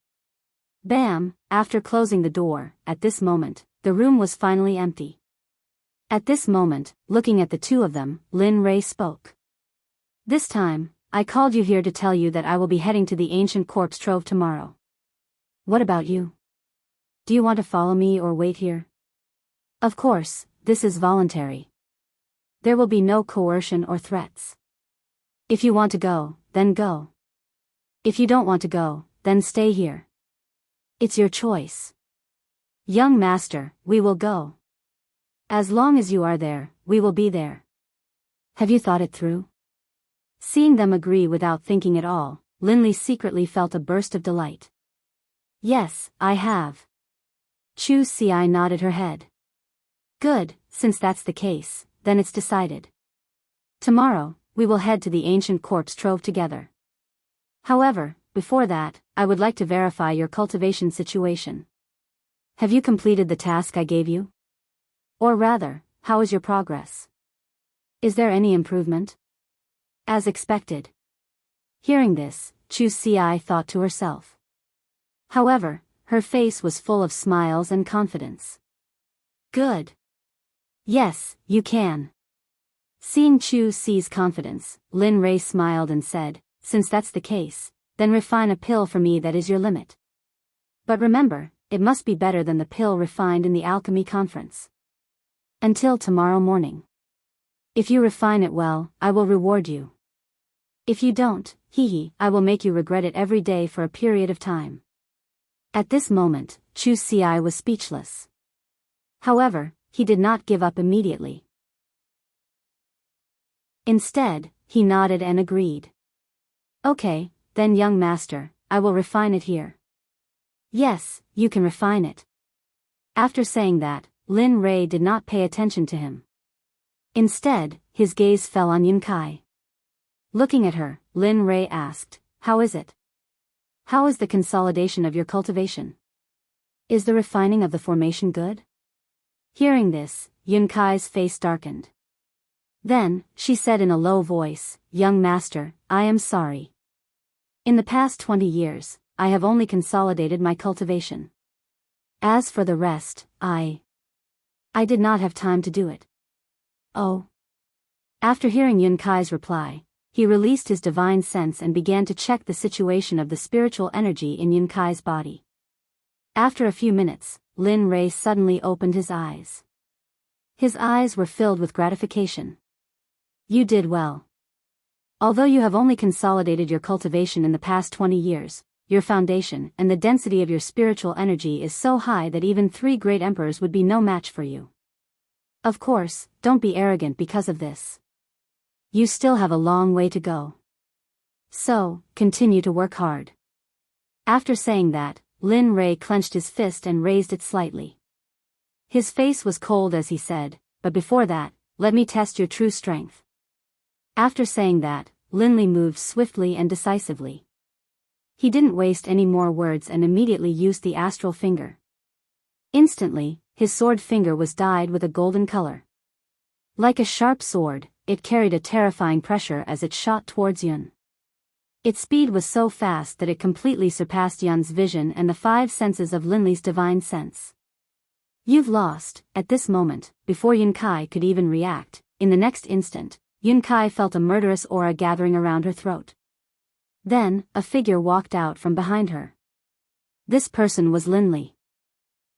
Bam! After closing the door, at this moment, the room was finally empty. At this moment, looking at the two of them, Lin Rei spoke. "This time, I called you here to tell you that I will be heading to the ancient corpse trove tomorrow. What about you? Do you want to follow me or wait here? Of course, this is voluntary. There will be no coercion or threats. If you want to go, then go. If you don't want to go, then stay here. It's your choice. Young master, we will go. As long as you are there, we will be there. Have you thought it through?" Seeing them agree without thinking at all, Linley secretly felt a burst of delight. "Yes, I have." Chu Ci nodded her head. "Good, since that's the case, then it's decided. Tomorrow, we will head to the ancient corpse trove together. However, before that, I would like to verify your cultivation situation. Have you completed the task I gave you? Or rather, how is your progress? Is there any improvement?" "As expected." Hearing this, Chu Ci thought to herself. However, her face was full of smiles and confidence. "Good. Yes, you can." Seeing Chu Ci's confidence, Lin Rei smiled and said, "Since that's the case, then refine a pill for me that is your limit. But remember, it must be better than the pill refined in the alchemy conference. Until tomorrow morning. If you refine it well, I will reward you. If you don't, I will make you regret it every day for a period of time." At this moment, Chu Ci was speechless. However, he did not give up immediately. Instead, he nodded and agreed. "Okay, then young master, I will refine it here." "Yes, you can refine it." After saying that, Lin Rei did not pay attention to him. Instead, his gaze fell on Yun Kai. Looking at her, Lin Rei asked, "How is it? How is the consolidation of your cultivation? Is the refining of the formation good?" Hearing this, Yun Kai's face darkened. Then, she said in a low voice, "Young master, I am sorry. In the past 20 years, I have only consolidated my cultivation. As for the rest, I did not have time to do it." "Oh." After hearing Yun Kai's reply, he released his divine sense and began to check the situation of the spiritual energy in Yun Kai's body. After a few minutes, Lin Rei suddenly opened his eyes. His eyes were filled with gratification. "You did well. Although you have only consolidated your cultivation in the past 20 years, your foundation and the density of your spiritual energy is so high that even 3 great emperors would be no match for you. Of course, don't be arrogant because of this. You still have a long way to go. So, continue to work hard." After saying that, Lin Rei clenched his fist and raised it slightly. His face was cold as he said, "But before that, let me test your true strength." After saying that, Lin Li moved swiftly and decisively. He didn't waste any more words and immediately used the astral finger. Instantly, his sword finger was dyed with a golden color. Like a sharp sword, it carried a terrifying pressure as it shot towards Yun. Its speed was so fast that it completely surpassed Yun's vision and the 5 senses of Linli's divine sense. "You've lost." At this moment, before Yun Kai could even react, in the next instant, Yun Kai felt a murderous aura gathering around her throat. Then, a figure walked out from behind her. This person was Lin Li.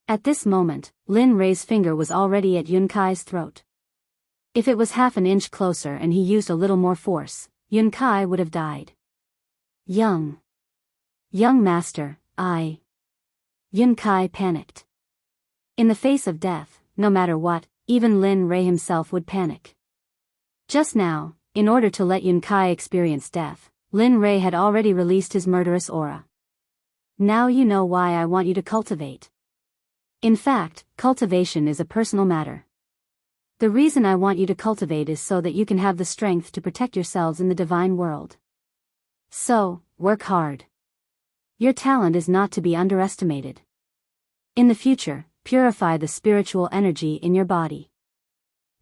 At this moment, Lin Rei's finger was already at Yun Kai's throat. If it was half an inch closer and he used a little more force, Yun Kai would have died. Young master, Yun Kai panicked. In the face of death, no matter what, even Lin Rei himself would panic. Just now, in order to let Yun Kai experience death, Lin Rei had already released his murderous aura. Now you know why I want you to cultivate. In fact, cultivation is a personal matter. The reason I want you to cultivate is so that you can have the strength to protect yourselves in the divine world. So, work hard. Your talent is not to be underestimated. In the future, purify the spiritual energy in your body.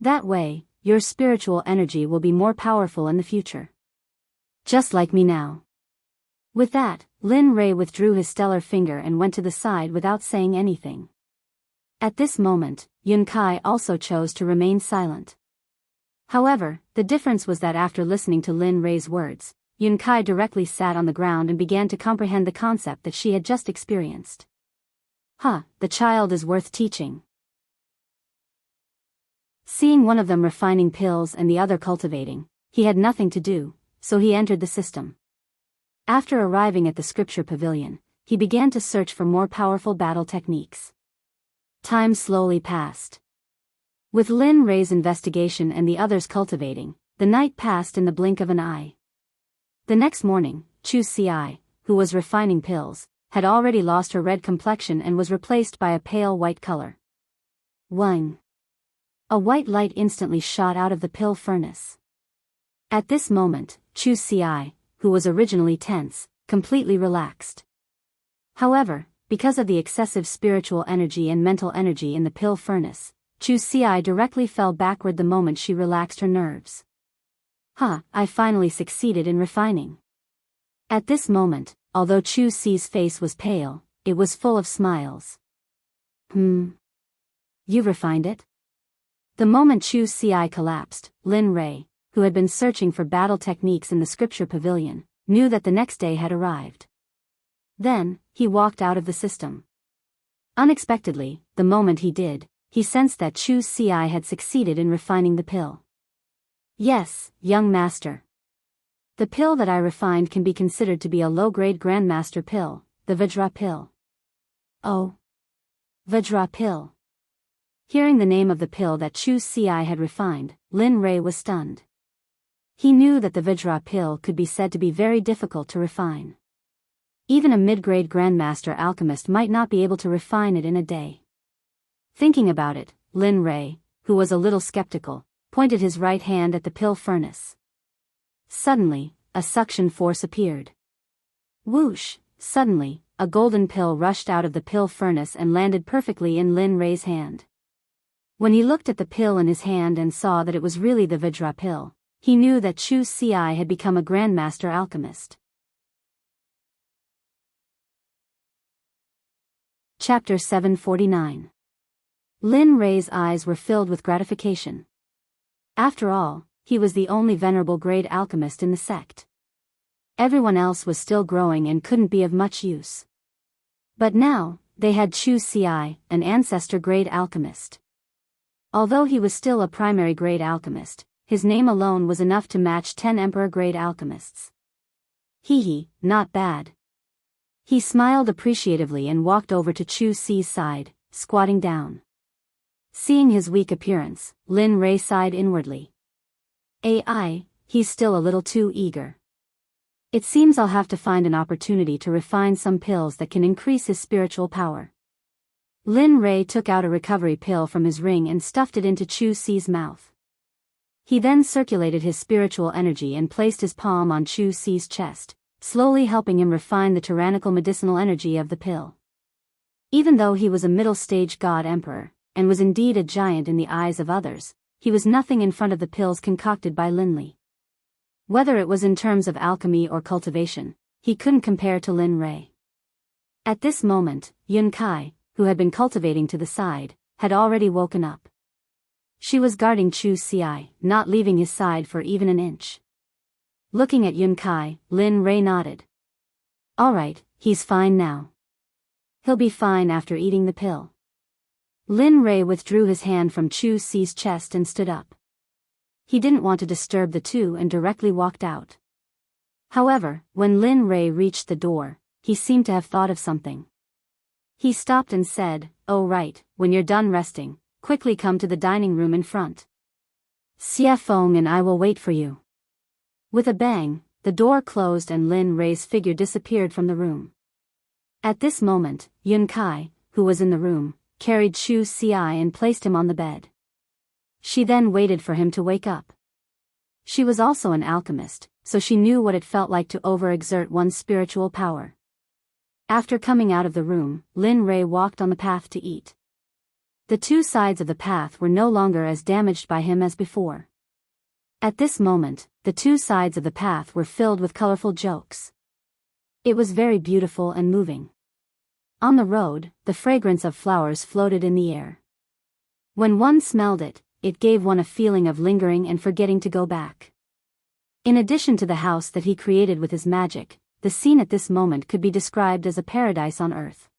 That way, your spiritual energy will be more powerful in the future. Just like me now. With that, Lin Rei withdrew his stellar finger and went to the side without saying anything. At this moment, Yun Kai also chose to remain silent. However, the difference was that after listening to Lin Rei's words, Yun Kai directly sat on the ground and began to comprehend the concept that she had just experienced. The child is worth teaching. Seeing one of them refining pills and the other cultivating, he had nothing to do, so he entered the system. After arriving at the scripture pavilion, he began to search for more powerful battle techniques. Time slowly passed. With Lin Rei's investigation and the others cultivating, the night passed in the blink of an eye. The next morning, Chu Ci, who was refining pills, had already lost her red complexion and was replaced by a pale white color. Wang. A white light instantly shot out of the pill furnace. At this moment, Chu Ci, who was originally tense, completely relaxed. However, because of the excessive spiritual energy and mental energy in the pill furnace, Chu Ci directly fell backward the moment she relaxed her nerves. I finally succeeded in refining. At this moment, although Chu Ci's face was pale, it was full of smiles. You refined it? The moment Chu Ci collapsed, Lin Rei, who had been searching for battle techniques in the scripture pavilion, knew that the next day had arrived. Then, he walked out of the system. Unexpectedly, the moment he did, he sensed that Chu Ci had succeeded in refining the pill. Yes, young master. The pill that I refined can be considered to be a low-grade grandmaster pill, the Vajra pill. Oh. Vajra pill. Hearing the name of the pill that Chu Ci had refined, Lin Rei was stunned. He knew that the Vajra pill could be said to be very difficult to refine. Even a mid-grade grandmaster alchemist might not be able to refine it in a day. Thinking about it, Lin Rei, who was a little skeptical, pointed his right hand at the pill furnace. Suddenly, a suction force appeared. Whoosh! Suddenly, a golden pill rushed out of the pill furnace and landed perfectly in Lin Rei's hand. When he looked at the pill in his hand and saw that it was really the Vajra pill, he knew that Chu Ci had become a grandmaster alchemist. Chapter 749. Lin Rei's eyes were filled with gratification. After all, he was the only venerable grade alchemist in the sect. Everyone else was still growing and couldn't be of much use. But now, they had Chu Ci, an ancestor grade alchemist. Although he was still a primary grade alchemist, his name alone was enough to match 10 emperor grade alchemists. Not bad. He smiled appreciatively and walked over to Chu Ci's side, squatting down. Seeing his weak appearance, Lin Rei sighed inwardly. He's still a little too eager. It seems I'll have to find an opportunity to refine some pills that can increase his spiritual power. Lin Rei took out a recovery pill from his ring and stuffed it into Chu Ci's mouth. He then circulated his spiritual energy and placed his palm on Chu Ci's chest, slowly helping him refine the tyrannical medicinal energy of the pill. Even though he was a middle-stage god emperor, and was indeed a giant in the eyes of others, he was nothing in front of the pills concocted by Lin Li. Whether it was in terms of alchemy or cultivation, he couldn't compare to Lin Rei. At this moment, Yun Kai, who had been cultivating to the side, had already woken up. She was guarding Chu Ci, not leaving his side for even an inch. Looking at Yun Kai, Lin Rei nodded. All right, he's fine now. He'll be fine after eating the pill. Lin Rei withdrew his hand from Chu Ci's chest and stood up. He didn't want to disturb the two and directly walked out. However, when Lin Rei reached the door, he seemed to have thought of something. He stopped and said, "Oh right, when you're done resting, quickly come to the dining room in front. Xie Feng and I will wait for you." With a bang, the door closed and Lin Rei's figure disappeared from the room. At this moment, Yun Kai, who was in the room, carried Chu Xi and placed him on the bed. She then waited for him to wake up. She was also an alchemist, so she knew what it felt like to overexert one's spiritual power. After coming out of the room, Lin Rei walked on the path to eat. The two sides of the path were no longer as damaged by him as before. At this moment, the two sides of the path were filled with colorful jokes. It was very beautiful and moving. On the road, the fragrance of flowers floated in the air. When one smelled it, it gave one a feeling of lingering and forgetting to go back. In addition to the house that he created with his magic, the scene at this moment could be described as a paradise on earth.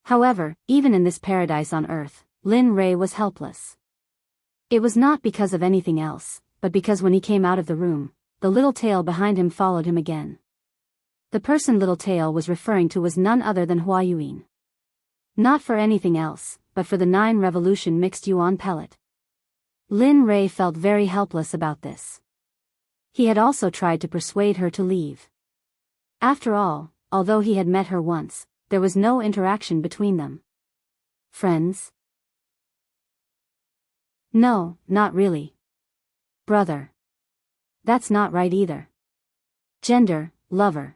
However, even in this paradise on earth, Lin Rei was helpless. It was not because of anything else, but because when he came out of the room, the little tail behind him followed him again. The person Little Tail was referring to was none other than Hua Yuan. Not for anything else, but for the 9 revolution mixed yuan pellet. Lin Rei felt very helpless about this. He had also tried to persuade her to leave. After all, although he had met her once, there was no interaction between them. Friends? No, not really. Brother. That's not right either. Gender, lover.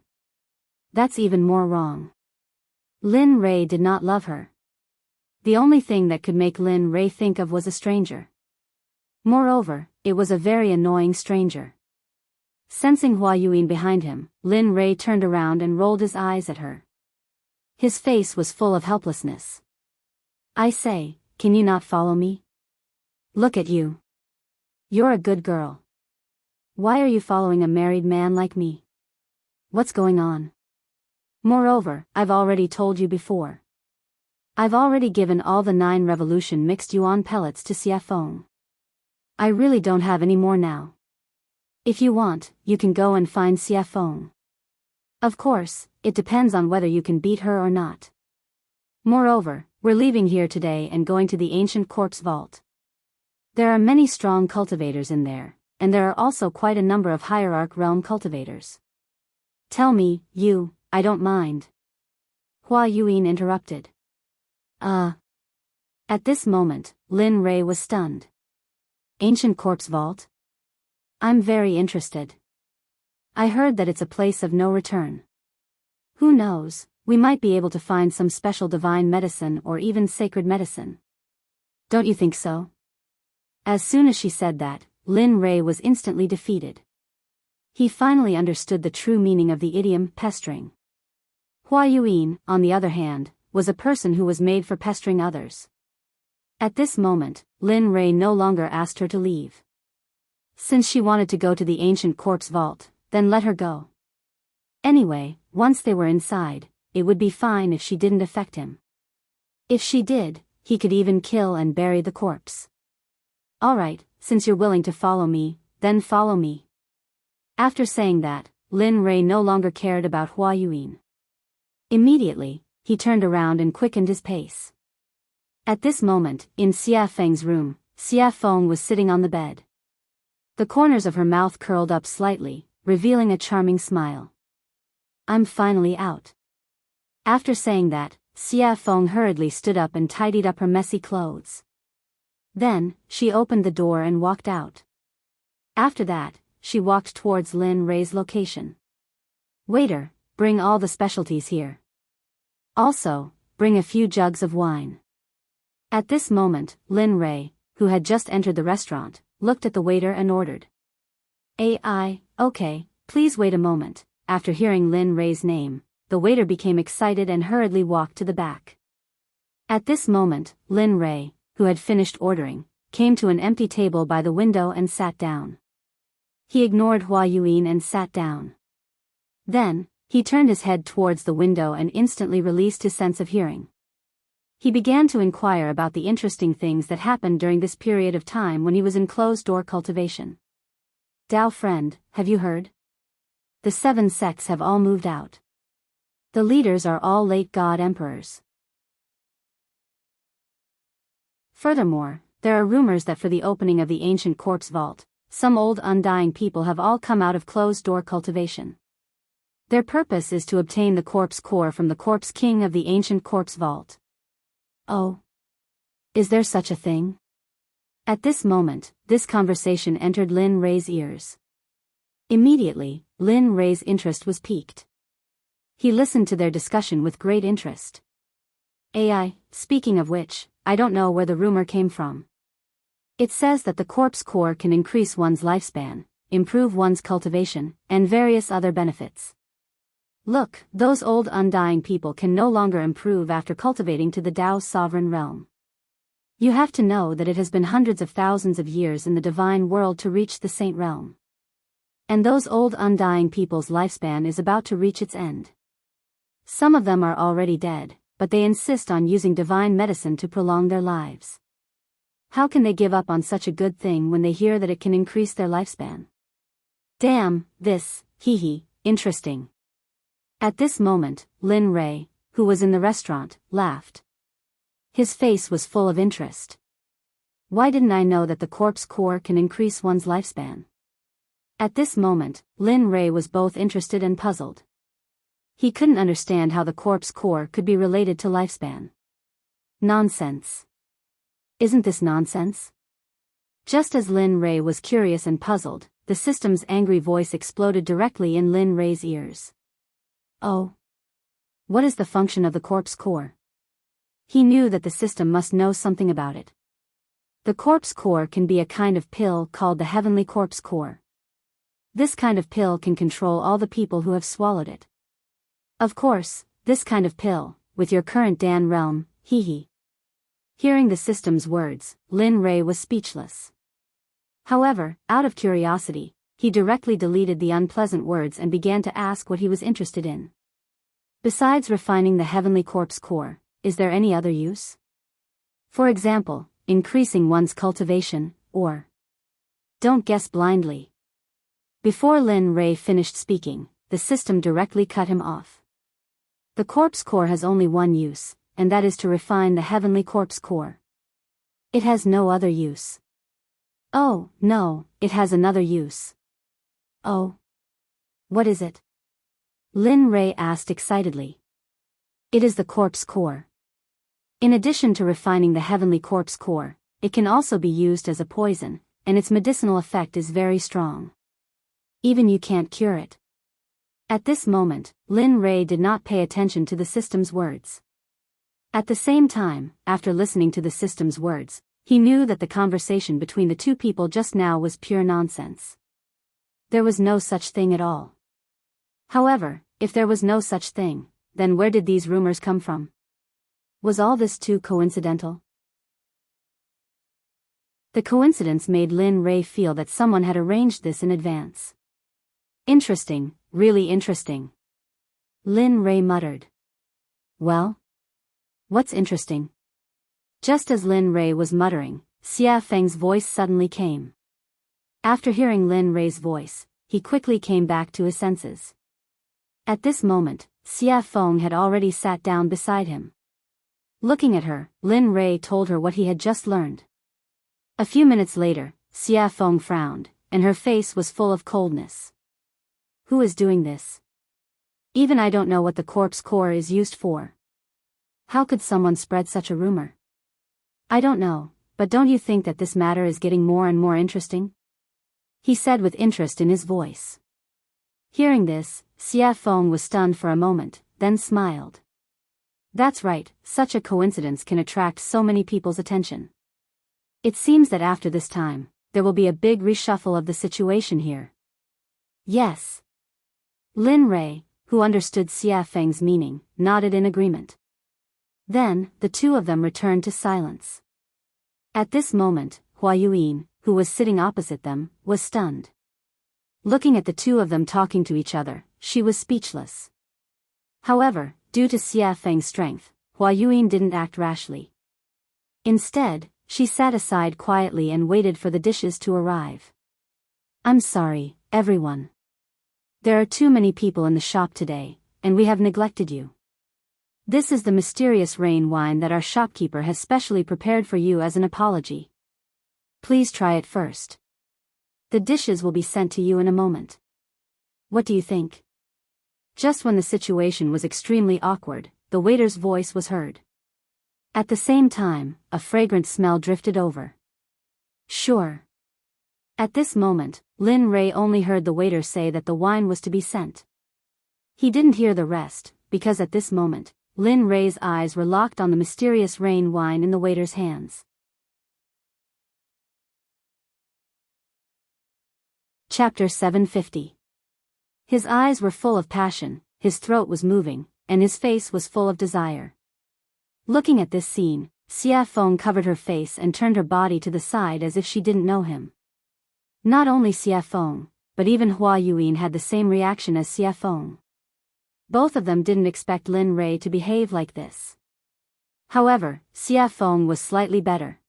That's even more wrong. Lin Rei did not love her. The only thing that could make Lin Rei think of was a stranger. Moreover, it was a very annoying stranger. Sensing Hua Yuan behind him, Lin Rei turned around and rolled his eyes at her. His face was full of helplessness. "I say, can you not follow me? Look at you. You're a good girl. Why are you following a married man like me? What's going on? Moreover, I've already told you before. I've already given all the 9 revolution mixed yuan pellets to Xie Feng. I really don't have any more now. If you want, you can go and find Xie Feng. Of course, it depends on whether you can beat her or not. Moreover, we're leaving here today and going to the ancient corpse vault. There are many strong cultivators in there, and there are also quite a number of hierarch realm cultivators. Tell me, you, I don't mind." Hua Yuan interrupted. At this moment, Lin Rei was stunned. Ancient corpse vault? I'm very interested. I heard that it's a place of no return. Who knows, we might be able to find some special divine medicine or even sacred medicine. Don't you think so? As soon as she said that, Lin Rei was instantly defeated. He finally understood the true meaning of the idiom pestering. Hua Yuan, on the other hand, was a person who was made for pestering others. At this moment, Lin Rei no longer asked her to leave. Since she wanted to go to the ancient corpse vault, then let her go. Anyway, once they were inside, it would be fine if she didn't affect him. If she did, he could even kill and bury the corpse. Alright, since you're willing to follow me, then follow me. After saying that, Lin Rei no longer cared about Hua Yuan. Immediately, he turned around and quickened his pace. At this moment, in Xie Feng's room, Xie Feng was sitting on the bed. The corners of her mouth curled up slightly, revealing a charming smile. I'm finally out. After saying that, Xie Feng hurriedly stood up and tidied up her messy clothes. Then, she opened the door and walked out. After that, she walked towards Lin Rei's location. Waiter, bring all the specialties here. Also, bring a few jugs of wine. At this moment, Lin Rei, who had just entered the restaurant, looked at the waiter and ordered. Okay, please wait a moment. After hearing Lin Rei's name, the waiter became excited and hurriedly walked to the back. At this moment, Lin Rei, who had finished ordering, came to an empty table by the window and sat down. He ignored Hua Yuan and sat down. Then, he turned his head towards the window and instantly released his sense of hearing. He began to inquire about the interesting things that happened during this period of time when he was in closed-door cultivation. Dao friend, have you heard? the 7 sects have all moved out. The leaders are all late god emperors. Furthermore, there are rumors that for the opening of the ancient corpse vault, some old undying people have all come out of closed-door cultivation. Their purpose is to obtain the corpse core from the corpse king of the ancient corpse vault. Oh. Is there such a thing? At this moment, this conversation entered Lin Rei's ears. Immediately, Lin Rei's interest was piqued. He listened to their discussion with great interest. Speaking of which, I don't know where the rumor came from. It says that the corpse core can increase one's lifespan, improve one's cultivation, and various other benefits. Look, those old undying people can no longer improve after cultivating to the Tao's sovereign realm. You have to know that it has been hundreds of thousands of years in the divine world to reach the saint realm. And those old undying people's lifespan is about to reach its end. Some of them are already dead, but they insist on using divine medicine to prolong their lives. How can they give up on such a good thing when they hear that it can increase their lifespan? Damn, this, interesting. At this moment, Lin Rei, who was in the restaurant, laughed. His face was full of interest. Why didn't I know that the corpse core can increase one's lifespan? At this moment, Lin Rei was both interested and puzzled. He couldn't understand how the corpse core could be related to lifespan. Nonsense. Isn't this nonsense? Just as Lin Rei was curious and puzzled, the system's angry voice exploded directly in Lin Rei's ears. Oh. What is the function of the corpse core? He knew that the system must know something about it. The corpse core can be a kind of pill called the heavenly corpse core. This kind of pill can control all the people who have swallowed it. Of course, this kind of pill, with your current Dan realm, Hearing the system's words, Lin Rei was speechless. However, out of curiosity, he directly deleted the unpleasant words and began to ask what he was interested in. Besides refining the heavenly corpse core, is there any other use? For example, increasing one's cultivation, or... Don't guess blindly. Before Lin Rei finished speaking, the system directly cut him off. The corpse core has only one use, and that is to refine the heavenly corpse core. It has no other use. Oh, no, it has another use. Oh. What is it? Lin Rei asked excitedly. It is the corpse core. In addition to refining the heavenly corpse core, it can also be used as a poison, and its medicinal effect is very strong. Even you can't cure it. At this moment, Lin Rei did not pay attention to the system's words. At the same time, after listening to the system's words, he knew that the conversation between the two people just now was pure nonsense. There was no such thing at all. However, if there was no such thing, then where did these rumors come from? Was all this too coincidental? The coincidence made Lin Rei feel that someone had arranged this in advance. Interesting, really interesting. Lin Rei muttered. Well? What's interesting? Just as Lin Rei was muttering, Xia Feng's voice suddenly came. After hearing Lin Rei's voice, he quickly came back to his senses. At this moment, Xia Feng had already sat down beside him. Looking at her, Lin Rei told her what he had just learned. A few minutes later, Xia Feng frowned, and her face was full of coldness. Who is doing this? Even I don't know what the corpse core is used for. How could someone spread such a rumor? I don't know, but don't you think that this matter is getting more and more interesting? He said with interest in his voice. Hearing this, Xia Feng was stunned for a moment, then smiled. That's right, such a coincidence can attract so many people's attention. It seems that after this time, there will be a big reshuffle of the situation here. Yes. Lin Rei, who understood Xia Feng's meaning, nodded in agreement. Then, the two of them returned to silence. At this moment, Hua Yuyin, who was sitting opposite them, was stunned. Looking at the two of them talking to each other, she was speechless. However, due to Xia Feng's strength, Hua Yuyin didn't act rashly. Instead, she sat aside quietly and waited for the dishes to arrive. I'm sorry, everyone. There are too many people in the shop today, and we have neglected you. This is the mysterious rain wine that our shopkeeper has specially prepared for you as an apology. Please try it first. The dishes will be sent to you in a moment. What do you think? Just when the situation was extremely awkward, the waiter's voice was heard. At the same time, a fragrant smell drifted over. Sure. At this moment, Lin Rei only heard the waiter say that the wine was to be sent. He didn't hear the rest, because at this moment, Lin Rei's eyes were locked on the mysterious rain wine in the waiter's hands. Chapter 750. His eyes were full of passion, his throat was moving, and his face was full of desire. Looking at this scene, Xia Feng covered her face and turned her body to the side as if she didn't know him. Not only Xia Feng, but even Hua Yuan had the same reaction as Xia Feng. Both of them didn't expect Lin Rei to behave like this. However, Xia Feng was slightly better.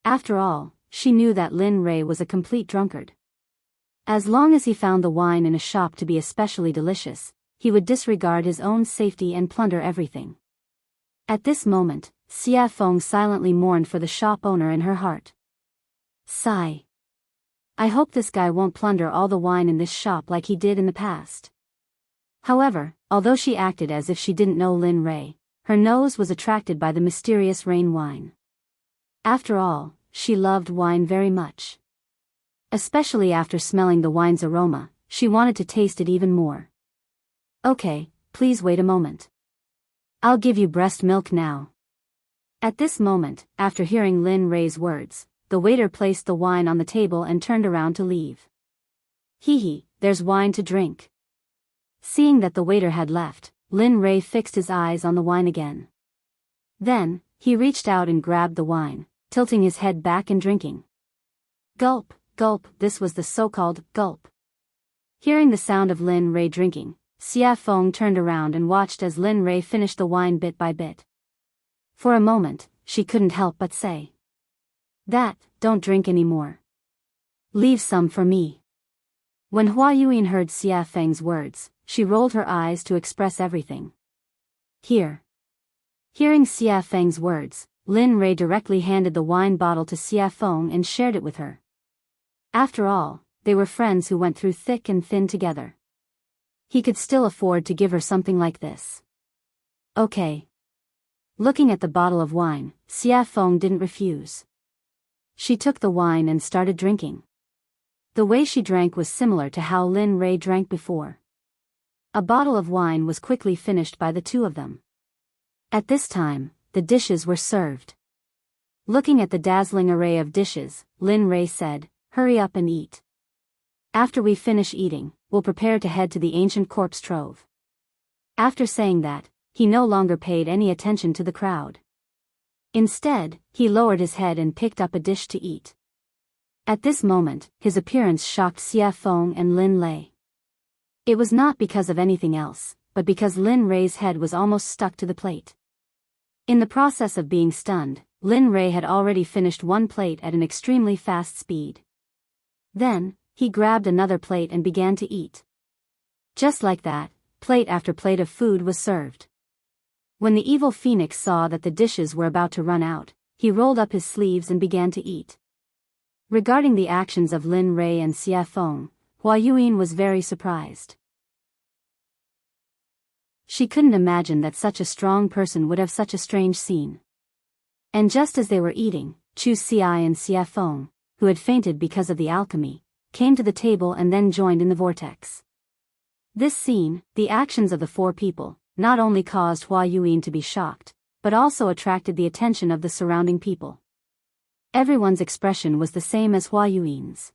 After all, she knew that Lin Rei was a complete drunkard. As long as he found the wine in a shop to be especially delicious, he would disregard his own safety and plunder everything. At this moment, Xia Feng silently mourned for the shop owner in her heart. Sigh. I hope this guy won't plunder all the wine in this shop like he did in the past. However, although she acted as if she didn't know Lin Rei, her nose was attracted by the mysterious rain wine. After all, she loved wine very much. Especially after smelling the wine's aroma, she wanted to taste it even more. Okay, please wait a moment. I'll give you breast milk now. At this moment, after hearing Lin Rei's words, the waiter placed the wine on the table and turned around to leave. Hee, there's wine to drink. Seeing that the waiter had left, Lin Rei fixed his eyes on the wine again. Then, he reached out and grabbed the wine, tilting his head back and drinking. Gulp, gulp, this was the so-called gulp. Hearing the sound of Lin Rei drinking, Xia Feng turned around and watched as Lin Rei finished the wine bit by bit. For a moment, she couldn't help but say. Don't drink anymore. Leave some for me. When Hua Yuan heard Xia Feng's words, she rolled her eyes to express everything. Here. Hearing Xia Feng's words, Lin Rei directly handed the wine bottle to Xia Feng and shared it with her. After all, they were friends who went through thick and thin together. He could still afford to give her something like this. Okay. Looking at the bottle of wine, Xia Feng didn't refuse. She took the wine and started drinking. The way she drank was similar to how Lin Rei drank before. A bottle of wine was quickly finished by the two of them. At this time, the dishes were served. Looking at the dazzling array of dishes, Lin Rei said, "Hurry up and eat. After we finish eating, we'll prepare to head to the ancient corpse trove." After saying that, he no longer paid any attention to the crowd. Instead, he lowered his head and picked up a dish to eat. At this moment, his appearance shocked Xia Feng and Lin Lei. It was not because of anything else, but because Lin Rei's head was almost stuck to the plate. In the process of being stunned, Lin Rei had already finished one plate at an extremely fast speed. Then, he grabbed another plate and began to eat. Just like that, plate after plate of food was served. When the evil phoenix saw that the dishes were about to run out, he rolled up his sleeves and began to eat. Regarding the actions of Lin Rei and Xia Feng, Hua Yuan was very surprised. She couldn't imagine that such a strong person would have such a strange scene. And just as they were eating, Chu Xi and Xia Feng, who had fainted because of the alchemy, came to the table and then joined in the vortex. This scene, the actions of the four people, not only caused Hua Yuan to be shocked, but also attracted the attention of the surrounding people. Everyone's expression was the same as Hua Yuan's.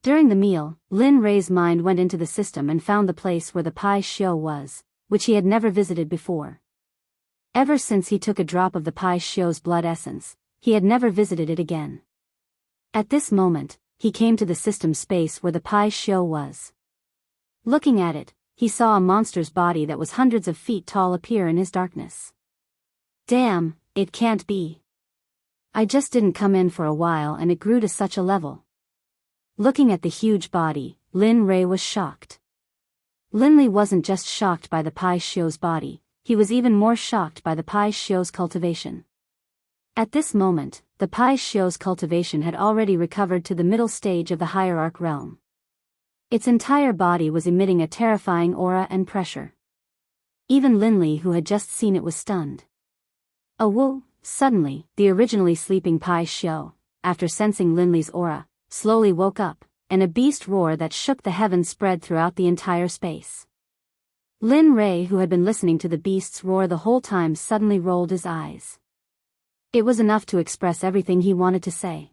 During the meal, Lin Rei's mind went into the system and found the place where the Pai Xiu was, which he had never visited before. Ever since he took a drop of the Pai Xiu's blood essence, he had never visited it again. At this moment, he came to the system space where the Pai Xiu was. Looking at it, he saw a monster's body that was hundreds of feet tall appear in his darkness. Damn, it can't be. I just didn't come in for a while and it grew to such a level. Looking at the huge body, Lin Rei was shocked. Linley wasn't just shocked by the Pai Shio's body, he was even more shocked by the Pai Shio's cultivation. At this moment, the Pai Shio's cultivation had already recovered to the middle stage of the hierarch realm. Its entire body was emitting a terrifying aura and pressure. Even Linley, who had just seen it, was stunned. Whoa! Suddenly, the originally sleeping Pai Shio, after sensing Linley's aura, slowly woke up, and a beast roar that shook the heavens spread throughout the entire space. Lin Rei, who had been listening to the beast's roar the whole time, suddenly rolled his eyes. It was enough to express everything he wanted to say.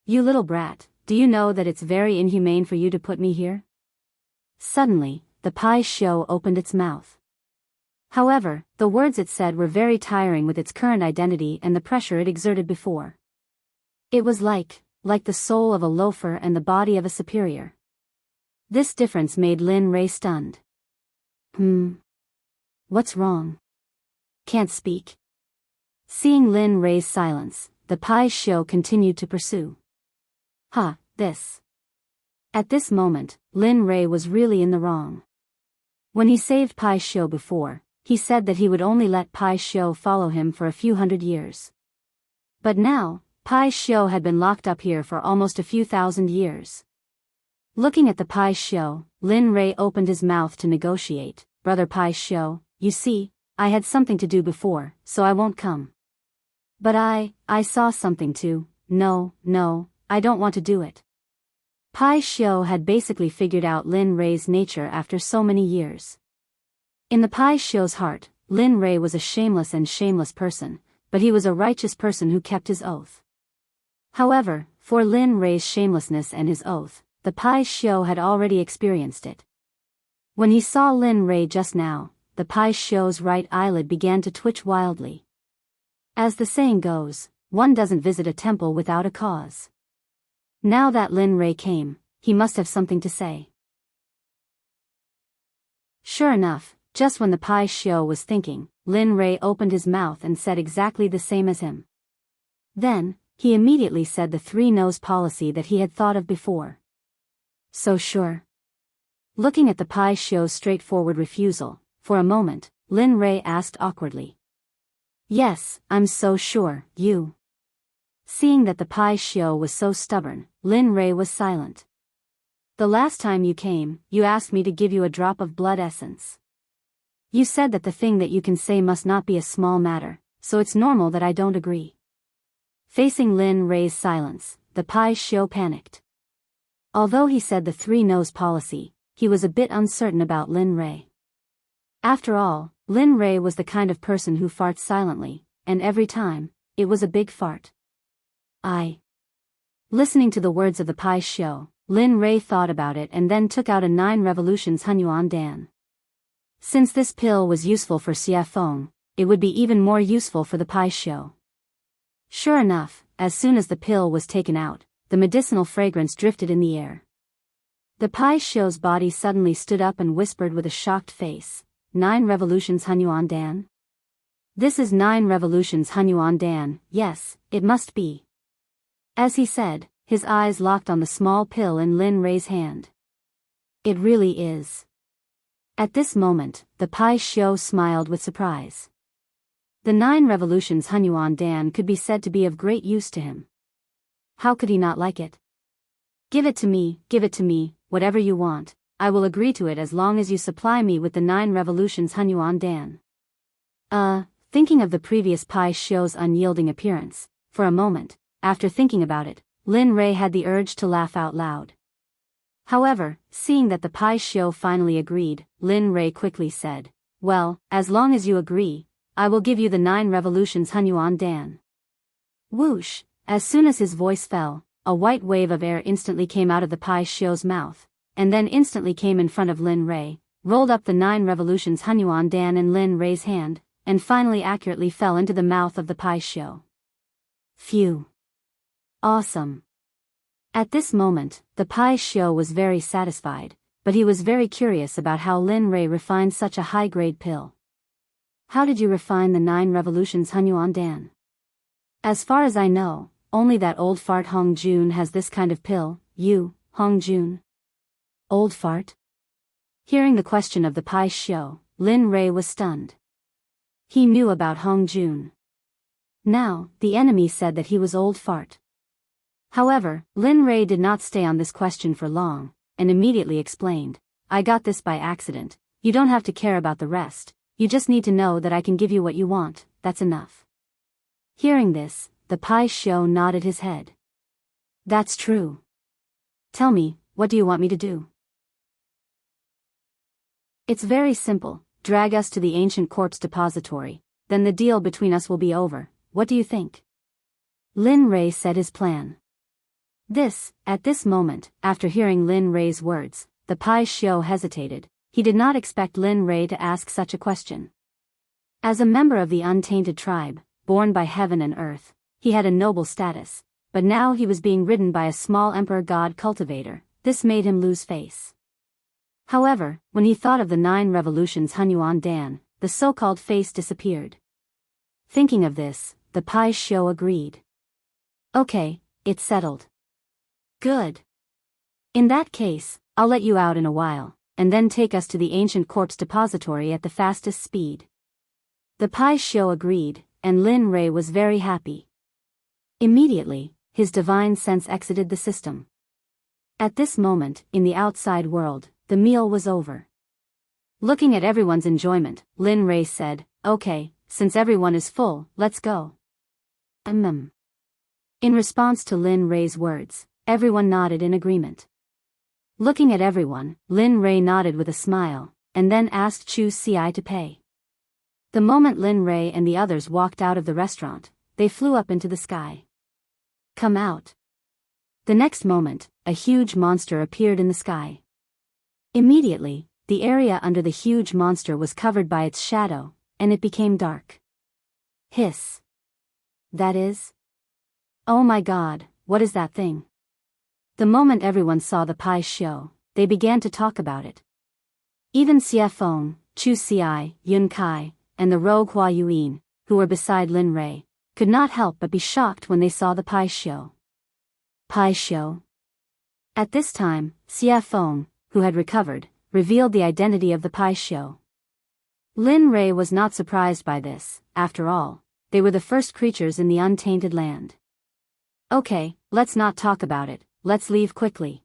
"You little brat, do you know that it's very inhumane for you to put me here?" Suddenly, the Pai Shio opened its mouth. However, the words it said were very tiring with its current identity and the pressure it exerted before. It was like the soul of a loafer and the body of a superior. This difference made Lin Rei stunned. What's wrong? Can't speak? Seeing Lin Rei's silence, the Pai Shio continued to pursue. This. At this moment, Lin Rei was really in the wrong. When he saved Pai Shio before, he said that he would only let Pai Shio follow him for a few hundred years. But now, Pai Shio had been locked up here for almost a few thousand years. Looking at the Pai Shio, Lin Rei opened his mouth to negotiate. "Brother Pai Shio, you see, I had something to do before, so I won't come. But I saw something too. No, I don't want to do it." Pai Shio had basically figured out Lin Rei's nature after so many years. In the Pai Shio's heart, Lin Rei was a shameless person, but he was a righteous person who kept his oath. However, for Lin Rei's shamelessness and his oath, the Pai Shio had already experienced it. When he saw Lin Rei just now, the Pai Shio's right eyelid began to twitch wildly. As the saying goes, one doesn't visit a temple without a cause. Now that Lin Rei came, he must have something to say. Sure enough, just when the Pai Shio was thinking, Lin Rei opened his mouth and said exactly the same as him. Then, he immediately said the three-nose policy that he had thought of before. "So sure?" Looking at the Pai Shio's straightforward refusal, for a moment, Lin Rei asked awkwardly. "Yes, I'm so sure, you." Seeing that the Pai Shio was so stubborn, Lin Rei was silent. "The last time you came, you asked me to give you a drop of blood essence. You said that the thing that you can say must not be a small matter, so it's normal that I don't agree." Facing Lin Rei's silence, the Pai Shio panicked. Although he said the three-nose policy, he was a bit uncertain about Lin Rei. After all, Lin Rei was the kind of person who farts silently, and every time, it was a big fart. Listening to the words of the Pai Shio, Lin Rei thought about it and then took out a 9 revolutions Hunyuan Dan. Since this pill was useful for Xie Feng, it would be even more useful for the Pai Shio. Sure enough, as soon as the pill was taken out, the medicinal fragrance drifted in the air. The Pai Shio's body suddenly stood up and whispered with a shocked face, 9 revolutions Hunyuan Dan? This is 9 revolutions Hunyuan Dan, yes, it must be. As he said, his eyes locked on the small pill in Lin Rei's hand. It really is. At this moment, the Pai Shio smiled with surprise. The 9 revolutions Hunyuan Dan could be said to be of great use to him. How could he not like it? Give it to me, whatever you want, I will agree to it as long as you supply me with the 9 revolutions Hunyuan Dan. Thinking of the previous Pai Shio's unyielding appearance, for a moment, after thinking about it, Lin Rei had the urge to laugh out loud. However, seeing that the Pai Shio finally agreed, Lin Rei quickly said, "Well, as long as you agree, I will give you the 9 revolutions Hunyuan Dan." Whoosh! As soon as his voice fell, a white wave of air instantly came out of the Pai Shio's mouth, and then instantly came in front of Lin Rei, rolled up the 9 revolutions Hunyuan Dan in Lin Rei's hand, and finally accurately fell into the mouth of the Pai Shio. Phew! Awesome! At this moment, the Pai Shio was very satisfied, but he was very curious about how Lin Rei refined such a high-grade pill. "How did you refine the 9 revolutions Hunyuan Dan?" "As far as I know, only that old fart Hong Jun has this kind of pill." "You, Hong Jun? Old fart?" Hearing the question of the Pai Xiu, Lin Rei was stunned. He knew about Hong Jun. Now, the enemy said that he was old fart. However, Lin Rei did not stay on this question for long, and immediately explained, I got this by accident, you don't have to care about the rest, you just need to know that I can give you what you want, that's enough. Hearing this, the Pai Xiu nodded his head. That's true. Tell me, what do you want me to do? It's very simple, drag us to the ancient corpse depository, then the deal between us will be over, what do you think? Lin Rei said his plan. At this moment, after hearing Lin Rei's words, the Pai Xiu hesitated, he did not expect Lin Rei to ask such a question. As a member of the untainted tribe, born by heaven and earth, he had a noble status, but now he was being ridden by a small emperor god cultivator, this made him lose face. However, when he thought of the 9 revolutions Hunyuan Dan, the so-called face disappeared. Thinking of this, the Pai Xiu agreed. Okay, it's settled. Good. In that case, I'll let you out in a while, and then take us to the ancient corpse depository at the fastest speed. The Pai Xiu agreed, and Lin Rei was very happy. Immediately, his divine sense exited the system. At this moment, in the outside world, the meal was over. Looking at everyone's enjoyment, Lin Rei said, okay, since everyone is full, let's go. In response to Lin Rei's words, everyone nodded in agreement. Looking at everyone, Lin Rei nodded with a smile, and then asked Chu Ci to pay. The moment Lin Rei and the others walked out of the restaurant, they flew up into the sky. Come out. The next moment, a huge monster appeared in the sky. Immediately, the area under the huge monster was covered by its shadow, and it became dark. Hiss. That is? Oh my God, what is that thing? The moment everyone saw the Pai Xiu, they began to talk about it. Even Xie Feng, Chu Ci, Yun Kai, and the rogue Hua Yuan, who were beside Lin Rei, could not help but be shocked when they saw the Pai Xiu. Pai Xiu. At this time, Xie Feng, who had recovered, revealed the identity of the Pai Xiu. Lin Rei was not surprised by this, after all, they were the first creatures in the untainted land. Okay, let's not talk about it, let's leave quickly.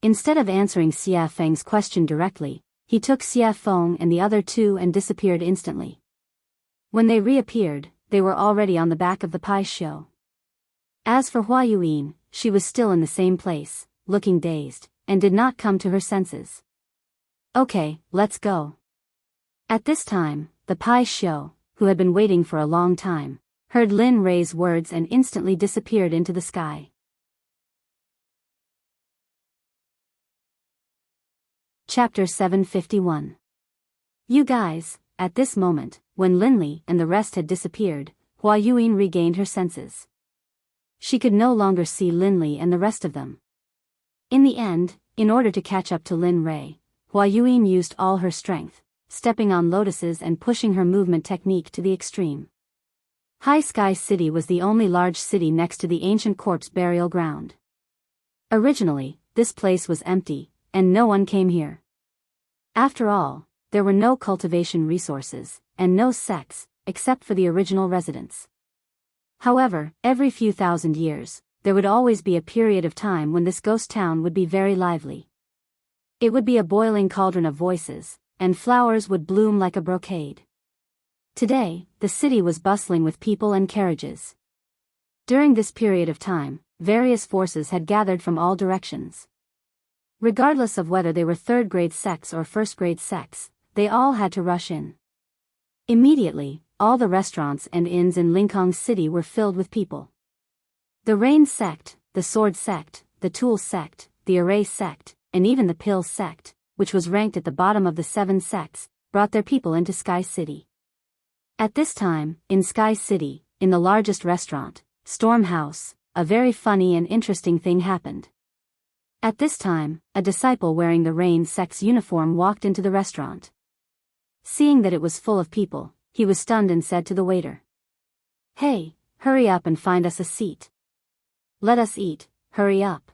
Instead of answering Xie Feng's question directly, he took Xie Feng and the other 2 and disappeared instantly. When they reappeared, they were already on the back of the Pai Xiu. As for Hua Yuan, she was still in the same place, looking dazed, and did not come to her senses. Okay, let's go. At this time, the Pai Xiu, who had been waiting for a long time, heard Lin Rei's words and instantly disappeared into the sky. Chapter 751. You guys, at this moment, when Linli and the rest had disappeared, Hua Yuan regained her senses. She could no longer see Linli and the rest of them. In the end, in order to catch up to Lin Rei, Hua Yuan used all her strength, stepping on lotuses and pushing her movement technique to the extreme. High Sky City was the only large city next to the ancient corpse burial ground. Originally, this place was empty, and no one came here. After all, there were no cultivation resources, and no sects, except for the original residents. However, every few thousand years, there would always be a period of time when this ghost town would be very lively. It would be a boiling cauldron of voices, and flowers would bloom like a brocade. Today, the city was bustling with people and carriages. During this period of time, various forces had gathered from all directions. Regardless of whether they were third-grade sects or first-grade sects, they all had to rush in. Immediately, all the restaurants and inns in Linkhong City were filled with people. The Rain Sect, the Sword Sect, the Tool Sect, the Array Sect, and even the Pill Sect, which was ranked at the bottom of the 7 sects, brought their people into Sky City. At this time, in Sky City, in the largest restaurant, Storm House, a very funny and interesting thing happened. At this time, a disciple wearing the Rain Sect's uniform walked into the restaurant. Seeing that it was full of people, he was stunned and said to the waiter, "Hey, hurry up and find us a seat. Let us eat, hurry up."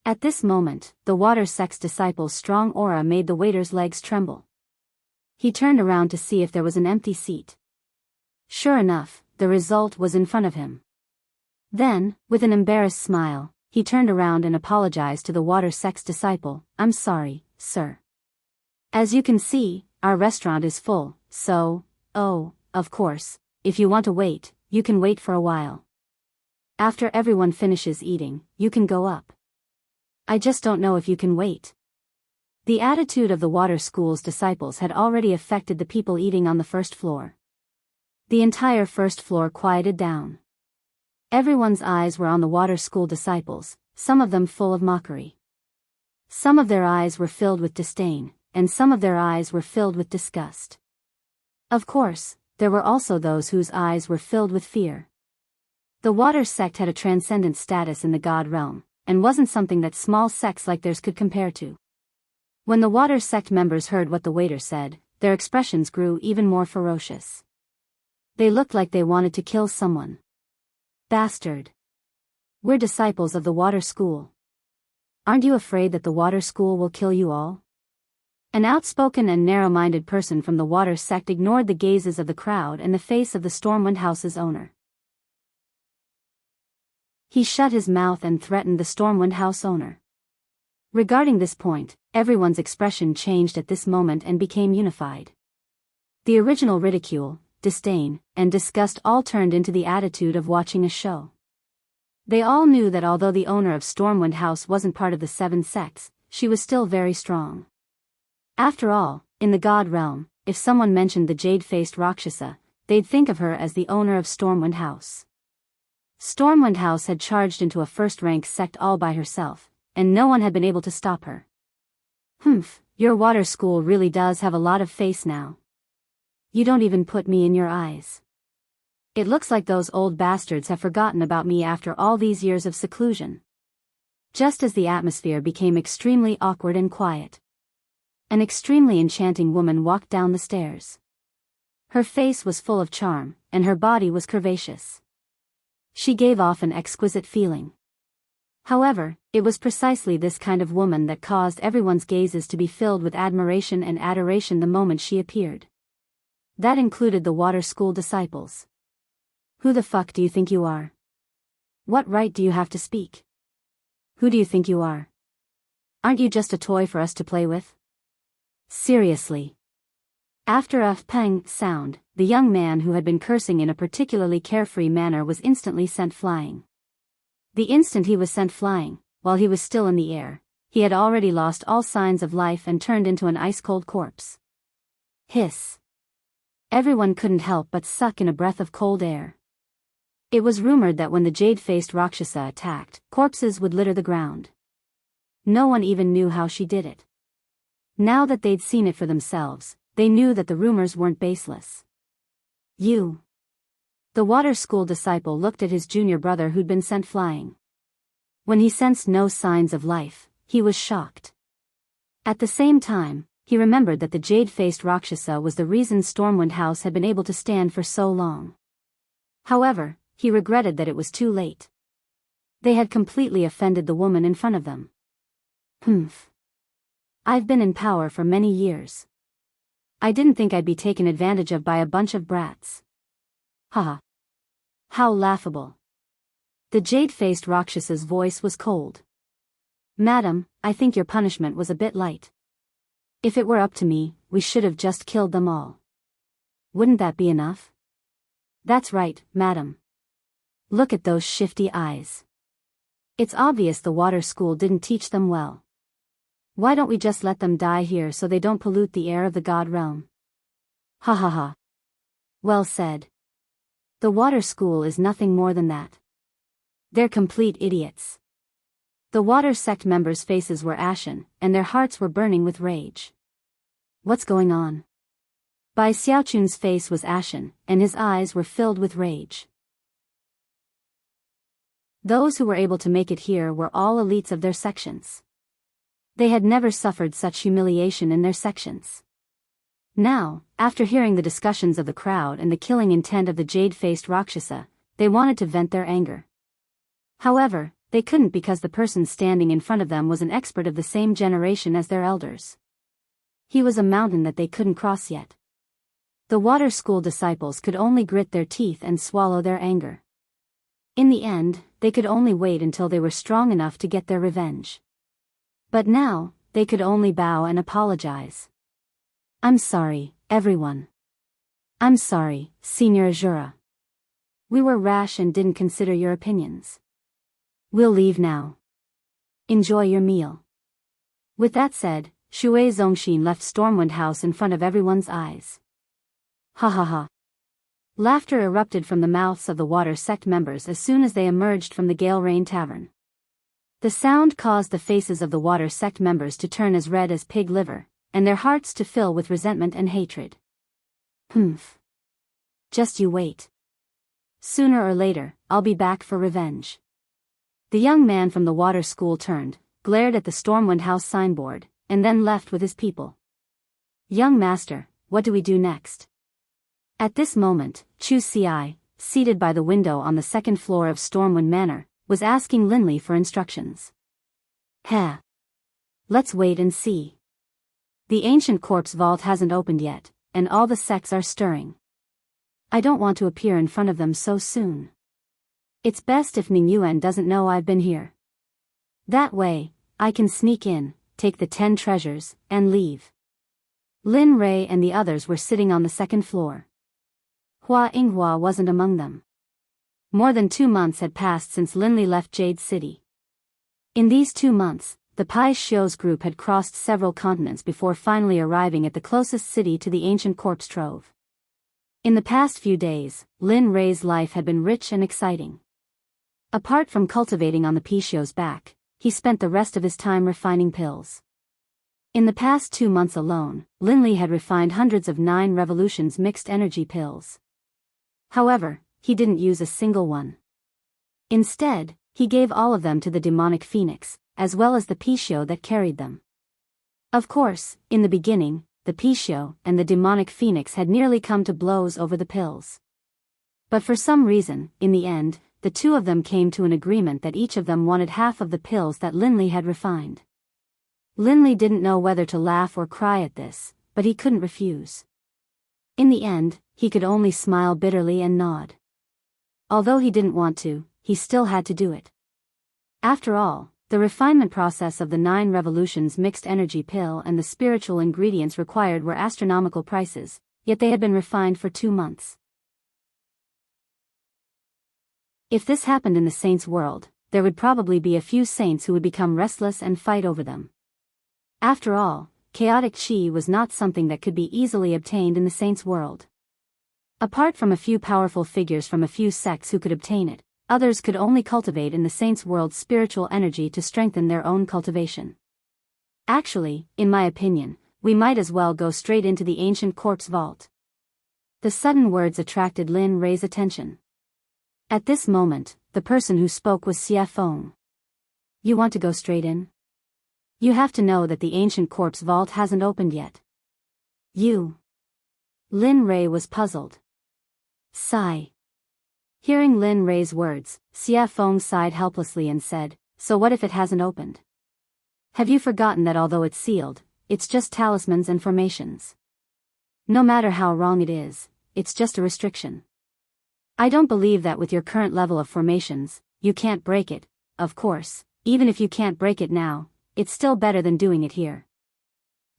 At this moment, the water sect's disciple's strong aura made the waiter's legs tremble. He turned around to see if there was an empty seat. Sure enough, the result was in front of him. Then, with an embarrassed smile, he turned around and apologized to the water sect's disciple. "I'm sorry, sir. As you can see, our restaurant is full, so, of course, if you want to wait, you can wait for a while. After everyone finishes eating, you can go up. I just don't know if you can wait." The attitude of the water school's disciples had already affected the people eating on the first floor. The entire first floor quieted down. Everyone's eyes were on the water school disciples, some of them full of mockery. Some of their eyes were filled with disdain, and some of their eyes were filled with disgust. Of course, there were also those whose eyes were filled with fear. The water sect had a transcendent status in the god realm, and wasn't something that small sects like theirs could compare to. When the water sect members heard what the waiter said, their expressions grew even more ferocious. They looked like they wanted to kill someone. "Bastard. We're disciples of the water school. Aren't you afraid that the water school will kill you all?" An outspoken and narrow-minded person from the water sect ignored the gazes of the crowd and the face of the Stormwind House's owner. He shut his mouth and threatened the Stormwind House owner. Regarding this point, everyone's expression changed at this moment and became unified. The original ridicule, disdain, and disgust all turned into the attitude of watching a show. They all knew that although the owner of Stormwind House wasn't part of the 7 sects, she was still very strong. After all, in the god realm, if someone mentioned the jade-faced Rakshasa, they'd think of her as the owner of Stormwind House. Stormwind House had charged into a first-rank sect all by herself, and no one had been able to stop her. "Humph, your water school really does have a lot of face now. You don't even put me in your eyes. It looks like those old bastards have forgotten about me after all these years of seclusion." Just as the atmosphere became extremely awkward and quiet, an extremely enchanting woman walked down the stairs. Her face was full of charm, and her body was curvaceous. She gave off an exquisite feeling. However, it was precisely this kind of woman that caused everyone's gazes to be filled with admiration and adoration the moment she appeared. That included the water school disciples. "Who the fuck do you think you are? What right do you have to speak? Who do you think you are? Aren't you just a toy for us to play with? Seriously." After a pang sound, the young man who had been cursing in a particularly carefree manner was instantly sent flying. The instant he was sent flying, while he was still in the air, he had already lost all signs of life and turned into an ice-cold corpse. Hiss. Everyone couldn't help but suck in a breath of cold air. It was rumored that when the jade-faced Rakshasa attacked, corpses would litter the ground. No one even knew how she did it. Now that they'd seen it for themselves, they knew that the rumors weren't baseless. "You." The water school disciple looked at his junior brother who'd been sent flying. When he sensed no signs of life, he was shocked. At the same time, he remembered that the jade-faced Rakshasa was the reason Stormwind House had been able to stand for so long. However, he regretted that it was too late. They had completely offended the woman in front of them. "Humph. I've been in power for many years. I didn't think I'd be taken advantage of by a bunch of brats. Haha. How laughable." The jade-faced Rakshasa's voice was cold. "Madam, I think your punishment was a bit light. If it were up to me, we should have just killed them all. Wouldn't that be enough?" "That's right, madam. Look at those shifty eyes. It's obvious the water school didn't teach them well. Why don't we just let them die here so they don't pollute the air of the god realm?" "Ha ha ha. Well said. The water school is nothing more than that. They're complete idiots." The water sect members' faces were ashen, and their hearts were burning with rage. "What's going on?" Bai Xiaochun's face was ashen, and his eyes were filled with rage. Those who were able to make it here were all elites of their sections. They had never suffered such humiliation in their sections. Now, after hearing the discussions of the crowd and the killing intent of the jade-faced Rakshasa, they wanted to vent their anger. However, they couldn't because the person standing in front of them was an expert of the same generation as their elders. He was a mountain that they couldn't cross yet. The water school disciples could only grit their teeth and swallow their anger. In the end, they could only wait until they were strong enough to get their revenge. But now, they could only bow and apologize. I'm sorry, everyone. I'm sorry, Senior Azura. We were rash and didn't consider your opinions. We'll leave now. Enjoy your meal. With that said, Shui Zongxin left Stormwind House in front of everyone's eyes. Ha ha ha. Laughter erupted from the mouths of the Water Sect members as soon as they emerged from the Gale Rain Tavern. The sound caused the faces of the Water Sect members to turn as red as pig liver, and their hearts to fill with resentment and hatred. Humph. Just you wait. Sooner or later, I'll be back for revenge. The young man from the water school turned, glared at the Stormwind House signboard, and then left with his people. Young master, what do we do next? At this moment, Chu Ci, seated by the window on the second floor of Stormwind Manor, was asking Linley for instructions. Heh. Let's wait and see. The ancient corpse vault hasn't opened yet, and all the sects are stirring. I don't want to appear in front of them so soon. It's best if Ning Yuan doesn't know I've been here. That way, I can sneak in, take the 10 treasures, and leave. Lin Rei and the others were sitting on the second floor. Hua Yinghua wasn't among them. More than 2 months had passed since Linley left Jade City. In these 2 months, the Pai Xiu's group had crossed several continents before finally arriving at the closest city to the ancient corpse trove. In the past few days, Lin Rei's life had been rich and exciting. Apart from cultivating on the Pai Xiu's back, he spent the rest of his time refining pills. In the past 2 months alone, Linley had refined hundreds of 9 revolutions mixed energy pills. However, he didn't use a single one. Instead, he gave all of them to the demonic phoenix, as well as the Pai Xiu that carried them. Of course, in the beginning, the Pai Xiu and the demonic phoenix had nearly come to blows over the pills. But for some reason, in the end, the two of them came to an agreement that each of them wanted half of the pills that Linley had refined. Linley didn't know whether to laugh or cry at this, but he couldn't refuse. In the end, he could only smile bitterly and nod. Although he didn't want to, he still had to do it. After all, the refinement process of the 9 revolutions mixed energy pill and the spiritual ingredients required were astronomical prices, yet they had been refined for 2 months. If this happened in the saints' world, there would probably be a few saints who would become restless and fight over them. After all, chaotic chi was not something that could be easily obtained in the saints' world. Apart from a few powerful figures from a few sects who could obtain it, others could only cultivate in the saints' world spiritual energy to strengthen their own cultivation. Actually, in my opinion, we might as well go straight into the ancient corpse vault. The sudden words attracted Lin Rei's attention. At this moment, the person who spoke was Xie Feng. You want to go straight in? You have to know that the ancient corpse vault hasn't opened yet. You. Lin Rei was puzzled. Sigh. Hearing Lin Rei's words, Xie Feng sighed helplessly and said, so what if it hasn't opened? Have you forgotten that although it's sealed, it's just talismans and formations? No matter how wrong it is, it's just a restriction. I don't believe that with your current level of formations, you can't break it. Of course, even if you can't break it now, it's still better than doing it here.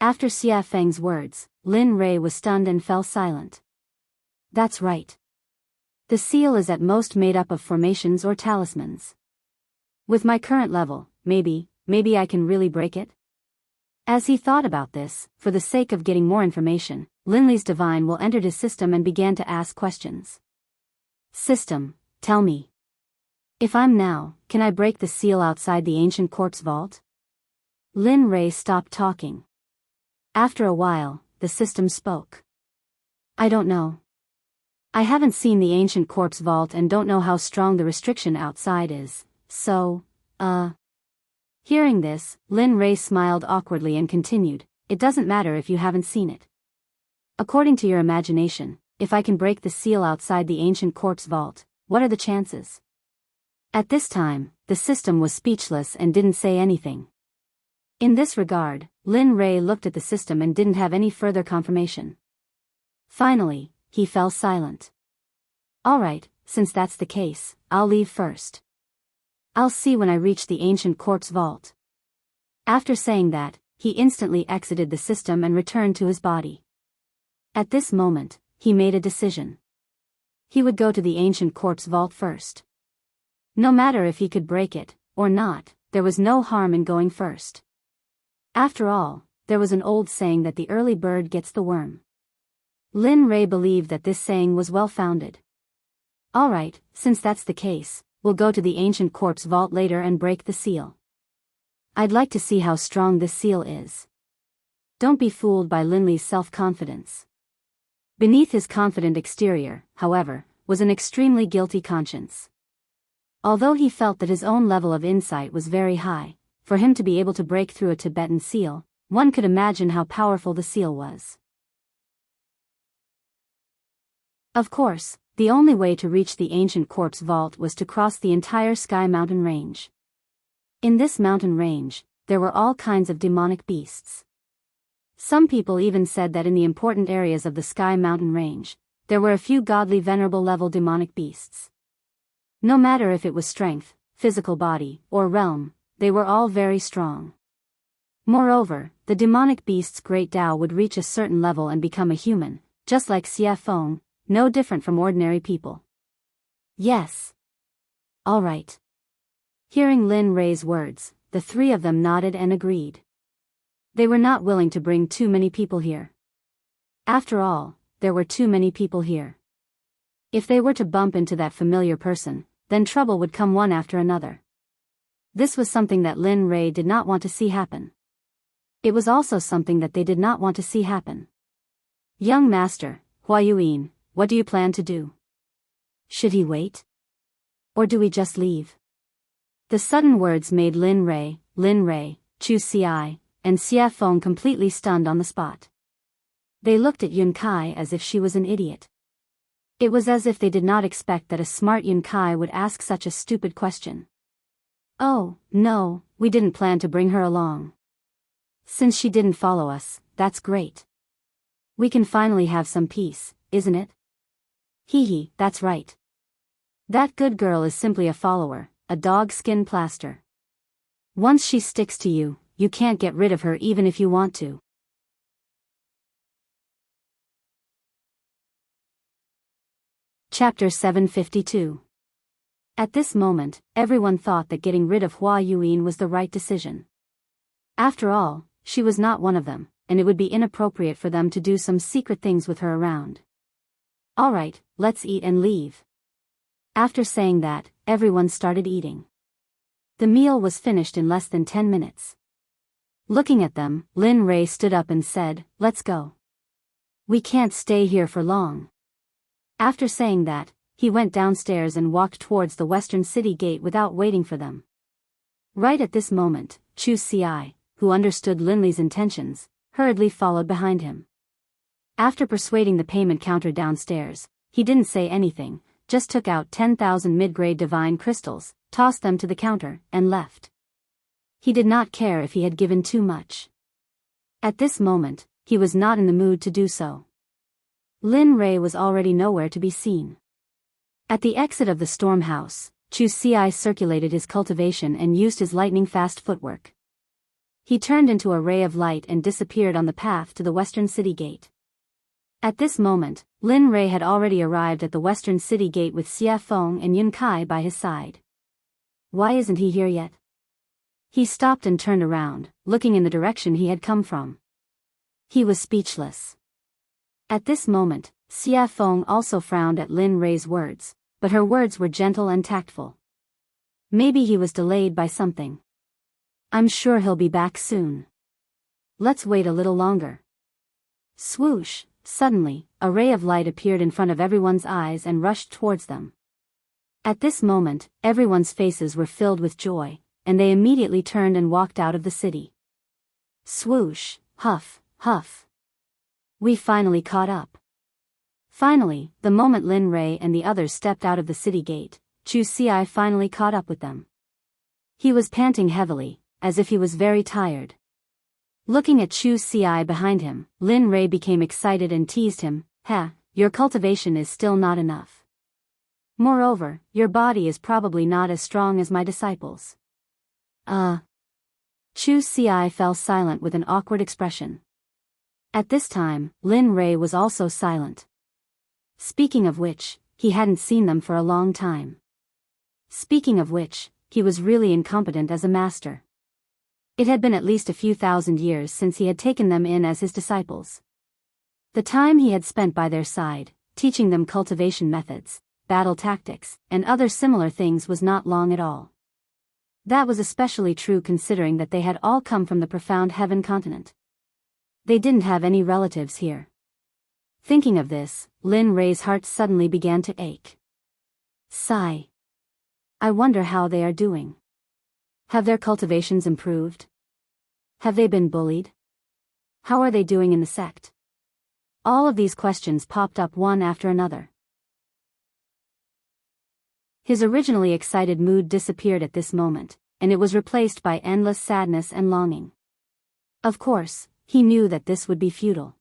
After Xie Feng's words, Lin Rei was stunned and fell silent. That's right. The seal is at most made up of formations or talismans. With my current level, maybe I can really break it? As he thought about this, for the sake of getting more information, Linley's divine will entered his system and began to ask questions. System, tell me. If I'm now, can I break the seal outside the ancient corpse vault? Lin Rei stopped talking. After a while, the system spoke. I don't know. I haven't seen the ancient corpse vault and don't know how strong the restriction outside is, so, Hearing this, Lin Rei smiled awkwardly and continued, it doesn't matter if you haven't seen it. According to your imagination, if I can break the seal outside the ancient corpse vault, what are the chances? At this time, the system was speechless and didn't say anything. In this regard, Lin Rei looked at the system and didn't have any further confirmation. Finally, he fell silent. Alright, since that's the case, I'll leave first. I'll see when I reach the ancient corpse vault. After saying that, he instantly exited the system and returned to his body. At this moment, he made a decision. He would go to the ancient corpse vault first. No matter if he could break it, or not, there was no harm in going first. After all, there was an old saying that the early bird gets the worm. Lin Rei believed that this saying was well-founded. Alright, since that's the case, we'll go to the ancient corpse vault later and break the seal. I'd like to see how strong this seal is. Don't be fooled by Linley's self-confidence. Beneath his confident exterior, however, was an extremely guilty conscience. Although he felt that his own level of insight was very high, for him to be able to break through a Tibetan seal, one could imagine how powerful the seal was. Of course, the only way to reach the ancient corpse vault was to cross the entire Sky Mountain range. In this mountain range, there were all kinds of demonic beasts. Some people even said that in the important areas of the Sky Mountain range, there were a few godly venerable level demonic beasts. No matter if it was strength, physical body, or realm, they were all very strong. Moreover, the demonic beast's great Tao would reach a certain level and become a human, just like Xie Feng, no different from ordinary people. Yes. All right. Hearing Lin Rei's words, the three of them nodded and agreed. They were not willing to bring too many people here. After all, there were too many people here. If they were to bump into that familiar person, then trouble would come one after another. This was something that Lin Rei did not want to see happen. It was also something that they did not want to see happen. Young master, Huayuan, what do you plan to do? Should he wait? Or do we just leave? The sudden words made Lin Rei, Chu Xi, and Xie Feng completely stunned on the spot. They looked at Yun Kai as if she was an idiot. It was as if they did not expect that a smart Yun Kai would ask such a stupid question. Oh, no, we didn't plan to bring her along. Since she didn't follow us, that's great. We can finally have some peace, isn't it? Hee, that's right. That good girl is simply a follower, a dog skin plaster. Once she sticks to you, you can't get rid of her even if you want to. Chapter 752. At this moment, everyone thought that getting rid of Huayuan was the right decision. After all, she was not one of them, and it would be inappropriate for them to do some secret things with her around. Alright, let's eat and leave. After saying that, everyone started eating. The meal was finished in less than 10 minutes. Looking at them, Lin Rei stood up and said, "Let's go. We can't stay here for long." After saying that, he went downstairs and walked towards the western city gate without waiting for them. Right at this moment, Chu Xi, who understood Linley's intentions, hurriedly followed behind him. After persuading the payment counter downstairs, he didn't say anything, just took out 10,000 mid-grade divine crystals, tossed them to the counter, and left. He did not care if he had given too much. At this moment, he was not in the mood to do so. Lin Rei was already nowhere to be seen. At the exit of the storm house, Chu Xi circulated his cultivation and used his lightning-fast footwork. He turned into a ray of light and disappeared on the path to the western city gate. At this moment, Lin Rei had already arrived at the western city gate with Xie Feng and Yun Kai by his side. Why isn't he here yet? He stopped and turned around, looking in the direction he had come from. He was speechless. At this moment, Xie Feng also frowned at Lin Rei's words, but her words were gentle and tactful. Maybe he was delayed by something. I'm sure he'll be back soon. Let's wait a little longer. Swoosh, suddenly, a ray of light appeared in front of everyone's eyes and rushed towards them. At this moment, everyone's faces were filled with joy, and they immediately turned and walked out of the city. Swoosh, huff, huff. We finally caught up. Finally, the moment Lin Rei and the others stepped out of the city gate, Chu Xi finally caught up with them. He was panting heavily, as if he was very tired. Looking at Chu Ci behind him, Lin Rei became excited and teased him, your cultivation is still not enough. Moreover, your body is probably not as strong as my disciples. Chu Ci fell silent with an awkward expression. At this time, Lin Rei was also silent. Speaking of which, he hadn't seen them for a long time. Speaking of which, he was really incompetent as a master. It had been at least a few thousand years since he had taken them in as his disciples. The time he had spent by their side, teaching them cultivation methods, battle tactics, and other similar things was not long at all. That was especially true considering that they had all come from the profound heaven continent. They didn't have any relatives here. Thinking of this, Lin Rei's heart suddenly began to ache. Sigh. I wonder how they are doing. Have their cultivations improved? Have they been bullied? How are they doing in the sect? All of these questions popped up one after another. His originally excited mood disappeared at this moment, and it was replaced by endless sadness and longing. Of course, he knew that this would be futile.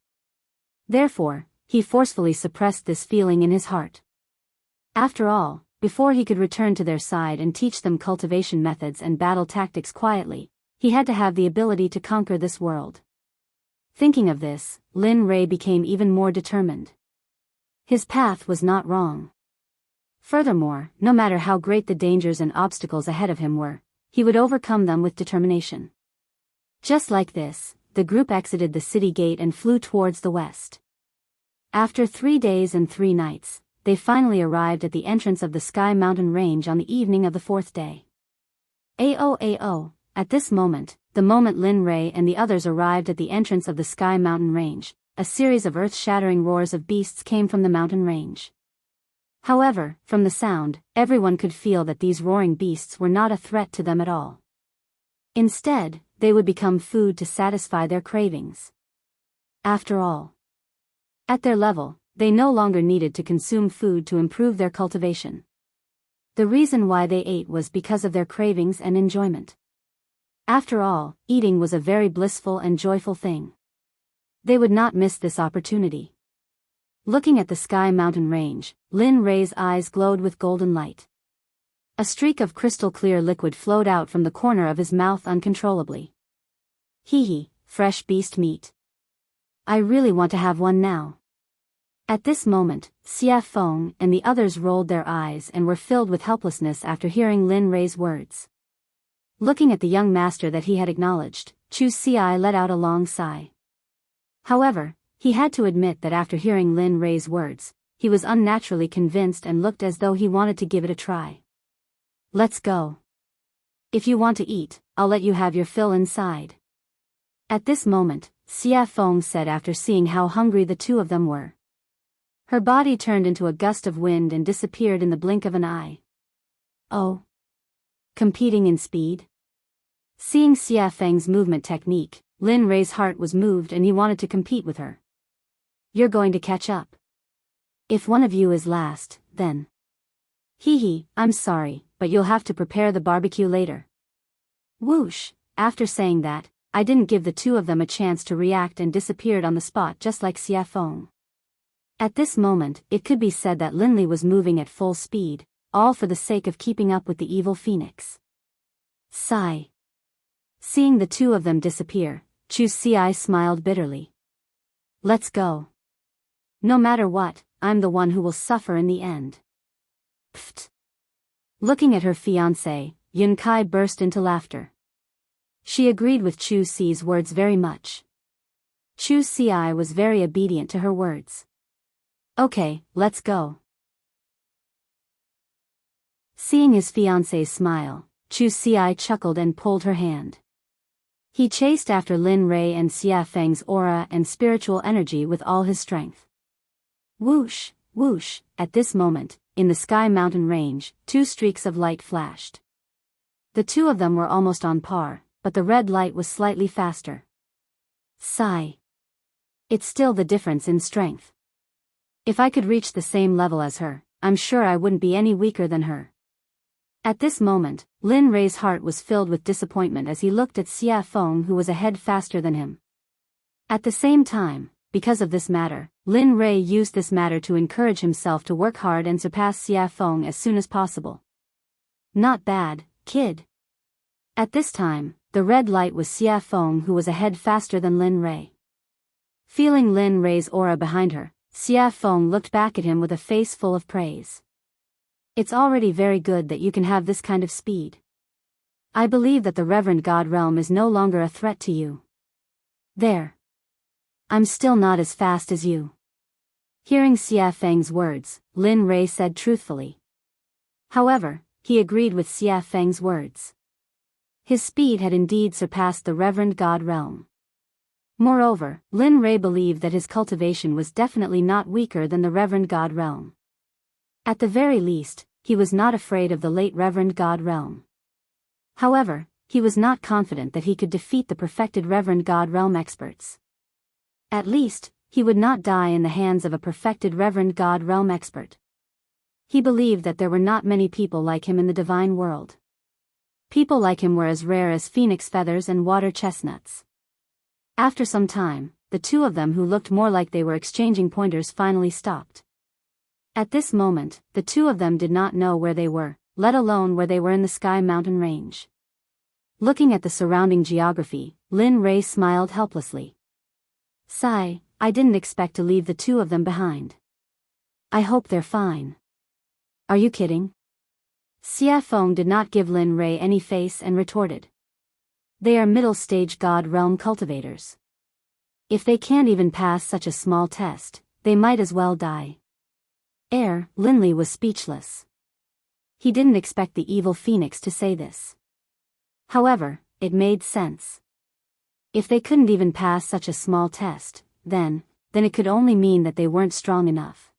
Therefore, he forcefully suppressed this feeling in his heart. After all, before he could return to their side and teach them cultivation methods and battle tactics quietly, he had to have the ability to conquer this world. Thinking of this, Lin Rei became even more determined. His path was not wrong. Furthermore, no matter how great the dangers and obstacles ahead of him were, he would overcome them with determination. Just like this, the group exited the city gate and flew towards the west. After 3 days and 3 nights, they finally arrived at the entrance of the Sky Mountain Range on the evening of the 4th day. At this moment, the moment Lin Rei and the others arrived at the entrance of the Sky Mountain Range, a series of earth-shattering roars of beasts came from the mountain range. However, from the sound, everyone could feel that these roaring beasts were not a threat to them at all. Instead, they would become food to satisfy their cravings. After all, at their level, they no longer needed to consume food to improve their cultivation. The reason why they ate was because of their cravings and enjoyment. After all, eating was a very blissful and joyful thing. They would not miss this opportunity. Looking at the Sky Mountain Range, Lin Rei's eyes glowed with golden light. A streak of crystal-clear liquid flowed out from the corner of his mouth uncontrollably. Fresh beast meat. I really want to have one now. At this moment, Xia Feng and the others rolled their eyes and were filled with helplessness after hearing Lin Rei's words. Looking at the young master that he had acknowledged, Chu Ci let out a long sigh. However, he had to admit that after hearing Lin Rei's words, he was unnaturally convinced and looked as though he wanted to give it a try. Let's go. If you want to eat, I'll let you have your fill inside. At this moment, Xia Feng said after seeing how hungry the two of them were. Her body turned into a gust of wind and disappeared in the blink of an eye. Oh. Competing in speed? Seeing Xia Feng's movement technique, Lin Rei's heart was moved and he wanted to compete with her. You're going to catch up. If one of you is last, then. I'm sorry, but you'll have to prepare the barbecue later. Whoosh, after saying that, I didn't give the two of them a chance to react and disappeared on the spot just like Xia Feng. At this moment, it could be said that Linli was moving at full speed, all for the sake of keeping up with the evil phoenix. Sigh. Seeing the two of them disappear, Chu Ci smiled bitterly. Let's go. No matter what, I'm the one who will suffer in the end. Pfft. Looking at her fiancé, Yun Kai burst into laughter. She agreed with Chu Ci's words very much. Chu Ci was very obedient to her words. Okay, let's go. Seeing his fiancé's smile, Chu Ci chuckled and pulled her hand. He chased after Lin Rei and Xia Feng's aura and spiritual energy with all his strength. Whoosh, whoosh, at this moment, in the Sky Mountain Range, 2 streaks of light flashed. The two of them were almost on par, but the red light was slightly faster. Sigh. It's still the difference in strength. If I could reach the same level as her, I'm sure I wouldn't be any weaker than her. At this moment, Lin Rei's heart was filled with disappointment as he looked at Xia Feng, who was a head faster than him. At the same time, because of this matter, Lin Rei used this matter to encourage himself to work hard and surpass Xia Feng as soon as possible. Not bad, kid. At this time, the red light was Xia Feng, who was a head faster than Lin Rei. Feeling Lin Rei's aura behind her, Xia Feng looked back at him with a face full of praise. It's already very good that you can have this kind of speed. I believe that the Reverend God Realm is no longer a threat to you. There. I'm still not as fast as you. Hearing Xia Feng's words, Lin Rei said truthfully. However, he agreed with Xia Feng's words. His speed had indeed surpassed the Reverend God Realm. Moreover, Lin Rei believed that his cultivation was definitely not weaker than the Reverend God Realm. At the very least, he was not afraid of the late Reverend God Realm. However, he was not confident that he could defeat the perfected Reverend God Realm experts. At least, he would not die in the hands of a perfected Reverend God Realm expert. He believed that there were not many people like him in the divine world. People like him were as rare as phoenix feathers and water chestnuts. After some time, the two of them who looked more like they were exchanging pointers finally stopped. At this moment, the two of them did not know where they were, let alone where they were in the Sky Mountain range. Looking at the surrounding geography, Lin Rei smiled helplessly. Sigh, I didn't expect to leave the two of them behind. I hope they're fine. Are you kidding? Xia Feng did not give Lin Rei any face and retorted. They are middle-stage God Realm cultivators. If they can't even pass such a small test, they might as well die. Linley was speechless. He didn't expect the evil phoenix to say this. However, it made sense. If they couldn't even pass such a small test, then it could only mean that they weren't strong enough.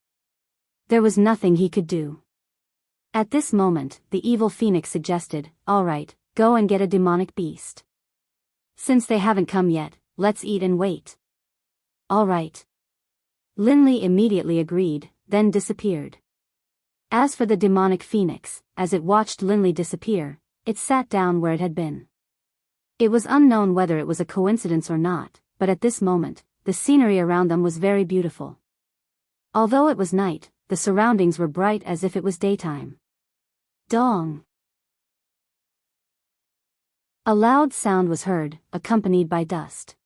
There was nothing he could do. At this moment, the evil phoenix suggested, "Alright, go and get a demonic beast. Since they haven't come yet, let's eat and wait." Alright. Linley immediately agreed, then disappeared. As for the demonic phoenix, as it watched Linley disappear, it sat down where it had been. It was unknown whether it was a coincidence or not, but at this moment, the scenery around them was very beautiful. Although it was night, the surroundings were bright as if it was daytime. Dong! A loud sound was heard, accompanied by dust.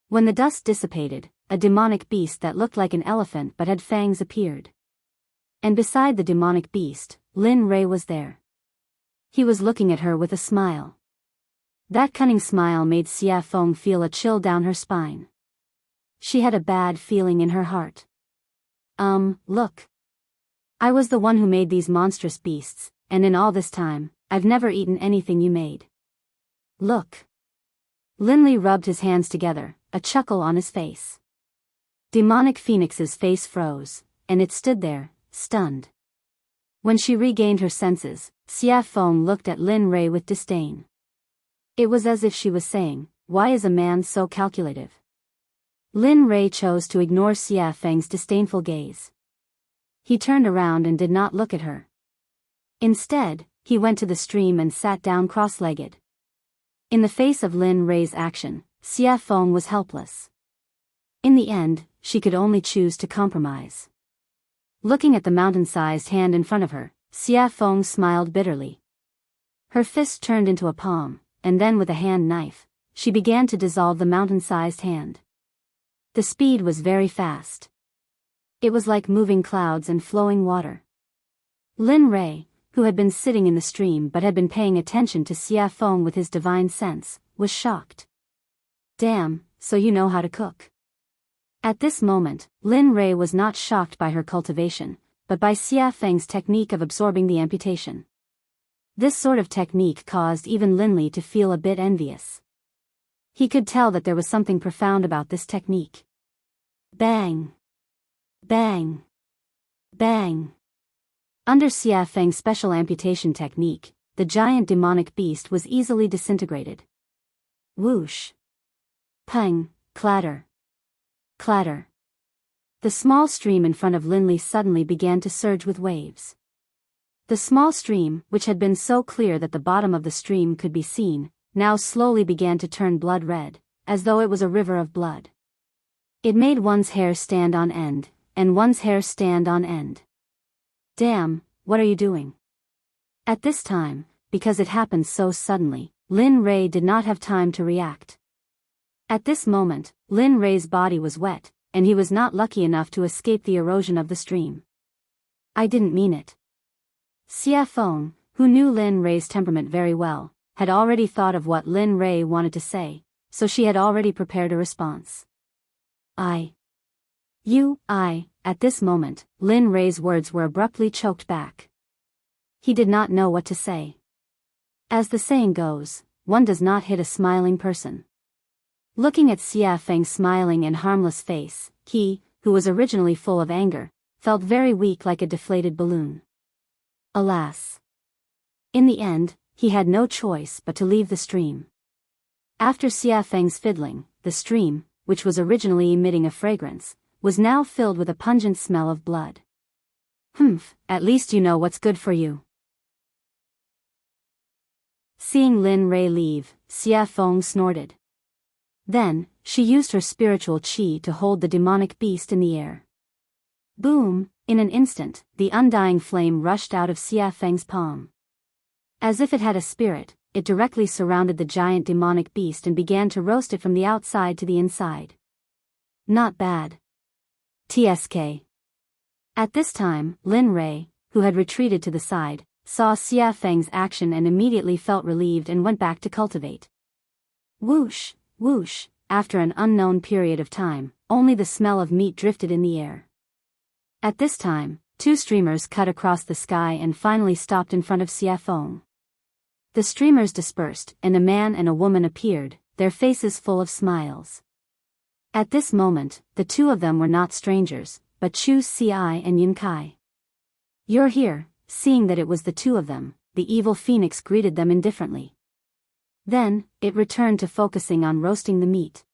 When the dust dissipated, a demonic beast that looked like an elephant but had fangs appeared. And beside the demonic beast, Lin Rei was there. He was looking at her with a smile. That cunning smile made Xia Feng feel a chill down her spine. She had a bad feeling in her heart. Look. I was the one who made these monstrous beasts, and in all this time, I've never eaten anything you made. Look. Linley rubbed his hands together, a chuckle on his face. Demonic Phoenix's face froze, and it stood there, stunned. When she regained her senses, Xia Feng looked at Lin Rei with disdain. It was as if she was saying, "Why is a man so calculative?" Lin Rei chose to ignore Xia Feng's disdainful gaze. He turned around and did not look at her. Instead, he went to the stream and sat down cross-legged. In the face of Lin Rei's action, Xia Feng was helpless. In the end, she could only choose to compromise. Looking at the mountain-sized hand in front of her, Xia Feng smiled bitterly. Her fist turned into a palm, and then with a hand knife, she began to dissolve the mountain-sized hand. The speed was very fast. It was like moving clouds and flowing water. Lin Rei, who had been sitting in the stream but had been paying attention to Xia Feng with his divine sense, was shocked. Damn, so you know how to cook. At this moment, Lin Rei was not shocked by her cultivation, but by Xia Feng's technique of absorbing the amputation. This sort of technique caused even Linley to feel a bit envious. He could tell that there was something profound about this technique. Bang! Bang! Bang! Under Xia Feng's special amputation technique, the giant demonic beast was easily disintegrated. Whoosh! Pang! Clatter! Clatter! The small stream in front of Linley suddenly began to surge with waves. The small stream, which had been so clear that the bottom of the stream could be seen, now slowly began to turn blood red, as though it was a river of blood. It made one's hair stand on end, and one's hair stand on end. Damn, what are you doing? At this time, because it happened so suddenly, Lin Rei did not have time to react. At this moment, Lin Rei's body was wet, and he was not lucky enough to escape the erosion of the stream. I didn't mean it. Xia Feng, who knew Lin Rei's temperament very well, had already thought of what Lin Rei wanted to say, so she had already prepared a response. At this moment, Lin Rei's words were abruptly choked back. He did not know what to say. As the saying goes, one does not hit a smiling person. Looking at Xia Feng's smiling and harmless face, he, who was originally full of anger, felt very weak like a deflated balloon. Alas! In the end, he had no choice but to leave the stream. After Xia Feng's fiddling, the stream, which was originally emitting a fragrance, was now filled with a pungent smell of blood. At least you know what's good for you. Seeing Lin Rei leave, Xia Feng snorted. Then, she used her spiritual qi to hold the demonic beast in the air. Boom! In an instant, the undying flame rushed out of Xia Feng's palm. As if it had a spirit, it directly surrounded the giant demonic beast and began to roast it from the outside to the inside. Not bad. TSK. At this time, Lin Rei, who had retreated to the side, saw Xia Feng's action and immediately felt relieved and went back to cultivate. Whoosh, whoosh, after an unknown period of time, only the smell of meat drifted in the air. At this time, two streamers cut across the sky and finally stopped in front of Xia Feng. The streamers dispersed, and a man and a woman appeared, their faces full of smiles. At this moment, the two of them were not strangers, but Chu Xi and Yin Kai. You're here. Seeing that it was the two of them, the evil phoenix greeted them indifferently. Then, it returned to focusing on roasting the meat.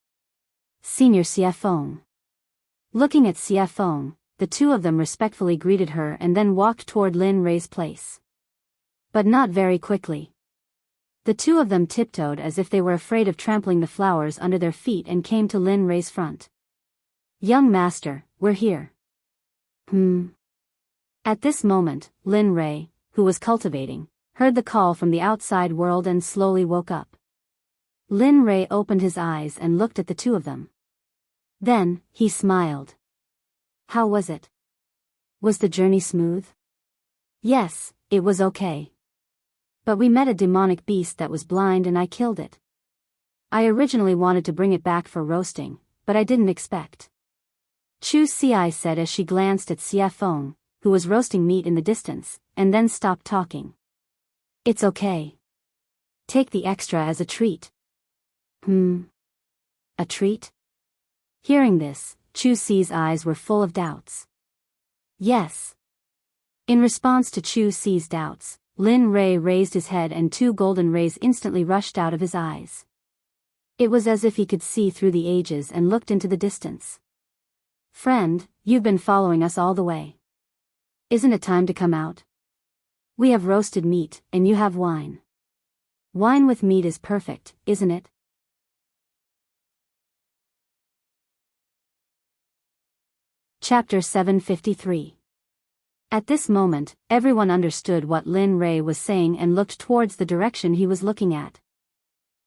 Senior Xia Feng. Looking at Xia Feng, the two of them respectfully greeted her and then walked toward Lin Rei's place. But not very quickly. The two of them tiptoed as if they were afraid of trampling the flowers under their feet and came to Lin Rei's front. Young master, we're here. At this moment, Lin Rei, who was cultivating, heard the call from the outside world and slowly woke up. Lin Rei opened his eyes and looked at the two of them. Then, he smiled. How was it? Was the journey smooth? Yes, it was okay. But we met a demonic beast that was blind and I killed it. I originally wanted to bring it back for roasting, but I didn't expect. Chu Xi said as she glanced at Xia Feng, who was roasting meat in the distance, and then stopped talking. It's okay. Take the extra as a treat. A treat? Hearing this, Chu Xi's eyes were full of doubts. Yes. In response to Chu Xi's doubts, Lin Rei raised his head and two golden rays instantly rushed out of his eyes. It was as if he could see through the ages and looked into the distance. Friend, you've been following us all the way. Isn't it time to come out? We have roasted meat, and you have wine. Wine with meat is perfect, isn't it? Chapter 753. At this moment, everyone understood what Lin Rei was saying and looked towards the direction he was looking at.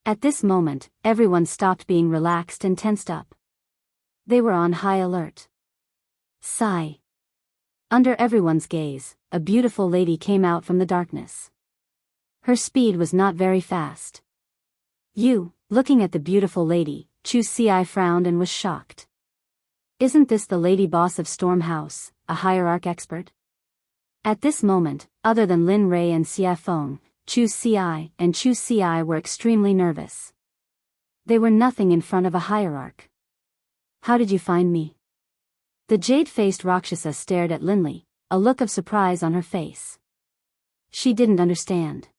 At this moment, everyone stopped being relaxed and tensed up. They were on high alert. Sigh. Under everyone's gaze, a beautiful lady came out from the darkness. Her speed was not very fast. Looking at the beautiful lady, Chu Xi frowned and was shocked. Isn't this the lady boss of Storm House, a hierarch expert? At this moment, other than Lin Rei and Xia Feng, Chu Xi were extremely nervous. They were nothing in front of a hierarch. How did you find me? The jade-faced Rakshasa stared at Linli, a look of surprise on her face. She didn't understand.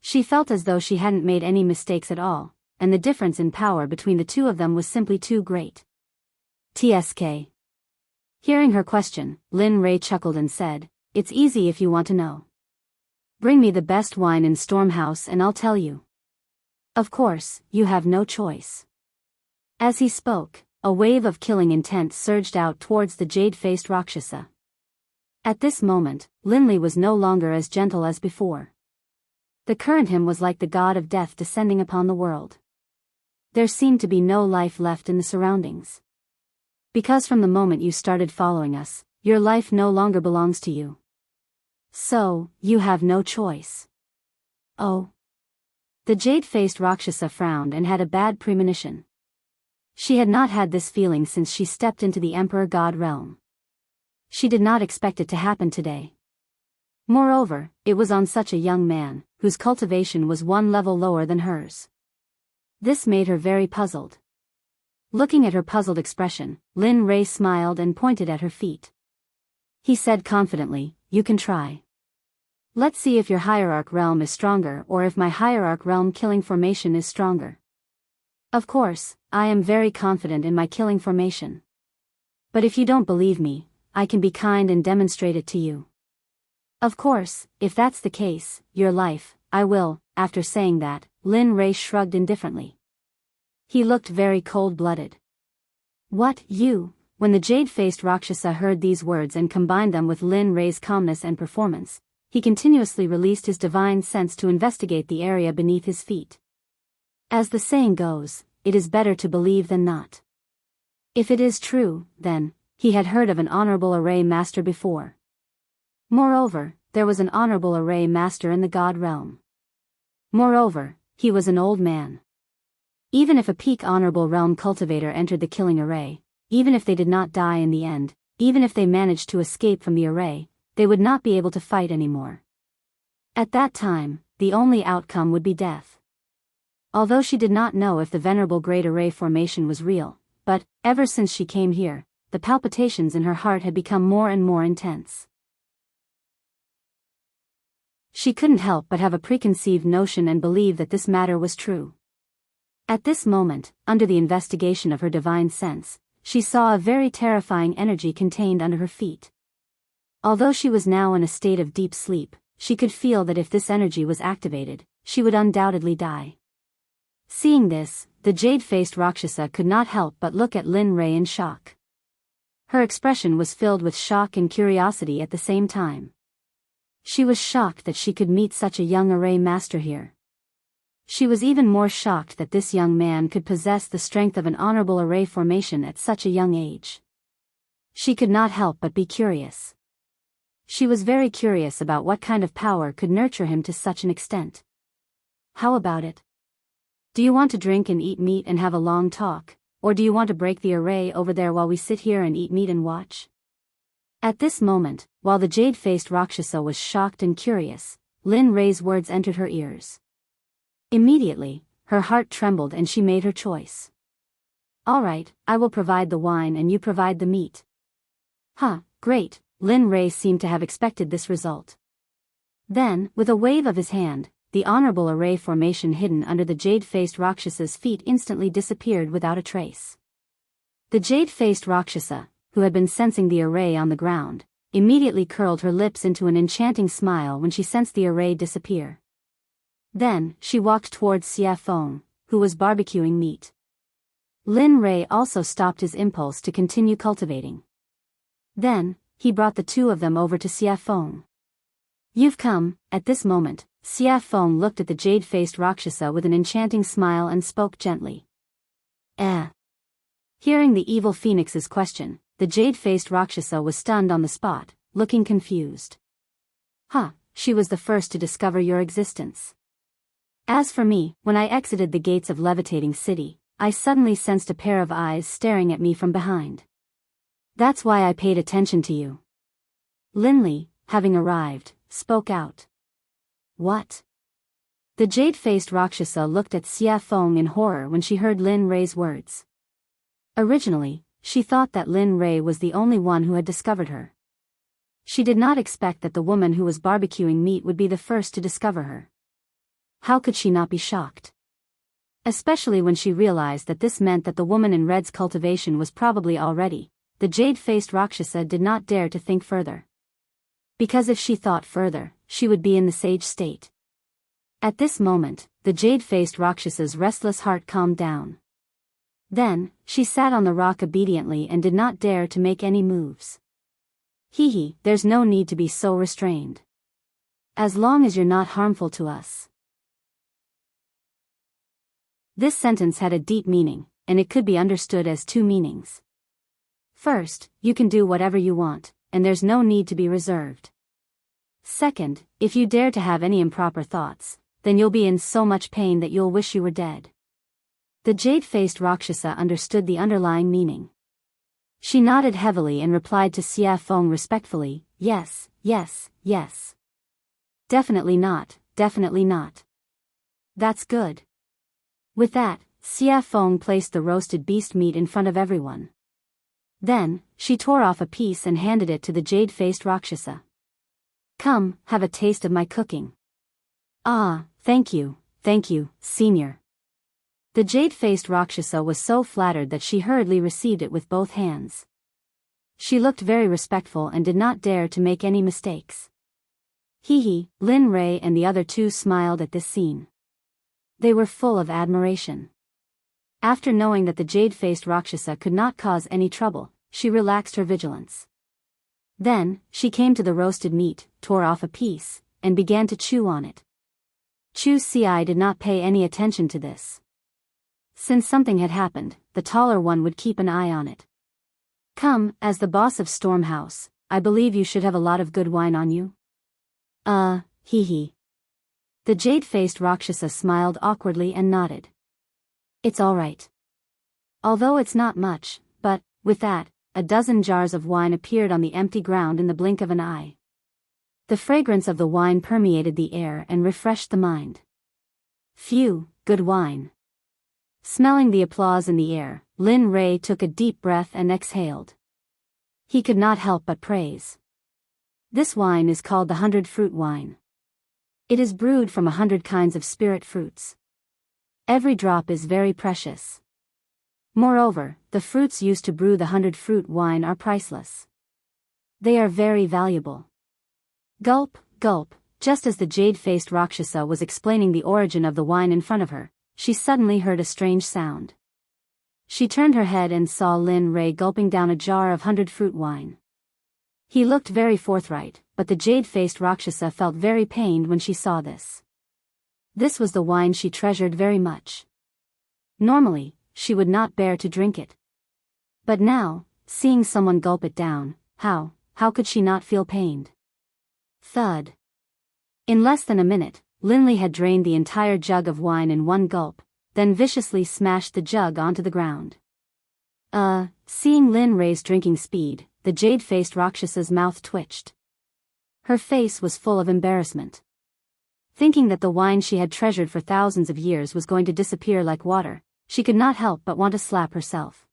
She felt as though she hadn't made any mistakes at all, and the difference in power between the two of them was simply too great. TSK. Hearing her question, Lin Rei chuckled and said, "It's easy if you want to know. Bring me the best wine in Stormhouse and I'll tell you. Of course, you have no choice. As he spoke, a wave of killing intent surged out towards the jade-faced Rakshasa. At this moment, Linley was no longer as gentle as before. The current him was like the god of death descending upon the world. There seemed to be no life left in the surroundings. Because from the moment you started following us, your life no longer belongs to you. So, you have no choice. Oh. The jade-faced Rakshasa frowned and had a bad premonition. She had not had this feeling since she stepped into the Emperor God realm. She did not expect it to happen today. Moreover, it was on such a young man, whose cultivation was one level lower than hers. This made her very puzzled. Looking at her puzzled expression, Lin Ray smiled and pointed at her feet. He said confidently, "You can try. Let's see if your hierarch realm is stronger or if my hierarch realm killing formation is stronger. Of course, I am very confident in my killing formation. But if you don't believe me, I can be kind and demonstrate it to you. Of course, if that's the case, your life, I will." After saying that, Lin Ray shrugged indifferently. He looked very cold-blooded. "What, you?" When the jade-faced Rakshasa heard these words and combined them with Lin Ray's calmness and performance, he continuously released his divine sense to investigate the area beneath his feet. As the saying goes, it is better to believe than not. If it is true, then, he had heard of an honorable array master before. Moreover, there was an honorable array master in the god realm. Moreover, he was an old man. Even if a peak honorable realm cultivator entered the killing array, even if they did not die in the end, even if they managed to escape from the array, they would not be able to fight anymore. At that time, the only outcome would be death. Although she did not know if the venerable great array formation was real, but, ever since she came here, the palpitations in her heart had become more and more intense. She couldn't help but have a preconceived notion and believe that this matter was true. At this moment, under the investigation of her divine sense, she saw a very terrifying energy contained under her feet. Although she was now in a state of deep sleep, she could feel that if this energy was activated, she would undoubtedly die. Seeing this, the jade-faced Rakshasa could not help but look at Lin Ray in shock. Her expression was filled with shock and curiosity at the same time. She was shocked that she could meet such a young array master here. She was even more shocked that this young man could possess the strength of an honorable array formation at such a young age. She could not help but be curious. She was very curious about what kind of power could nurture him to such an extent. "How about it? Do you want to drink and eat meat and have a long talk, or do you want to break the array over there while we sit here and eat meat and watch?" At this moment, while the jade-faced Rakshasa was shocked and curious, Lin Ray's words entered her ears. Immediately, her heart trembled and she made her choice. "All right, I will provide the wine and you provide the meat." "Huh, great." Lin Ray seemed to have expected this result. Then, with a wave of his hand, the honorable array formation hidden under the jade-faced Rakshasa's feet instantly disappeared without a trace. The jade-faced Rakshasa, who had been sensing the array on the ground, immediately curled her lips into an enchanting smile when she sensed the array disappear. Then, she walked towards Xia Feng, who was barbecuing meat. Lin Ray also stopped his impulse to continue cultivating. Then, he brought the two of them over to Xia Feng. "You've come." At this moment, Xia Feng looked at the jade-faced Rakshasa with an enchanting smile and spoke gently. Hearing the evil phoenix's question, the jade-faced Rakshasa was stunned on the spot, looking confused. "Huh, she was the first to discover your existence. As for me, when I exited the gates of Levitating City, I suddenly sensed a pair of eyes staring at me from behind. That's why I paid attention to you." Linley, having arrived, spoke out. "What?" The jade-faced Rakshasa looked at Xia Feng in horror when she heard Lin Ray's words. Originally, she thought that Lin Ray was the only one who had discovered her. She did not expect that the woman who was barbecuing meat would be the first to discover her. How could she not be shocked? Especially when she realized that this meant that the woman in red's cultivation was probably already. The jade-faced Rakshasa did not dare to think further. Because if she thought further, she would be in the sage state. At this moment, the jade-faced Rakshasa's restless heart calmed down. Then, she sat on the rock obediently and did not dare to make any moves. Hee, there's no need to be so restrained. As long as you're not harmful to us. This sentence had a deep meaning, and it could be understood as two meanings. First, you can do whatever you want, and there's no need to be reserved. Second, if you dare to have any improper thoughts, then you'll be in so much pain that you'll wish you were dead. The jade-faced Rakshasa understood the underlying meaning. She nodded heavily and replied to Xia Feng respectfully, yes, yes, yes. Definitely not, definitely not. That's good. With that, Xia Feng placed the roasted beast meat in front of everyone. Then, she tore off a piece and handed it to the jade-faced Rakshasa. Come, have a taste of my cooking. Ah, thank you, senior. The jade-faced Rakshasa was so flattered that she hurriedly received it with both hands. She looked very respectful and did not dare to make any mistakes. Lin Rei and the other two smiled at this scene. They were full of admiration. After knowing that the jade-faced Rakshasa could not cause any trouble, she relaxed her vigilance. Then, she came to the roasted meat, tore off a piece, and began to chew on it. Chu Ci did not pay any attention to this. Since something had happened, the taller one would keep an eye on it. Come, as the boss of Storm House, I believe you should have a lot of good wine on you. The jade-faced Rakshasa smiled awkwardly and nodded. It's all right. Although it's not much, but, with that, a dozen jars of wine appeared on the empty ground in the blink of an eye. The fragrance of the wine permeated the air and refreshed the mind. Phew, good wine. Smelling the applause in the air, Lin Rei took a deep breath and exhaled. He could not help but praise. This wine is called the 100-fruit wine. It is brewed from 100 kinds of spirit fruits. Every drop is very precious. Moreover, the fruits used to brew the 100-fruit wine are priceless. They are very valuable. Gulp, gulp, just as the jade-faced Rakshasa was explaining the origin of the wine in front of her, she suddenly heard a strange sound. She turned her head and saw Lin Rei gulping down a jar of 100-fruit wine. He looked very forthright, but the jade-faced Rakshasa felt very pained when she saw this. This was the wine she treasured very much. Normally, she would not bear to drink it. But now, seeing someone gulp it down, how could she not feel pained? Thud. In less than a minute, Linley had drained the entire jug of wine in one gulp, then viciously smashed the jug onto the ground. Seeing Lin Rei's drinking speed, the jade-faced Rakshasa's mouth twitched. Her face was full of embarrassment. Thinking that the wine she had treasured for thousands of years was going to disappear like water, she could not help but want to slap herself.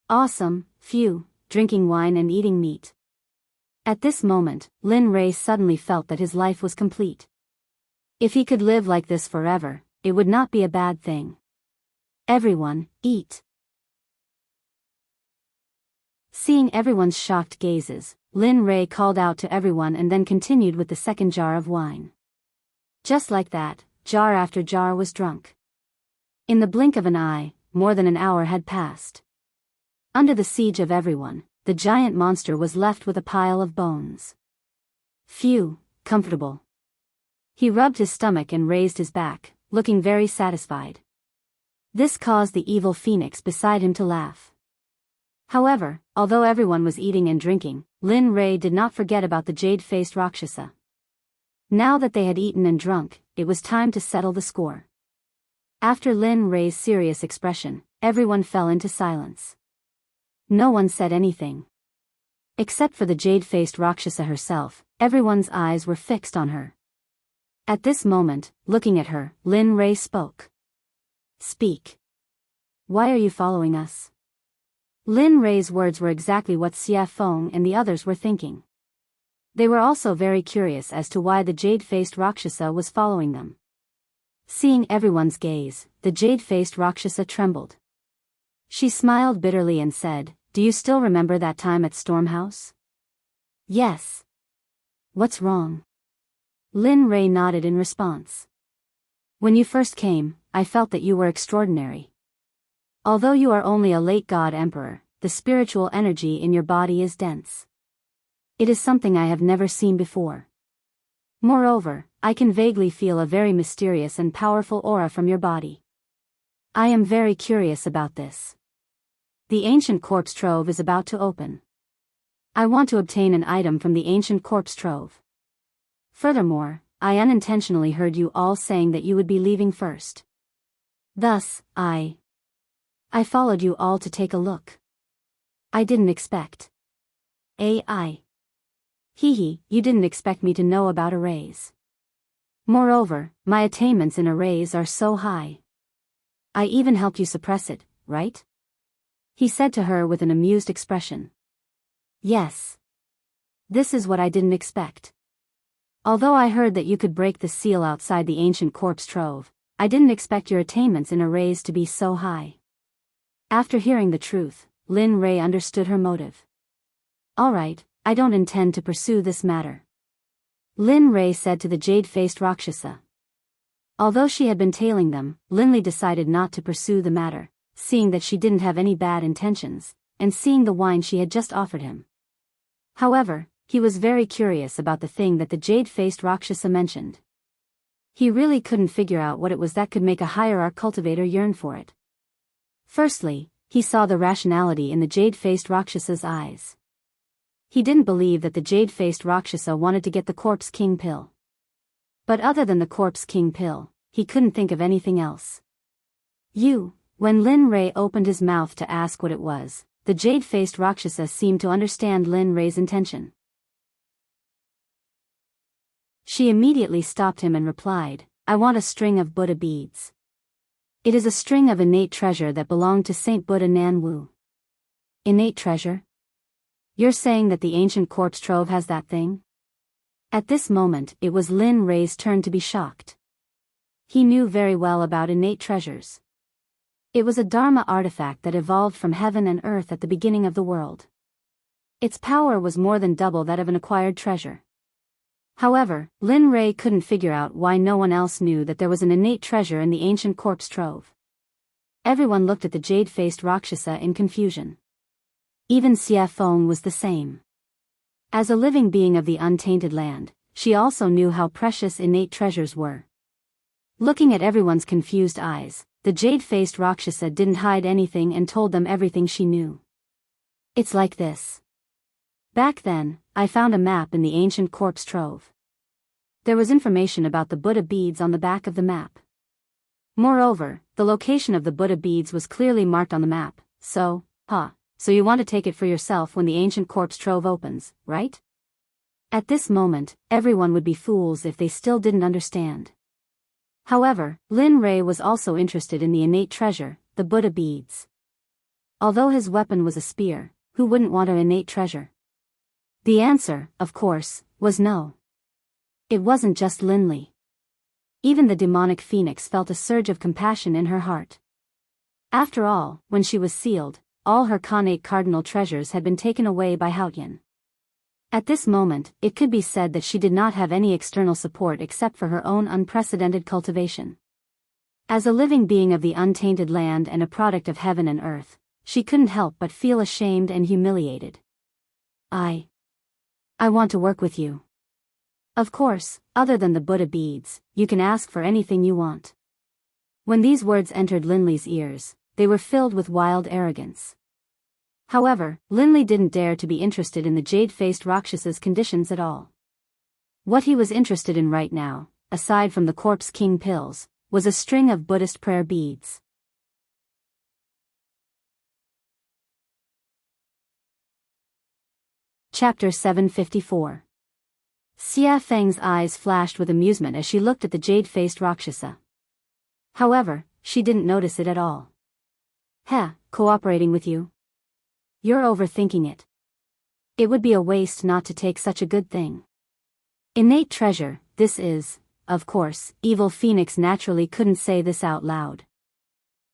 Awesome, phew, drinking wine and eating meat. At this moment, Lin Rei suddenly felt that his life was complete. If he could live like this forever, it would not be a bad thing. Everyone, eat. Seeing everyone's shocked gazes, Lin Rei called out to everyone and then continued with the second jar of wine. Just like that, jar after jar was drunk. In the blink of an eye, more than an hour had passed. Under the siege of everyone, the giant monster was left with a pile of bones. Phew, comfortable. He rubbed his stomach and raised his back, looking very satisfied. This caused the evil phoenix beside him to laugh. However, although everyone was eating and drinking, Lin Rei did not forget about the jade-faced Rakshasa. Now that they had eaten and drunk, it was time to settle the score. After Lin Rei's serious expression, everyone fell into silence. No one said anything. Except for the jade-faced Rakshasa herself, everyone's eyes were fixed on her. At this moment, looking at her, Lin Rei spoke. Speak. Why are you following us? Lin Rei's words were exactly what Xia Feng and the others were thinking. They were also very curious as to why the jade-faced Rakshasa was following them. Seeing everyone's gaze, the jade-faced Rakshasa trembled. She smiled bitterly and said, "Do you still remember that time at Storm House?" Yes. What's wrong? Lin Ray nodded in response. When you first came, I felt that you were extraordinary. Although you are only a late god emperor, the spiritual energy in your body is dense. It is something I have never seen before. Moreover, I can vaguely feel a very mysterious and powerful aura from your body. I am very curious about this. The ancient corpse trove is about to open. I want to obtain an item from the ancient corpse trove. Furthermore, I unintentionally heard you all saying that you would be leaving first. Thus, I followed you all to take a look. I didn't expect. AI. Hee, you didn't expect me to know about arrays. Moreover, my attainments in arrays are so high. I even helped you suppress it, right? He said to her with an amused expression. Yes. This is what I didn't expect. Although I heard that you could break the seal outside the ancient corpse trove, I didn't expect your attainments in arrays to be so high. After hearing the truth, Lin Ray understood her motive. Alright, I don't intend to pursue this matter. Lin Ray said to the jade-faced Rakshasa. Although she had been tailing them, Linley decided not to pursue the matter, seeing that she didn't have any bad intentions, and seeing the wine she had just offered him. However, he was very curious about the thing that the jade-faced Rakshasa mentioned. He really couldn't figure out what it was that could make a hierarch cultivator yearn for it. Firstly, he saw the rationality in the jade-faced Rakshasa's eyes. He didn't believe that the jade-faced Rakshasa wanted to get the Corpse King pill. But other than the Corpse King pill, he couldn't think of anything else. When Lin Ray opened his mouth to ask what it was, the jade-faced Rakshasa seemed to understand Lin Ray's intention. She immediately stopped him and replied, I want a string of Buddha beads. It is a string of innate treasure that belonged to Saint Buddha Nan Wu. Innate treasure? You're saying that the ancient corpse trove has that thing? At this moment, it was Lin Ray's turn to be shocked. He knew very well about innate treasures. It was a Dharma artifact that evolved from heaven and earth at the beginning of the world. Its power was more than double that of an acquired treasure. However, Lin Ray couldn't figure out why no one else knew that there was an innate treasure in the ancient corpse trove. Everyone looked at the jade-faced Rakshasa in confusion. Even Xie Feng was the same. As a living being of the untainted land, she also knew how precious innate treasures were. Looking at everyone's confused eyes, the jade-faced Rakshasa didn't hide anything and told them everything she knew. It's like this. Back then, I found a map in the ancient corpse trove. There was information about the Buddha beads on the back of the map. Moreover, the location of the Buddha beads was clearly marked on the map, so you want to take it for yourself when the ancient corpse trove opens, right? At this moment, everyone would be fools if they still didn't understand. However, Lin Ray was also interested in the innate treasure, the Buddha beads. Although his weapon was a spear, who wouldn't want an innate treasure? The answer, of course, was no. It wasn't just Linley. Even the demonic phoenix felt a surge of compassion in her heart. After all, when she was sealed, all her Khanate cardinal treasures had been taken away by Haotian. At this moment, it could be said that she did not have any external support except for her own unprecedented cultivation. As a living being of the untainted land and a product of heaven and earth, she couldn't help but feel ashamed and humiliated. I want to work with you. Of course, other than the Buddha beads, you can ask for anything you want. When these words entered Linley's ears, they were filled with wild arrogance. However, Linley didn't dare to be interested in the jade-faced Rakshasa's conditions at all. What he was interested in right now, aside from the Corpse King pills, was a string of Buddhist prayer beads. Chapter 754. Xie Feng's eyes flashed with amusement as she looked at the jade-faced Rakshasa. However, she didn't notice it at all. Cooperating with you? You're overthinking it. It would be a waste not to take such a good thing. Innate treasure, this is, of course, Evil Phoenix naturally couldn't say this out loud.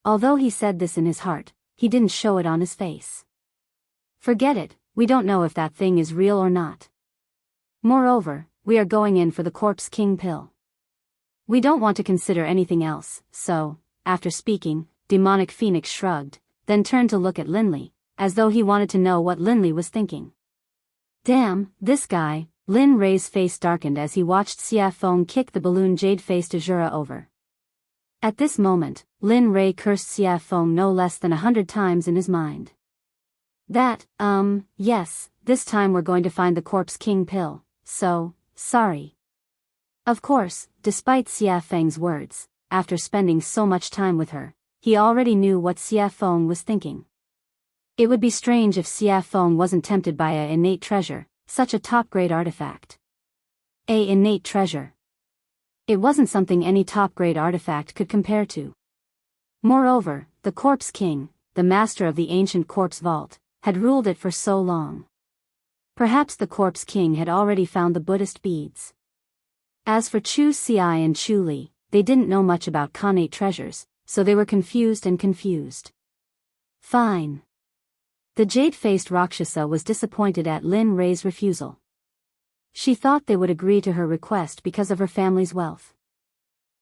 Although he said this in his heart, he didn't show it on his face. Forget it, we don't know if that thing is real or not. Moreover, we are going in for the Corpse King pill. We don't want to consider anything else, so, after speaking, Demonic Phoenix shrugged, then turned to look at Linley, as though he wanted to know what Linley was thinking. Damn, this guy. Lin Ray's face darkened as he watched Xia Feng kick the balloon jade-faced Azura over. At this moment, Lin Ray cursed Xia Feng no less than 100 times in his mind. Yes, this time we're going to find the Corpse King pill, so, sorry. Of course, despite Xia Feng's words, after spending so much time with her, he already knew what Xia Feng was thinking. It would be strange if Xia Feng wasn't tempted by a innate treasure, such a top-grade artifact. A innate treasure. It wasn't something any top-grade artifact could compare to. Moreover, the Corpse King, the master of the ancient corpse vault, had ruled it for so long. Perhaps the Corpse King had already found the Buddhist beads. As for Chu Xiai and Chu Li, they didn't know much about connate treasures, so they were confused. Fine. The jade-faced Rakshasa was disappointed at Lin Ray's refusal. She thought they would agree to her request because of her family's wealth.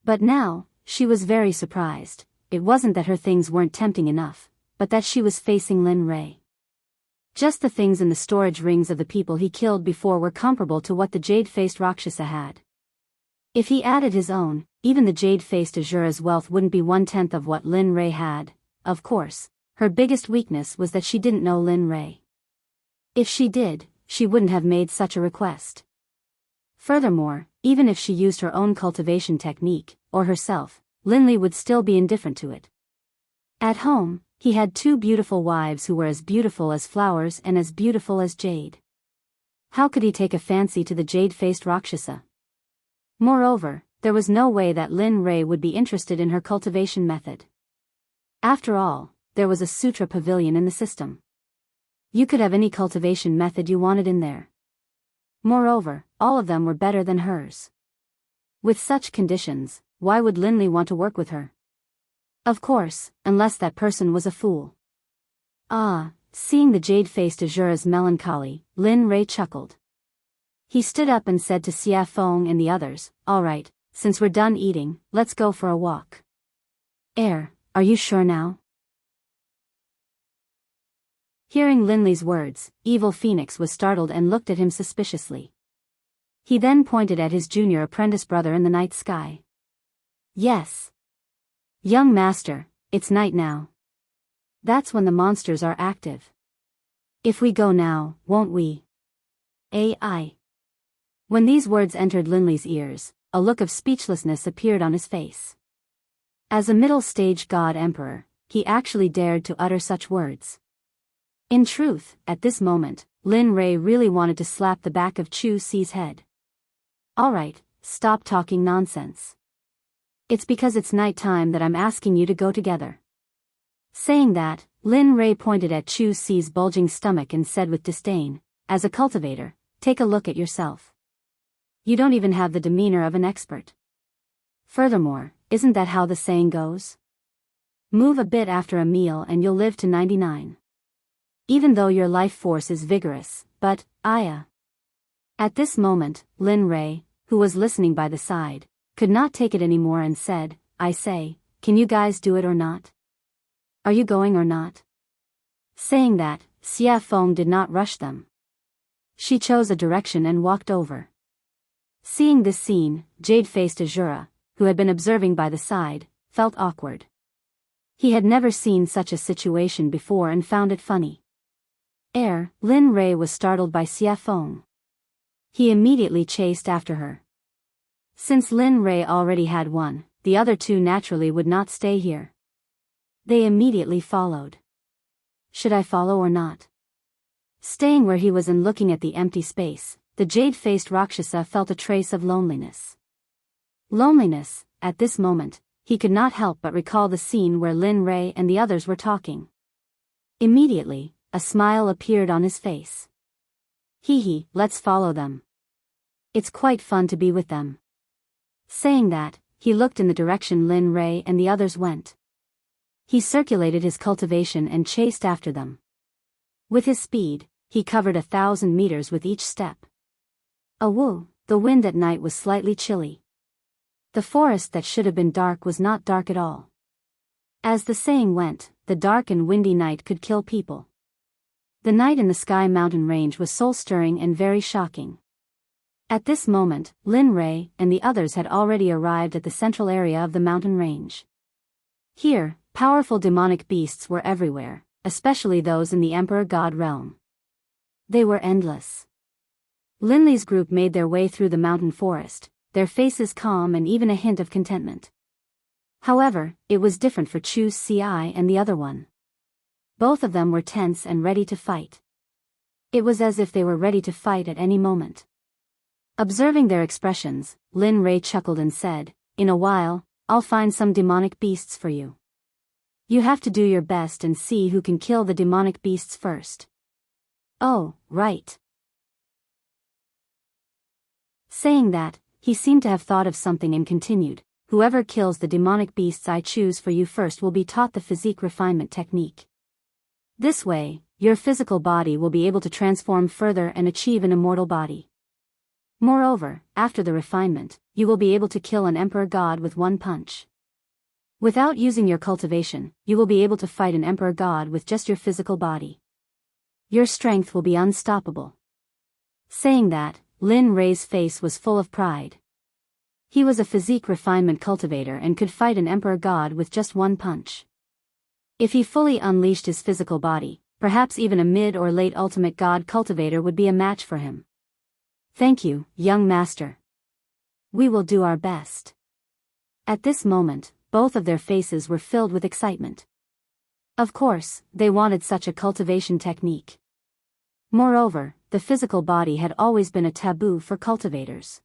But now, she was very surprised. It wasn't that her things weren't tempting enough, but that she was facing Lin Ray. Just the things in the storage rings of the people he killed before were comparable to what the jade-faced Rakshasa had. If he added his own, even the jade-faced Azura's wealth wouldn't be 1/10 of what Lin Ray had. Of course, her biggest weakness was that she didn't know Lin Ray. If she did, she wouldn't have made such a request. Furthermore, even if she used her own cultivation technique, or herself, Linley would still be indifferent to it. At home, he had 2 beautiful wives who were as beautiful as flowers and as beautiful as jade. How could he take a fancy to the jade-faced Rakshasa? Moreover, there was no way that Lin Ray would be interested in her cultivation method. After all, there was a sutra pavilion in the system. You could have any cultivation method you wanted in there. Moreover, all of them were better than hers. With such conditions, why would Linley want to work with her? Of course, unless that person was a fool. Seeing the jade-faced Azura's melancholy, Lin Ray chuckled. He stood up and said to Xia Feng and the others, "All right, since we're done eating, let's go for a walk." Are you sure now?" Hearing Linley's words, Evil Phoenix was startled and looked at him suspiciously. He then pointed at his junior apprentice brother in the night sky. "Yes. Young master, it's night now. That's when the monsters are active. If we go now, won't we?" Ai. When these words entered Linley's ears, a look of speechlessness appeared on his face. As a middle-stage god-emperor, he actually dared to utter such words. In truth, at this moment, Lin Ray really wanted to slap the back of Chu Xi's head. "All right, stop talking nonsense. It's because it's night time that I'm asking you to go together." Saying that, Lin Ray pointed at Chu Xi's bulging stomach and said with disdain, "As a cultivator, take a look at yourself. You don't even have the demeanor of an expert. Furthermore, isn't that how the saying goes? Move a bit after a meal and you'll live to 99. Even though your life force is vigorous, but, At this moment, Lin Ray, who was listening by the side, could not take it anymore and said, "I say, can you guys do it or not? Are you going or not?" Saying that, Xia Feng did not rush them. She chose a direction and walked over. Seeing this scene, jade-faced Azura, who had been observing by the side, felt awkward. He had never seen such a situation before and found it funny. Lin Ray was startled by Xia Feng. He immediately chased after her. Since Lin Ray already had one, the other 2 naturally would not stay here. They immediately followed. Should I follow or not? Staying where he was and looking at the empty space, the jade-faced Rakshasa felt a trace of loneliness. At this moment, he could not help but recall the scene where Lin Ray and the others were talking. Immediately, a smile appeared on his face. "Hee, let's follow them. It's quite fun to be with them." Saying that, he looked in the direction Lin Ray and the others went. He circulated his cultivation and chased after them. With his speed, he covered 1,000 meters with each step. Awoo, The wind at night was slightly chilly. The forest that should have been dark was not dark at all. As the saying went, the dark and windy night could kill people. The night in the Sky Mountain Range was soul-stirring and very shocking. At this moment, Lin Rei and the others had already arrived at the central area of the mountain range. Here, powerful demonic beasts were everywhere, especially those in the Emperor God realm. They were endless. Linley's group made their way through the mountain forest, their faces calm and even a hint of contentment. However, it was different for Chu Ci and the other one. Both of them were tense and ready to fight. It was as if they were ready to fight at any moment. Observing their expressions, Lin Rei chuckled and said, "In a while, I'll find some demonic beasts for you. You have to do your best and see who can kill the demonic beasts first." "Oh, right." Saying that, he seemed to have thought of something and continued, "Whoever kills the demonic beasts I choose for you first will be taught the physique refinement technique. This way, your physical body will be able to transform further and achieve an immortal body. Moreover, after the refinement, you will be able to kill an emperor god with one punch. Without using your cultivation, you will be able to fight an emperor god with just your physical body. Your strength will be unstoppable." Saying that, Lin Rei's face was full of pride. He was a physique refinement cultivator and could fight an emperor god with just one punch. If he fully unleashed his physical body, perhaps even a mid or late ultimate god cultivator would be a match for him. "Thank you, young master. We will do our best." At this moment, both of their faces were filled with excitement. Of course, they wanted such a cultivation technique. Moreover, the physical body had always been a taboo for cultivators.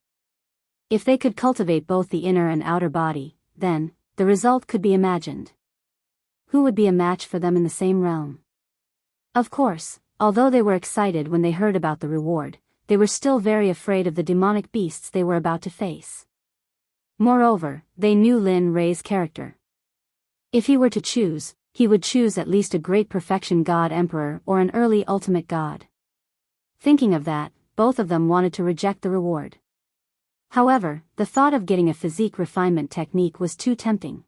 If they could cultivate both the inner and outer body, then, the result could be imagined. Who would be a match for them in the same realm? Of course, although they were excited when they heard about the reward, they were still very afraid of the demonic beasts they were about to face. Moreover, they knew Lin Rei's character. If he were to choose, he would choose at least a great perfection god emperor or an early ultimate god. Thinking of that, both of them wanted to reject the reward. However, the thought of getting a physique refinement technique was too tempting.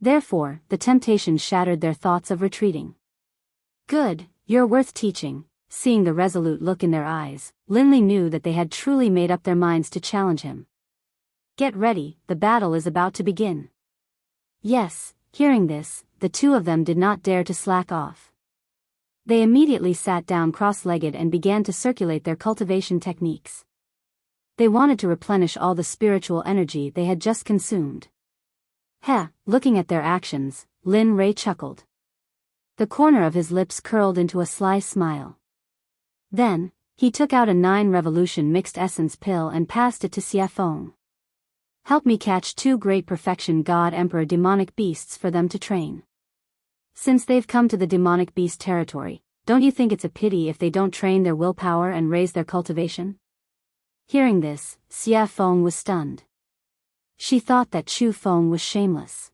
Therefore, the temptation shattered their thoughts of retreating. "Good, you're worth teaching." Seeing the resolute look in their eyes, Linley knew that they had truly made up their minds to challenge him. "Get ready, the battle is about to begin." Yes, hearing this, the two of them did not dare to slack off. They immediately sat down cross-legged and began to circulate their cultivation techniques. They wanted to replenish all the spiritual energy they had just consumed. Looking at their actions, Lin Rei chuckled. The corner of his lips curled into a sly smile. Then, he took out a 9 revolution mixed essence pill and passed it to Xie Feng. "Help me catch 2 great perfection god emperor demonic beasts for them to train. Since they've come to the demonic beast territory, don't you think it's a pity if they don't train their willpower and raise their cultivation?" Hearing this, Xie Feng was stunned. She thought that Chu Feng was shameless.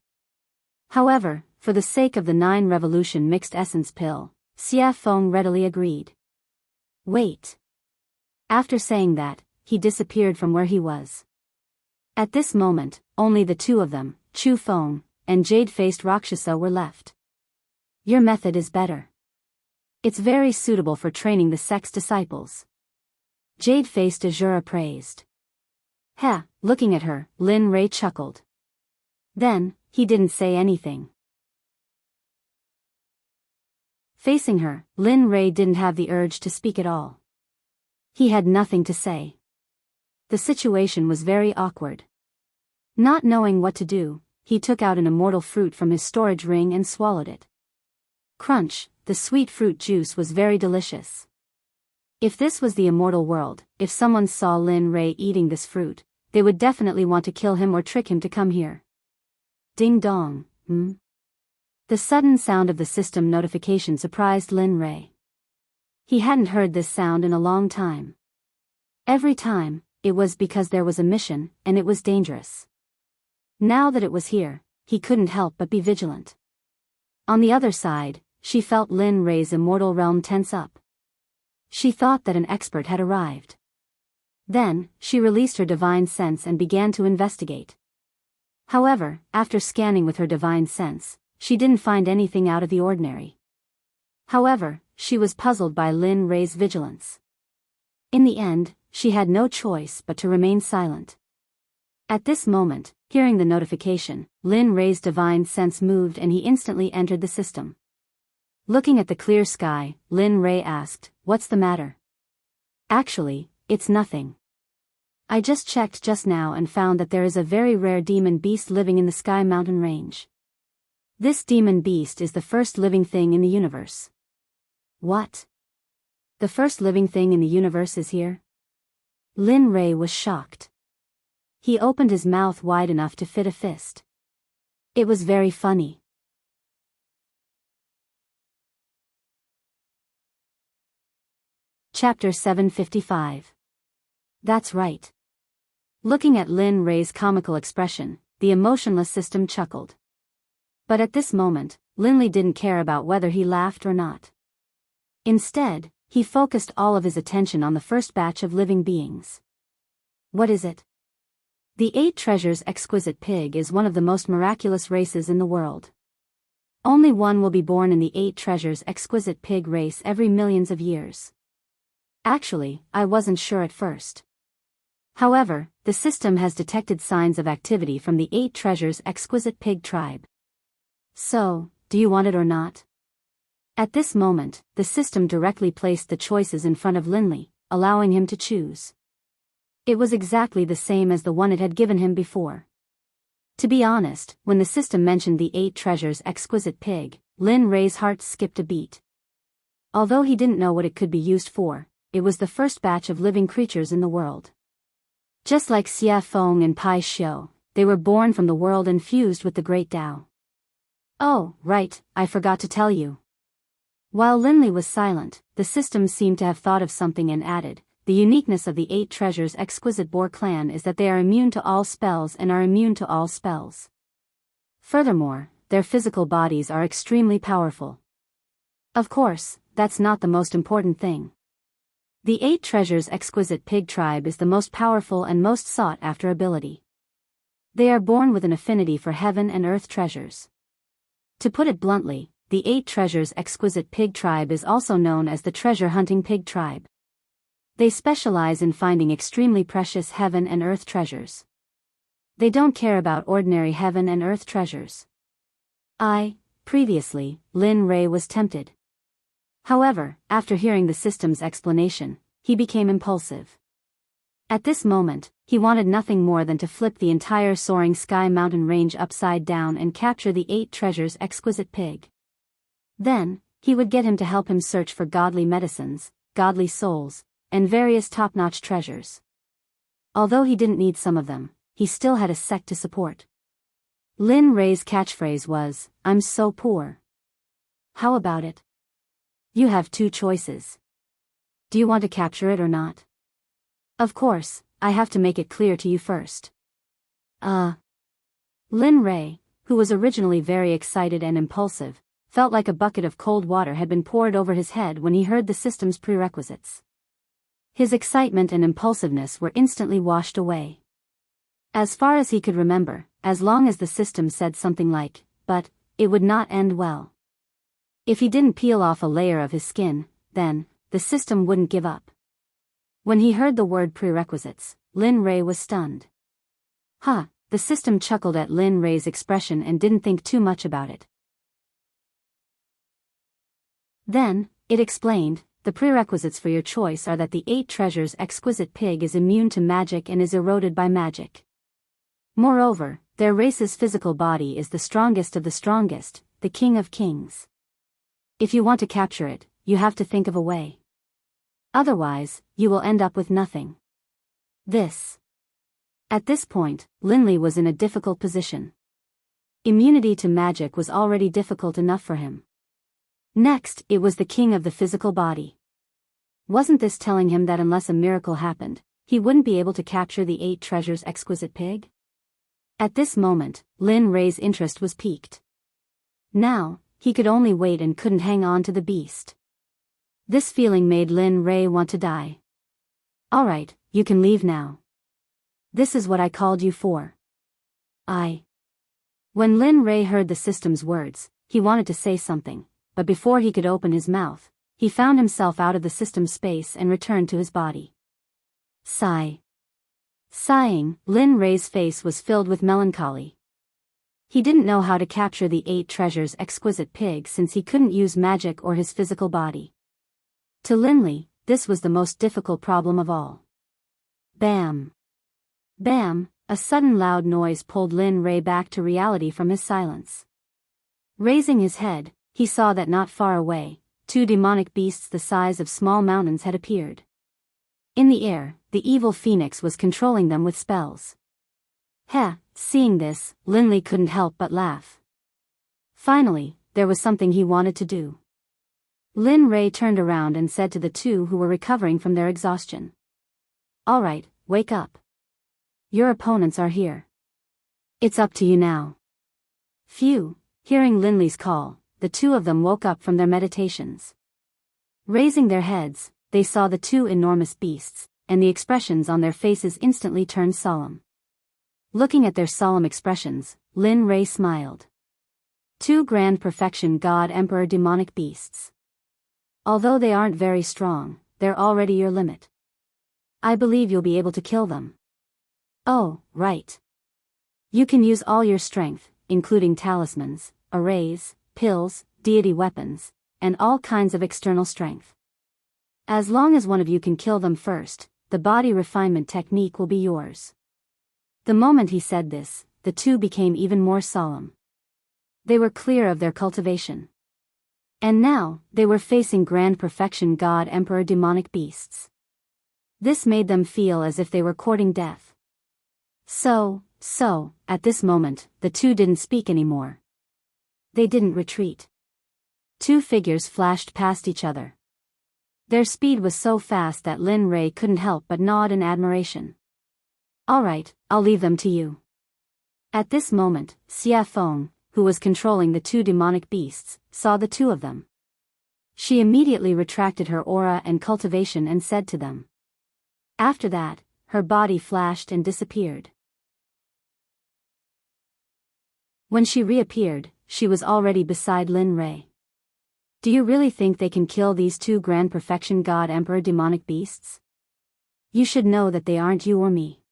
However, for the sake of the 9 revolution mixed essence pill, Xie Feng readily agreed. "Wait." After saying that, he disappeared from where he was. At this moment, only the two of them, Chu Feng and jade-faced Rakshasa, were left. "Your method is better. It's very suitable for training the Sect's disciples." Jade-faced Azura praised. Looking at her, Lin Rei chuckled. Then, he didn't say anything. Facing her, Lin Rei didn't have the urge to speak at all. He had nothing to say. The situation was very awkward. Not knowing what to do, he took out an immortal fruit from his storage ring and swallowed it. Crunch, the sweet fruit juice was very delicious. If this was the immortal world, if someone saw Lin Rei eating this fruit, they would definitely want to kill him or trick him to come here. Ding dong, The sudden sound of the system notification surprised Lin Rei. He hadn't heard this sound in a long time. Every time, it was because there was a mission, and it was dangerous. Now that it was here, he couldn't help but be vigilant. On the other side, she felt Lin Rei's immortal realm tense up. She thought that an expert had arrived. Then, she released her divine sense and began to investigate. However, after scanning with her divine sense, she didn't find anything out of the ordinary. However, she was puzzled by Lin Rei's vigilance. In the end, she had no choice but to remain silent. At this moment, hearing the notification, Lin Rei's divine sense moved and he instantly entered the system. Looking at the clear sky, Lin Rei asked, "What's the matter?" "Actually, it's nothing. I just checked just now and found that there is a very rare demon beast living in the Sky Mountain range. This demon beast is the first living thing in the universe." "What? The first living thing in the universe is here?" Lin Rei was shocked. He opened his mouth wide enough to fit a fist. It was very funny. Chapter 755. That's right. Looking at Lin Rei's comical expression, the emotionless system chuckled. But at this moment, Linley didn't care about whether he laughed or not. Instead, he focused all of his attention on the first batch of living beings. What is it? The 8 Treasures Exquisite Pig is one of the most miraculous races in the world. Only one will be born in the 8 Treasures Exquisite Pig race every millions of years. Actually, I wasn't sure at first. However, the system has detected signs of activity from the 8 Treasures Exquisite Pig tribe. So, do you want it or not? At this moment, the system directly placed the choices in front of Linley, allowing him to choose. It was exactly the same as the one it had given him before. To be honest, when the system mentioned the 8 Treasures Exquisite Pig, Lin Rei's heart skipped a beat. Although he didn't know what it could be used for, it was the first batch of living creatures in the world. Just like Xia Feng and Pai Xiu, they were born from the world and fused with the Great Tao. Oh, right, I forgot to tell you. While Linley was silent, the system seemed to have thought of something and added, the uniqueness of the 8 Treasures Exquisite Boar clan is that they are immune to all spells and are immune to all spells. Furthermore, their physical bodies are extremely powerful. Of course, that's not the most important thing. The 8 Treasures Exquisite Pig tribe is the most powerful and most sought-after ability. They are born with an affinity for heaven and earth treasures. To put it bluntly, the 8 Treasures Exquisite Pig tribe is also known as the treasure-hunting pig tribe. They specialize in finding extremely precious heaven and earth treasures. They don't care about ordinary heaven and earth treasures. Previously, Lin Rei was tempted. However, after hearing the system's explanation, he became impulsive. At this moment, he wanted nothing more than to flip the entire soaring Sky Mountain range upside down and capture the 8 Treasures Exquisite Pig. Then, he would get him to help him search for godly medicines, godly souls, and various top-notch treasures. Although he didn't need some of them, he still had a sect to support. Lin Rei's catchphrase was, "I'm so poor." How about it? You have 2 choices. Do you want to capture it or not? Of course, I have to make it clear to you first. Lin Rei, who was originally very excited and impulsive, felt like a bucket of cold water had been poured over his head when he heard the system's prerequisites. His excitement and impulsiveness were instantly washed away. As far as he could remember, as long as the system said something like, "but," it would not end well. If he didn't peel off a layer of his skin, then, the system wouldn't give up. When he heard the word prerequisites, Lin Rei was stunned. The system chuckled at Lin Rei's expression and didn't think too much about it. Then, it explained, the prerequisites for your choice are that the 8 Treasures Exquisite Pig is immune to magic and is eroded by magic. Moreover, their race's physical body is the strongest of the strongest, the king of kings. If you want to capture it, you have to think of a way. Otherwise, you will end up with nothing. At this point, Linley was in a difficult position. Immunity to magic was already difficult enough for him. Next, it was the king of the physical body. Wasn't this telling him that unless a miracle happened, he wouldn't be able to capture the 8 Treasures Exquisite Pig? At this moment, Lin Rei's interest was piqued. Now, he could only wait and couldn't hang on to the beast. This feeling made Lin Rei want to die. Alright, you can leave now. This is what I called you for. When Lin Rei heard the system's words, he wanted to say something, but before he could open his mouth, he found himself out of the system's space and returned to his body. Sigh. Sighing, Lin Rei's face was filled with melancholy. He didn't know how to capture the 8 treasures exquisite pig since he couldn't use magic or his physical body. To Linley, this was the most difficult problem of all. Bam! Bam! A sudden loud noise pulled Lin Rei back to reality from his silence. Raising his head, he saw that not far away, 2 demonic beasts the size of small mountains had appeared. In the air, the evil phoenix was controlling them with spells. Seeing this, Linley couldn't help but laugh. Finally, there was something he wanted to do. Lin Rei turned around and said to the 2 who were recovering from their exhaustion. All right, wake up. Your opponents are here. It's up to you now. Phew, hearing Linley's call, the 2 of them woke up from their meditations. Raising their heads, they saw the 2 enormous beasts, and the expressions on their faces instantly turned solemn. Looking at their solemn expressions, Lin Rei smiled. 2 grand perfection God Emperor demonic beasts. Although they aren't very strong, they're already your limit. I believe you'll be able to kill them. Oh, right. You can use all your strength, including talismans, arrays, pills, deity weapons, and all kinds of external strength. As long as one of you can kill them first, the body refinement technique will be yours. The moment he said this, the 2 became even more solemn. They were clear of their cultivation. And now, they were facing grand perfection God Emperor demonic beasts. This made them feel as if they were courting death. So, at this moment, the 2 didn't speak anymore. They didn't retreat. 2 figures flashed past each other. Their speed was so fast that Lin Rei couldn't help but nod in admiration. All right, I'll leave them to you. At this moment, Xia Feng, who was controlling the 2 demonic beasts, saw the 2 of them. She immediately retracted her aura and cultivation and said to them. After that, her body flashed and disappeared. When she reappeared, she was already beside Lin Rei. Do you really think they can kill these 2 grand perfection God Emperor demonic beasts? You should know that they aren't you or me.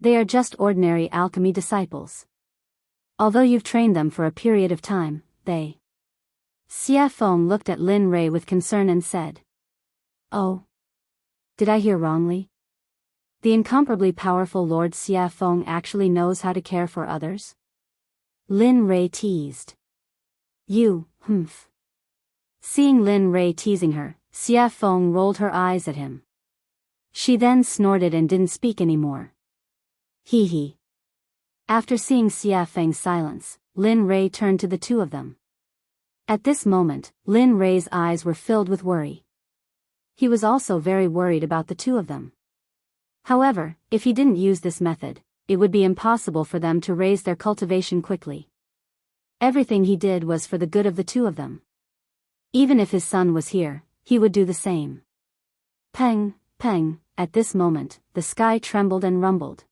They are just ordinary alchemy disciples. Although you've trained them for a period of time, they... Xia Feng looked at Lin Rei with concern and said. Oh. Did I hear wrongly? The incomparably powerful Lord Xia Feng actually knows how to care for others? Lin Rei teased. You, humph. Seeing Lin Rei teasing her, Xia Feng rolled her eyes at him. She then snorted and didn't speak anymore. Hee hee. After seeing Xia Feng's silence, Lin Rei turned to the 2 of them. At this moment, Lin Rei's eyes were filled with worry. He was also very worried about the 2 of them. However, if he didn't use this method, it would be impossible for them to raise their cultivation quickly. Everything he did was for the good of the 2 of them. Even if his son was here, he would do the same. Peng, peng, at this moment, the sky trembled and rumbled.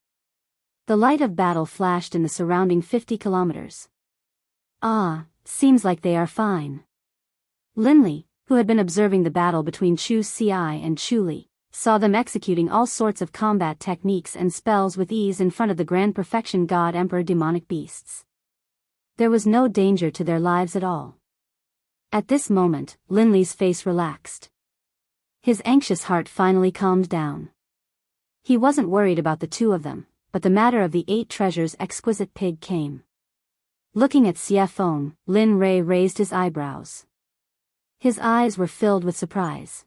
The light of battle flashed in the surrounding 50 kilometers. Seems like they are fine. Linley, who had been observing the battle between Chu Ci and Chu Li, saw them executing all sorts of combat techniques and spells with ease in front of the Grand Perfection God Emperor demonic beasts. There was no danger to their lives at all. At this moment, Linley's face relaxed. His anxious heart finally calmed down. He wasn't worried about the 2 of them, but the matter of the 8 treasures exquisite pig came. Looking at Xia Feng, Lin Rei raised his eyebrows. His eyes were filled with surprise.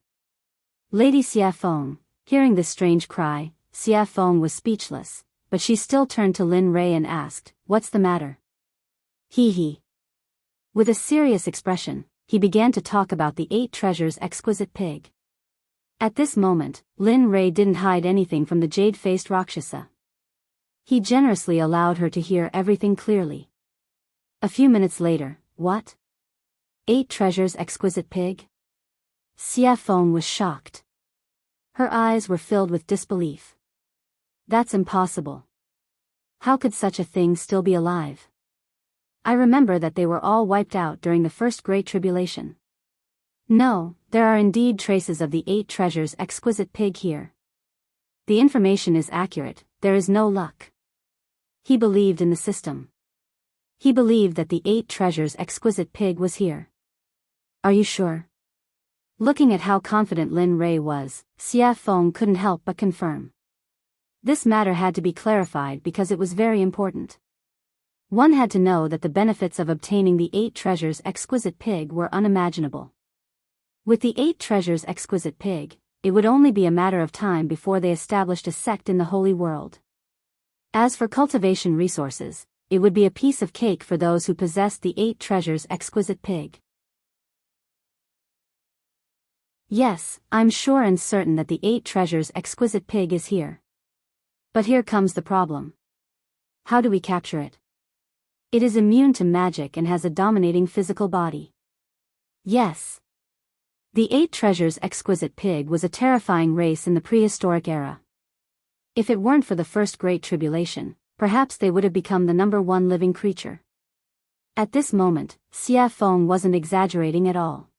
Lady Xia Feng, hearing this strange cry, Xia Feng was speechless, but she still turned to Lin Rei and asked, "What's the matter?" Hee hee. With a serious expression, he began to talk about the 8 treasures exquisite pig. At this moment, Lin Rei didn't hide anything from the jade-faced Rakshasa. He generously allowed her to hear everything clearly. A few minutes later, what? 8 treasures exquisite pig? Xia Feng was shocked. Her eyes were filled with disbelief. That's impossible. How could such a thing still be alive? I remember that they were all wiped out during the first Great Tribulation. No, there are indeed traces of the 8 treasures exquisite pig here. The information is accurate, there is no luck. He believed in the system. He believed that the 8 treasures exquisite pig was here. Are you sure? Looking at how confident Lin Rei was, Xia Feng couldn't help but confirm. This matter had to be clarified because it was very important. One had to know that the benefits of obtaining the 8 treasures exquisite pig were unimaginable. With the 8 treasures exquisite pig, it would only be a matter of time before they established a sect in the Holy World. As for cultivation resources, it would be a piece of cake for those who possessed the 8 treasures exquisite pig. Yes, I'm sure and certain that the 8 treasures exquisite pig is here. But here comes the problem. How do we capture it? It is immune to magic and has a dominating physical body. Yes. The 8 treasures exquisite pig was a terrifying race in the prehistoric era. If it weren't for the first Great Tribulation, perhaps they would have become the #1 living creature. At this moment, Xia Feng wasn't exaggerating at all.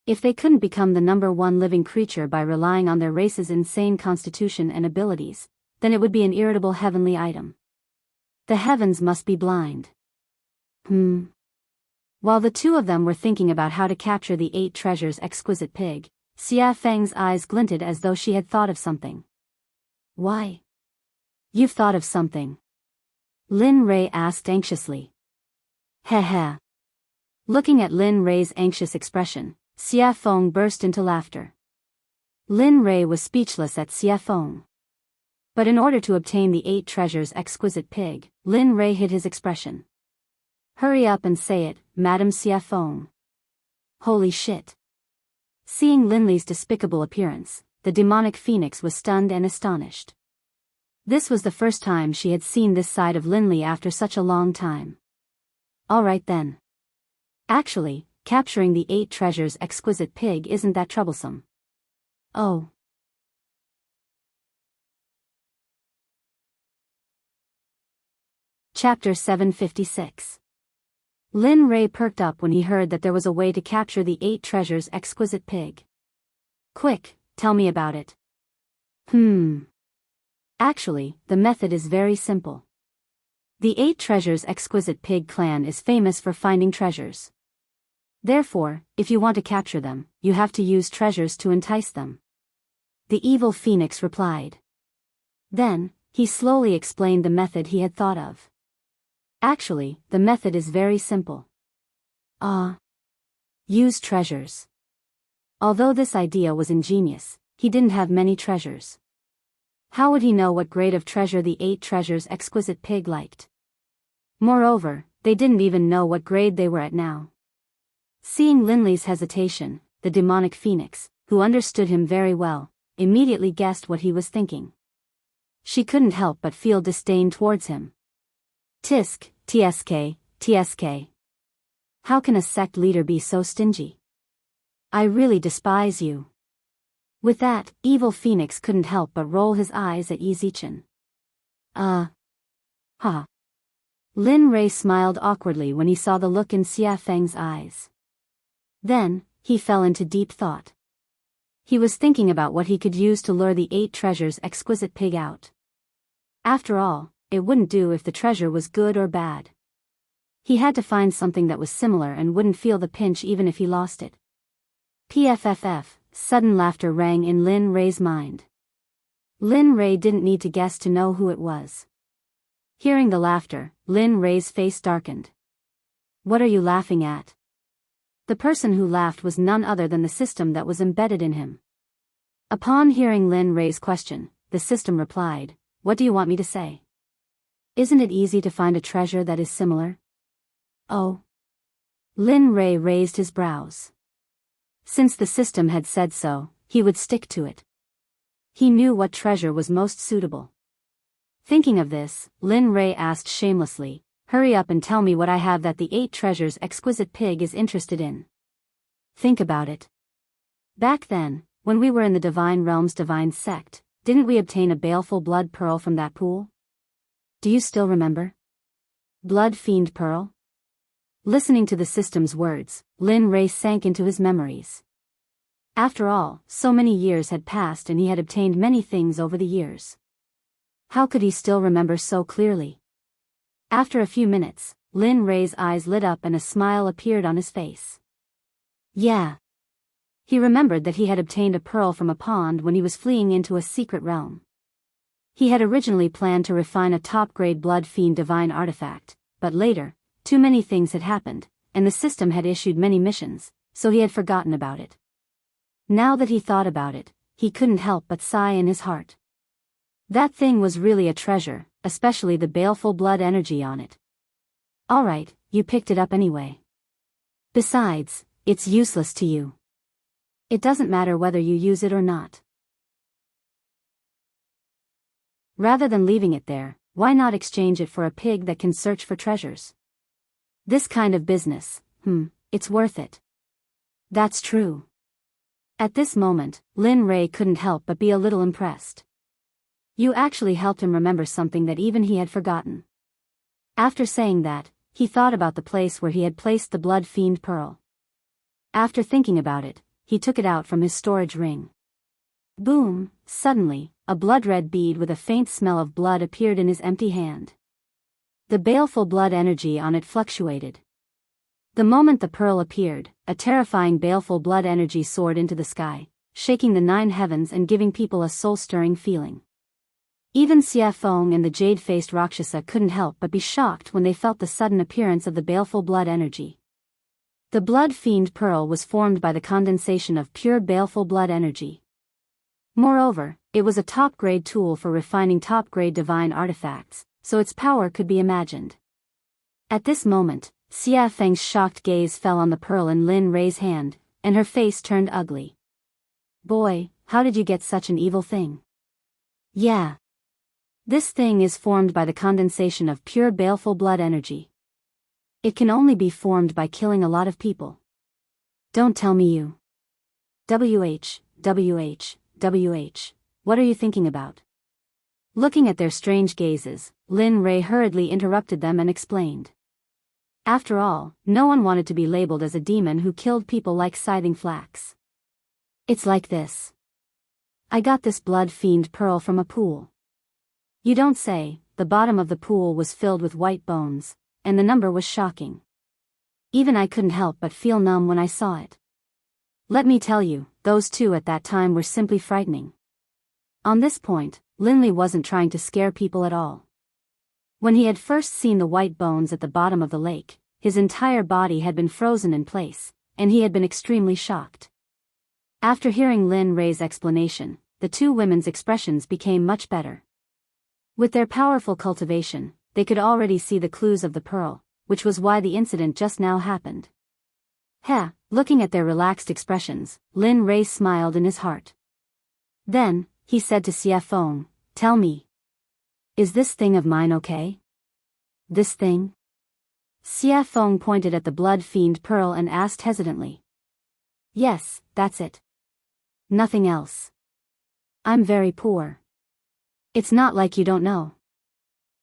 If they couldn't become the #1 living creature by relying on their race's insane constitution and abilities, then it would be an irritable heavenly item. The heavens must be blind. While the two of them were thinking about how to capture the 8 treasures exquisite pig, Xia Feng's eyes glinted as though she had thought of something. Why? You've thought of something? Lin Rei asked anxiously. Heh. Looking at Lin Rei's anxious expression, Xia Feng burst into laughter. Lin Rei was speechless at Xia Feng. But in order to obtain the 8 treasures exquisite pig, Lin Rei hid his expression. Hurry up and say it, Madam Xia Feng. Holy shit. Seeing Linley's despicable appearance, the demonic phoenix was stunned and astonished. This was the first time she had seen this side of Linley after such a long time. Alright then. Actually, capturing the 8 treasures exquisite pig isn't that troublesome. Oh. Chapter 756. Lin Rei perked up when he heard that there was a way to capture the 8 treasures exquisite pig. Quick, tell me about it. Actually, the method is very simple. The 8 treasures exquisite pig clan is famous for finding treasures. Therefore, if you want to capture them, you have to use treasures to entice them. The evil phoenix replied. Then, he slowly explained the method he had thought of. Actually, the method is very simple. Use treasures. Although this idea was ingenious, he didn't have many treasures. How would he know what grade of treasure the 8 treasures exquisite pig liked? Moreover, they didn't even know what grade they were at now. Seeing Linley's hesitation, the demonic phoenix, who understood him very well, immediately guessed what he was thinking. She couldn't help but feel disdain towards him. TSK. How can a sect leader be so stingy? I really despise you. With that, evil phoenix couldn't help but roll his eyes at Yi Zichen. Lin Rei smiled awkwardly when he saw the look in Xia Feng's eyes. Then, he fell into deep thought. He was thinking about what he could use to lure the 8 treasures exquisite pig out. After all, it wouldn't do if the treasure was good or bad. He had to find something that was similar and wouldn't feel the pinch even if he lost it. PFFF, sudden laughter rang in Lin Rei's mind. Lin Rei didn't need to guess to know who it was. Hearing the laughter, Lin Rei's face darkened. What are you laughing at? The person who laughed was none other than the system that was embedded in him. Upon hearing Lin Rei's question, the system replied, What do you want me to say? Isn't it easy to find a treasure that is similar? Oh. Lin Rei raised his brows. Since the system had said so, he would stick to it. He knew what treasure was most suitable. Thinking of this, Lin Rei asked shamelessly, Hurry up and tell me what I have that the 8 treasures exquisite pig is interested in. Think about it. Back then, when we were in the Divine Realm's Divine Sect, didn't we obtain a baleful blood pearl from that pool? Do you still remember? Blood Fiend Pearl? Listening to the system's words, Lin Ray sank into his memories. After all, so many years had passed and he had obtained many things over the years. How could he still remember so clearly? After a few minutes, Lin Ray's eyes lit up and a smile appeared on his face. Yeah. He remembered that he had obtained a pearl from a pond when he was fleeing into a secret realm. He had originally planned to refine a top-grade Blood Fiend divine artifact, but later, too many things had happened, and the system had issued many missions, so he had forgotten about it. Now that he thought about it, he couldn't help but sigh in his heart. That thing was really a treasure, especially the baleful blood energy on it. Alright, you picked it up anyway. Besides, it's useless to you. It doesn't matter whether you use it or not. Rather than leaving it there, why not exchange it for a pig that can search for treasures? This kind of business, it's worth it. That's true. At this moment, Lin Ray couldn't help but be a little impressed. You actually helped him remember something that even he had forgotten. After saying that, he thought about the place where he had placed the Blood Fiend Pearl. After thinking about it, he took it out from his storage ring. Boom! Suddenly, a blood-red bead with a faint smell of blood appeared in his empty hand. The baleful blood energy on it fluctuated. The moment the pearl appeared, a terrifying baleful blood energy soared into the sky, shaking the 9 heavens and giving people a soul-stirring feeling. Even Xia Feng and the jade-faced Rakshasa couldn't help but be shocked when they felt the sudden appearance of the baleful blood energy. The Blood Fiend Pearl was formed by the condensation of pure baleful blood energy. Moreover, it was a top-grade tool for refining top-grade divine artifacts, so its power could be imagined. At this moment, Xia Feng's shocked gaze fell on the pearl in Lin Ray's hand, and her face turned ugly. Boy, how did you get such an evil thing? Yeah. This thing is formed by the condensation of pure baleful blood energy. It can only be formed by killing a lot of people. Don't tell me you. WH, what are you thinking about? Looking at their strange gazes, Lin Ray hurriedly interrupted them and explained. After all, no one wanted to be labeled as a demon who killed people like scything flax. It's like this. I got this Blood Fiend Pearl from a pool. You don't say. The bottom of the pool was filled with white bones, and the number was shocking. Even I couldn't help but feel numb when I saw it. Let me tell you, those two at that time were simply frightening. On this point, Linley wasn't trying to scare people at all. When he had first seen the white bones at the bottom of the lake, his entire body had been frozen in place, and he had been extremely shocked. After hearing Lin Ray's explanation, the two women's expressions became much better. With their powerful cultivation, they could already see the clues of the pearl, which was why the incident just now happened. Looking at their relaxed expressions, Lin Ray smiled in his heart. Then, he said to Xia Feng, tell me. Is this thing of mine okay? This thing? Xia Feng pointed at the Blood Fiend Pearl and asked hesitantly. Yes, that's it. Nothing else. I'm very poor. It's not like you don't know.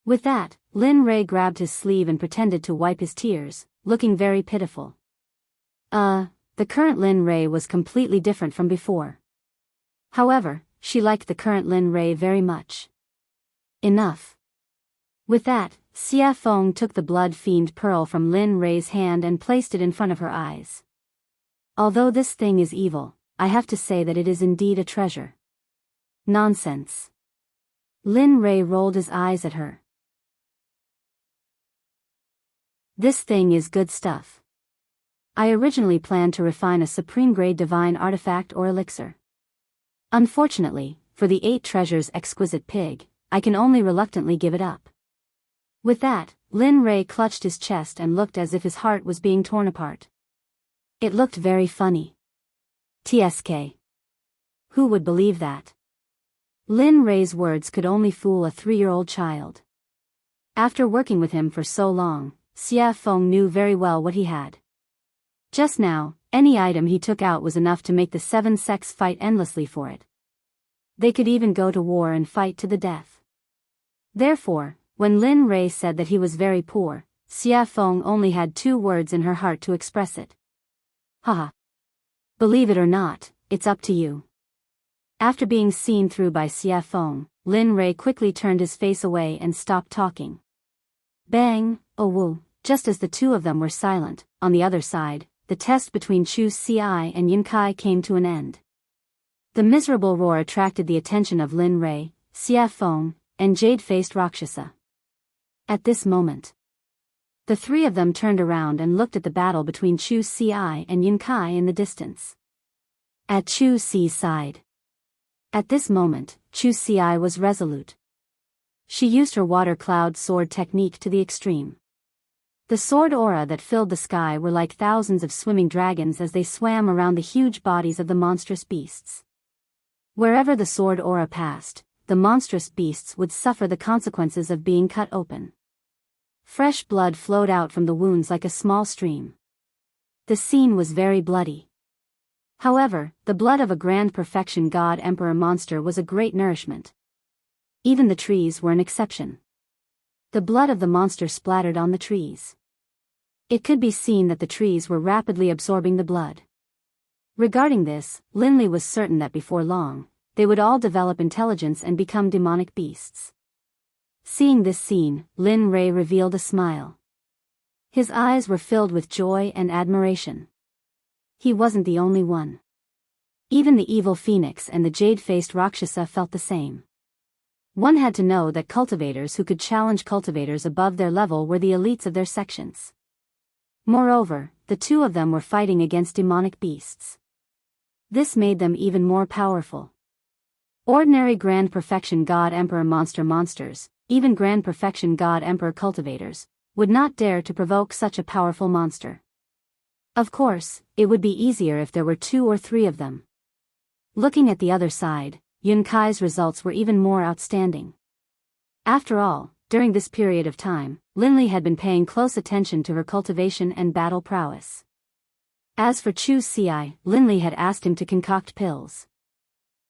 With that, Lin Ray grabbed his sleeve and pretended to wipe his tears, looking very pitiful. The current Lin Ray was completely different from before. However, she liked the current Lin Ray very much. Enough. With that, Xia Feng took the Blood Fiend Pearl from Lin Ray's hand and placed it in front of her eyes. Although this thing is evil, I have to say that it is indeed a treasure. Nonsense. Lin Ray rolled his eyes at her. This thing is good stuff. I originally planned to refine a supreme-grade divine artifact or elixir. Unfortunately, for the 8 treasures exquisite pig, I can only reluctantly give it up. With that, Lin Ray clutched his chest and looked as if his heart was being torn apart. It looked very funny. TSK. Who would believe that? Lin Ray's words could only fool a 3-year-old child. After working with him for so long, Xia Feng knew very well what he had. Just now, Any item he took out was enough to make the 7 sects fight endlessly for it. They could even go to war and fight to the death. Therefore, when Lin Rei said that he was very poor, Xia Feng only had 2 words in her heart to express it. Haha. Believe it or not, it's up to you. After being seen through by Xia Feng, Lin Rei quickly turned his face away and stopped talking. Bang, oh woo, just as the 2 of them were silent, on the other side, the test between Chu Xi and Yin Kai came to an end. The miserable roar attracted the attention of Lin Rei, Xia Feng, and Jade-faced Rakshasa. At this moment, the 3 of them turned around and looked at the battle between Chu Xi and Yin Kai in the distance. At Chu Xi's side. At this moment, Chu Xi was resolute. She used her water cloud sword technique to the extreme. The sword aura that filled the sky were like thousands of swimming dragons as they swam around the huge bodies of the monstrous beasts. Wherever the sword aura passed, the monstrous beasts would suffer the consequences of being cut open. Fresh blood flowed out from the wounds like a small stream. The scene was very bloody. However, the blood of a grand perfection god emperor monster was a great nourishment. Even the trees were an exception. The blood of the monster splattered on the trees. It could be seen that the trees were rapidly absorbing the blood. Regarding this, Linley was certain that before long, they would all develop intelligence and become demonic beasts. Seeing this scene, Lin Rei revealed a smile. His eyes were filled with joy and admiration. He wasn't the only one. Even the evil phoenix and the jade-faced Rakshasa felt the same. One had to know that cultivators who could challenge cultivators above their level were the elites of their sections. Moreover, the 2 of them were fighting against demonic beasts. This made them even more powerful. Ordinary Grand Perfection God Emperor monsters, even Grand Perfection God Emperor cultivators, would not dare to provoke such a powerful monster. Of course, it would be easier if there were 2 or 3 of them. Looking at the other side, Yun Kai's results were even more outstanding. After all, during this period of time, Linley had been paying close attention to her cultivation and battle prowess. As for Chu Xi, Linley had asked him to concoct pills.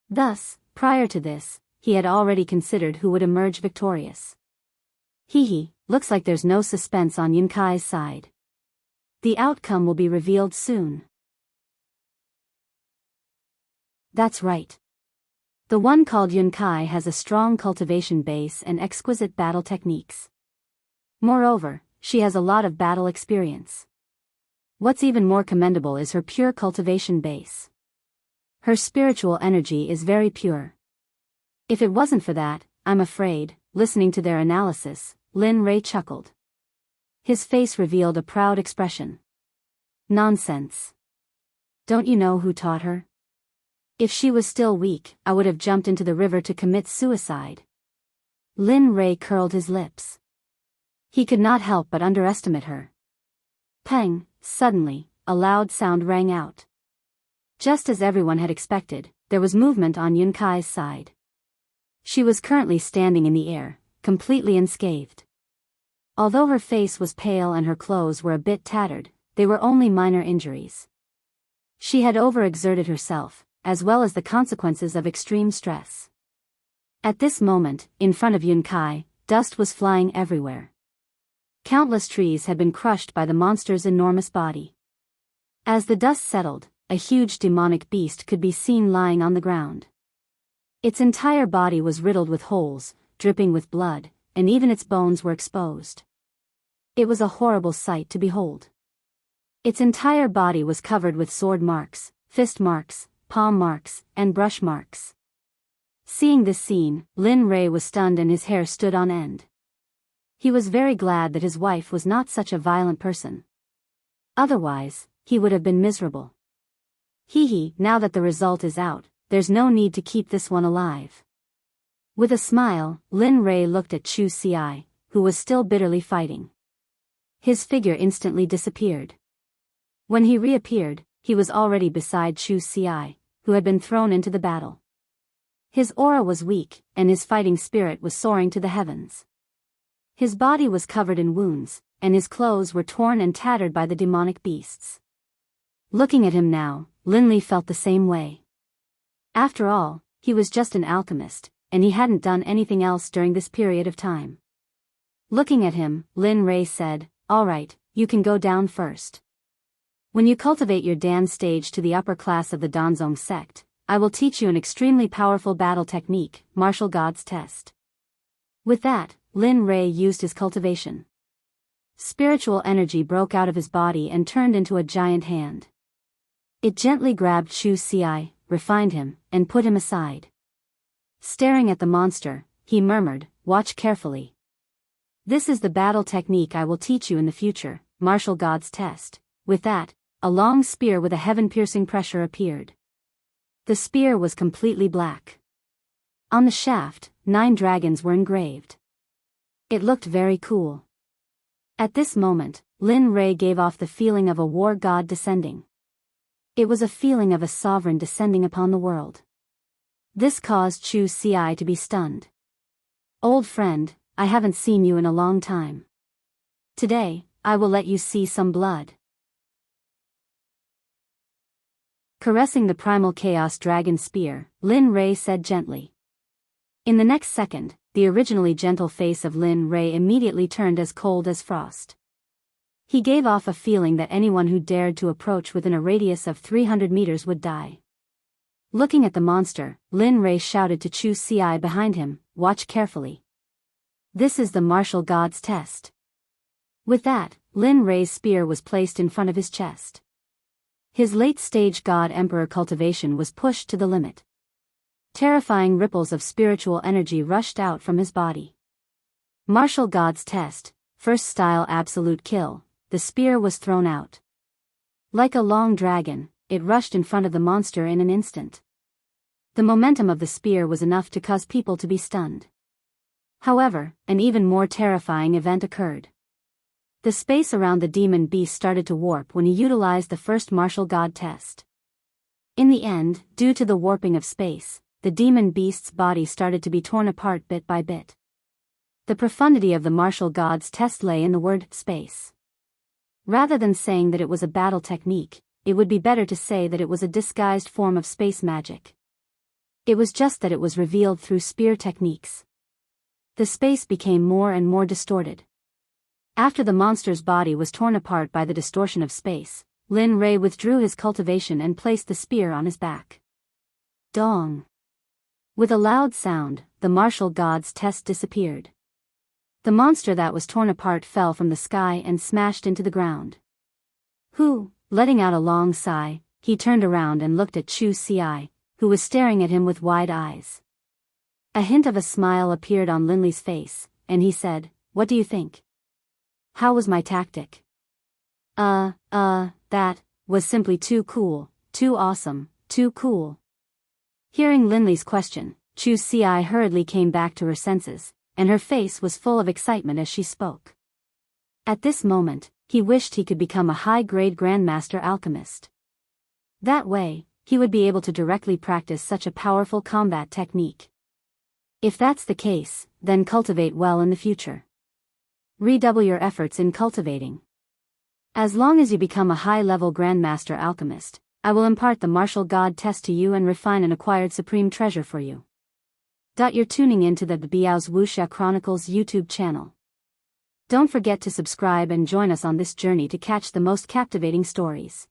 Thus, prior to this, he had already considered who would emerge victorious. Looks like there's no suspense on Yun Kai's side. The outcome will be revealed soon. That's right. The one called Yun Kai has a strong cultivation base and exquisite battle techniques. Moreover, she has a lot of battle experience. What's even more commendable is her pure cultivation base. Her spiritual energy is very pure. If it wasn't for that, I'm afraid, listening to their analysis, Lin Rei chuckled. His face revealed a proud expression. Nonsense. Don't you know who taught her? If she was still weak, I would have jumped into the river to commit suicide. Lin Rei curled his lips. He could not help but underestimate her. Pang, suddenly, a loud sound rang out. Just as everyone had expected, there was movement on Yun Kai's side. She was currently standing in the air, completely unscathed. Although her face was pale and her clothes were a bit tattered, they were only minor injuries. She had overexerted herself, as well as the consequences of extreme stress. At this moment, in front of Yun Kai, dust was flying everywhere. Countless trees had been crushed by the monster's enormous body. As the dust settled, a huge demonic beast could be seen lying on the ground. Its entire body was riddled with holes, dripping with blood, and even its bones were exposed. It was a horrible sight to behold. Its entire body was covered with sword marks, fist marks, palm marks, and brush marks. Seeing this scene, Lin Rei was stunned and his hair stood on end. He was very glad that his wife was not such a violent person. Otherwise, he would have been miserable. Now that the result is out, there's no need to keep this one alive. With a smile, Lin Rei looked at Chu Xi, who was still bitterly fighting. His figure instantly disappeared. When he reappeared, he was already beside Chu Xi, who had been thrown into the battle. His aura was weak, and his fighting spirit was soaring to the heavens. His body was covered in wounds, and his clothes were torn and tattered by the demonic beasts. Looking at him now, Linley felt the same way. After all, he was just an alchemist, and he hadn't done anything else during this period of time. Looking at him, Lin Ray said, "All right, you can go down first. When you cultivate your Dan stage to the upper class of the Danzong sect, I will teach you an extremely powerful battle technique, Martial God's Test." With that, Lin Ray used his cultivation. Spiritual energy broke out of his body and turned into a giant hand. It gently grabbed Chu Ci, refined him, and put him aside. Staring at the monster, he murmured, "Watch carefully. This is the battle technique I will teach you in the future, Martial God's Test." With that, a long spear with a heaven-piercing pressure appeared. The spear was completely black. On the shaft, 9 dragons were engraved. It looked very cool. At this moment, Lin Ray gave off the feeling of a war god descending. It was a feeling of a sovereign descending upon the world. This caused Chu Ci to be stunned. "Old friend, I haven't seen you in a long time. Today, I will let you see some blood." Caressing the primal chaos dragon spear, Lin Ray said gently. In the next second, the originally gentle face of Lin Ray immediately turned as cold as frost. He gave off a feeling that anyone who dared to approach within a radius of 300 meters would die. Looking at the monster, Lin Ray shouted to Chu Ci behind him, "Watch carefully. This is the Martial God's Test." With that, Lin Ray's spear was placed in front of his chest. His late-stage God-Emperor cultivation was pushed to the limit. Terrifying ripples of spiritual energy rushed out from his body. Martial God's Test, first style absolute kill. The spear was thrown out. Like a long dragon, it rushed in front of the monster in an instant. The momentum of the spear was enough to cause people to be stunned. However, an even more terrifying event occurred. The space around the demon beast started to warp when he utilized the first martial god test. In the end, due to the warping of space, the demon beast's body started to be torn apart bit by bit. The profundity of the martial god's test lay in the word space. Rather than saying that it was a battle technique, it would be better to say that it was a disguised form of space magic. It was just that it was revealed through spear techniques. The space became more and more distorted. After the monster's body was torn apart by the distortion of space, Lin Ray withdrew his cultivation and placed the spear on his back. Dong! With a loud sound, the martial god's test disappeared. The monster that was torn apart fell from the sky and smashed into the ground. Letting out a long sigh, he turned around and looked at Chu Ci, who was staring at him with wide eyes. A hint of a smile appeared on Linley's face, and he said, "What do you think? How was my tactic?" That was simply too cool, too awesome, too cool." Hearing Linley's question, Chu Ci hurriedly came back to her senses, and her face was full of excitement as she spoke. At this moment, he wished he could become a high-grade Grandmaster Alchemist. That way, he would be able to directly practice such a powerful combat technique. If that's the case, then cultivate well in the future. Redouble your efforts in cultivating. As long as you become a high-level Grandmaster Alchemist, I will impart the martial god test to you and refine an acquired supreme treasure for you. You're tuning into the Biyao's Wuxia Chronicles YouTube channel. Don't forget to subscribe and join us on this journey to catch the most captivating stories.